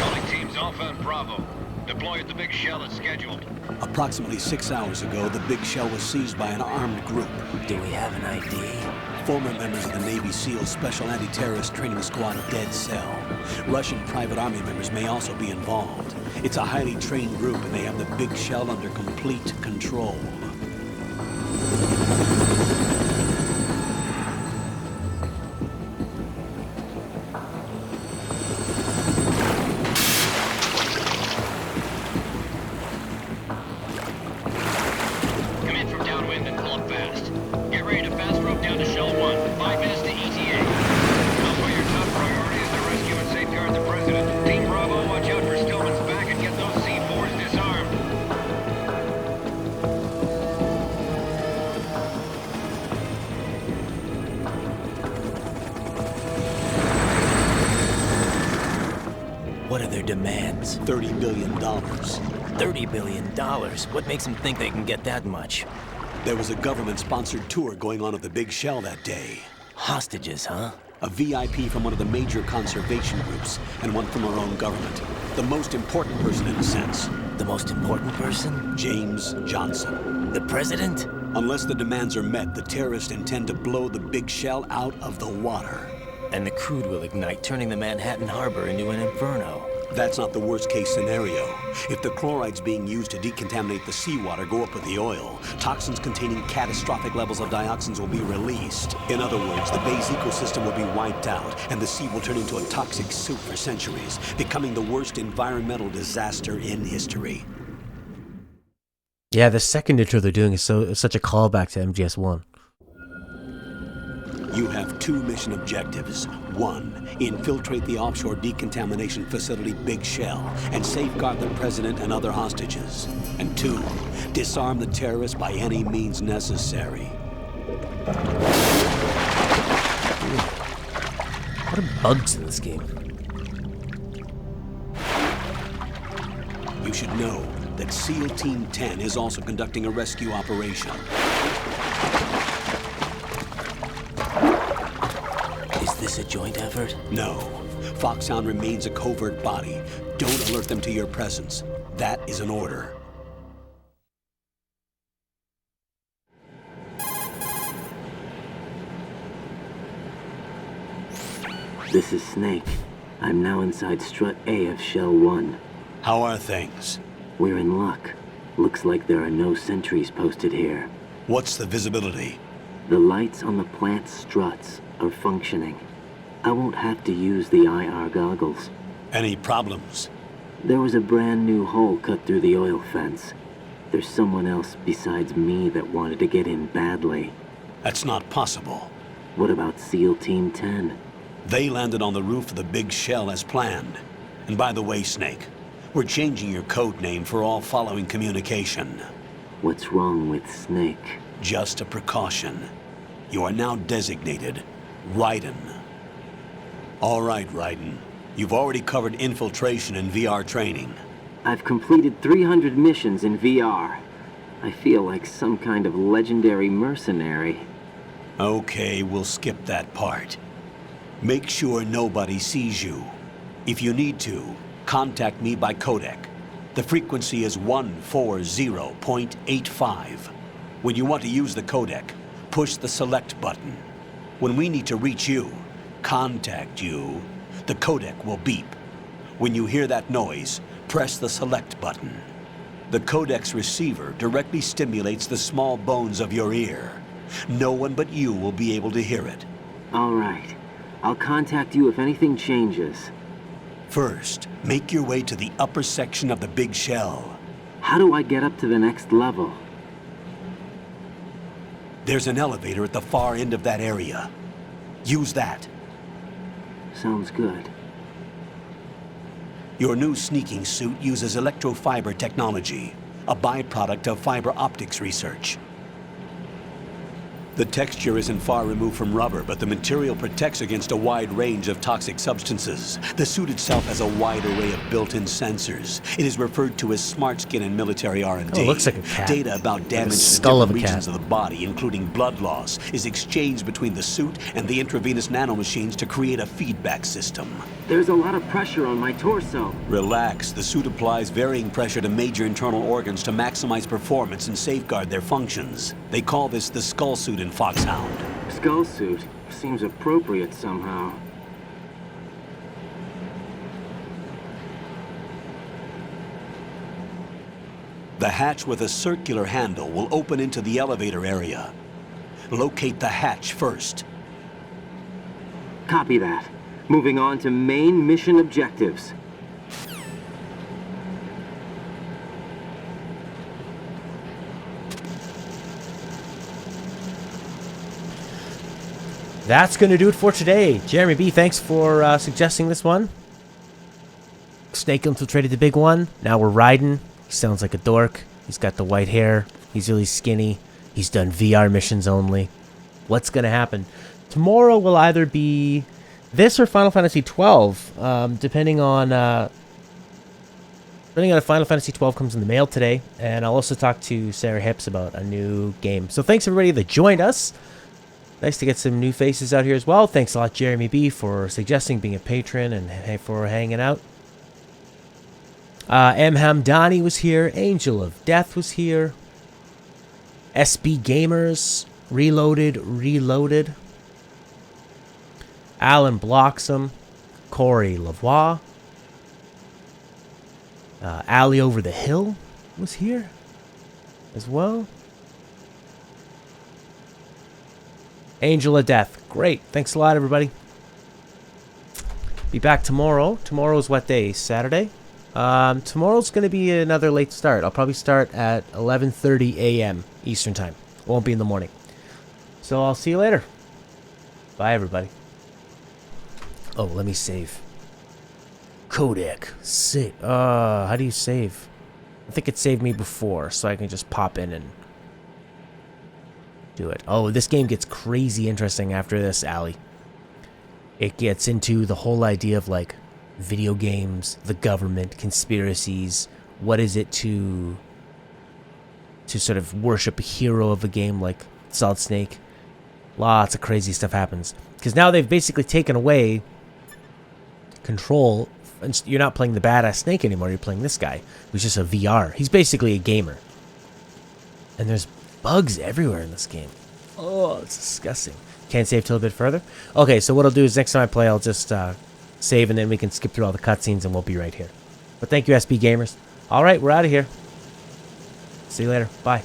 J: Calling teams Alpha and Bravo. Deploy at the big shell as scheduled.
M: Approximately 6 hours ago, the big shell was seized by an armed group.
N: Do we have an ID?
M: Former members of the Navy SEAL Special Anti-Terrorist Training Squad Dead Cell. Russian private army members may also be involved. It's a highly trained group, and they have the big shell under complete control.
J: Come in from downwind and pull up fast. Get ready to fast rope down to Shell 1. 5 minutes to ETA. Alpha, your top priority is to rescue and safeguard the President. Team Bravo, watch out for Stillman's back and get those C4s disarmed.
N: What are their demands?
M: $30 billion.
N: $30 billion? What makes them think they can get that much?
M: There was a government-sponsored tour going on at the big shell that day.
N: Hostages, huh?
M: A VIP from one of the major conservation groups, and one from our own government. The most important person in a sense.
N: The most important person?
M: James Johnson.
N: The president?
M: Unless the demands are met, the terrorists intend to blow the big shell out of the water.
N: And the crude will ignite, turning the Manhattan Harbor into an inferno.
M: That's not the worst-case scenario. If the chlorides being used to decontaminate the seawater go up with the oil, toxins containing catastrophic levels of dioxins will be released. In other words, the bay's ecosystem will be wiped out, and the sea will turn into a toxic soup for centuries, becoming the worst environmental disaster in history.
A: Yeah, the second intro they're doing is such a callback to MGS1.
M: You have 2 mission objectives. 1, infiltrate the offshore decontamination facility Big Shell and safeguard the president and other hostages. And 2, disarm the terrorists by any means necessary.
A: What are bugs in this game?
M: You should know that SEAL Team 10 is also conducting a rescue operation.
N: Is this a joint effort?
M: No. Foxhound remains a covert body. Don't alert them to your presence. That is an order.
O: This is Snake. I'm now inside Strut A of Shell 1.
M: How are things?
O: We're in luck. Looks like there are no sentries posted here.
M: What's the visibility?
O: The lights on the plant struts are functioning. I won't have to use the IR goggles.
M: Any problems?
O: There was a brand new hole cut through the oil fence. There's someone else besides me that wanted to get in badly.
M: That's not possible.
O: What about SEAL Team 10?
M: They landed on the roof of the Big Shell as planned. And by the way, Snake, We're changing your code name for all following communication.
O: What's wrong with Snake?
M: Just a precaution. You are now designated Raiden. All right, Raiden. You've already covered infiltration and VR training.
O: I've completed 300 missions in VR. I feel like some kind of legendary mercenary.
M: Okay, we'll skip that part. Make sure nobody sees you. If you need to, contact me by codec. The frequency is 140.85. When you want to use the codec, push the select button. When we need to reach you, contact you, the codec will beep. When you hear that noise, press the select button. The codec's receiver directly stimulates the small bones of your ear. No one but you will be able to hear it.
O: All right. I'll contact you if anything changes.
M: First, make your way to the upper section of the big shell.
O: How do I get up to the next level?
M: There's an elevator at the far end of that area. Use that.
O: Sounds good.
M: Your new sneaking suit uses electrofiber technology, a byproduct of fiber optics research. The texture isn't far removed from rubber, but the material protects against a wide range of toxic substances. The suit itself has a wide array of built-in sensors. It is referred to as smart skin in military R&D.
A: Oh, it looks like a cat.
M: Data about damage to different regions of the body, including blood loss, is exchanged between the suit and the intravenous nanomachines to create a feedback system.
O: There's a lot of pressure on my torso.
M: Relax. The suit applies varying pressure to major internal organs to maximize performance and safeguard their functions. They call this the skull suit in Foxhound.
O: Skull suit? Seems appropriate somehow.
M: The hatch with a circular handle will open into the elevator area. Locate the hatch first.
O: Copy that. Moving on to main mission objectives.
A: That's going to do it for today. Jeremy B, thanks for suggesting this one. Snake infiltrated the big one. Now we're riding. He sounds like a dork. He's got the white hair. He's really skinny. He's done VR missions only. What's going to happen? Tomorrow will either be this or Final Fantasy 12, depending on if Final Fantasy 12 comes in the mail today. And I'll also talk to Sarah Hips about a new game. So thanks everybody that joined us. Nice to get some new faces out here as well. Thanks a lot, Jeremy B, for suggesting being a patron and for hanging out. M. Hamdani was here. Angel of Death was here. SB Gamers. Reloaded. Alan Bloxham. Corey Lavoie. Ali Over the Hill was here as well. Angel of Death. Great. Thanks a lot, everybody. Be back tomorrow. Tomorrow's what day? Saturday? Tomorrow's going to be another late start. I'll probably start at 11:30 a.m. Eastern Time. Won't be in the morning. So I'll see you later. Bye, everybody. Oh, let me save. Codec. Save. How do you save? I think it saved me before, so I can just pop in and do it. Oh, this game gets crazy interesting after this, Allie. It gets into the whole idea of, like, video games, the government, conspiracies. What is it to sort of worship a hero of a game like Solid Snake? Lots of crazy stuff happens. Because now they've basically taken away control. And you're not playing the badass Snake anymore. You're playing this guy who's just a VR. He's basically a gamer. And there's bugs everywhere in this game. Oh, it's disgusting. Can't save till a bit further. Okay, so what I'll do is next time I play, I'll just save, and then we can skip through all the cutscenes, and we'll be right here. But thank you, SB Gamers. All right, we're out of here. See you later. Bye.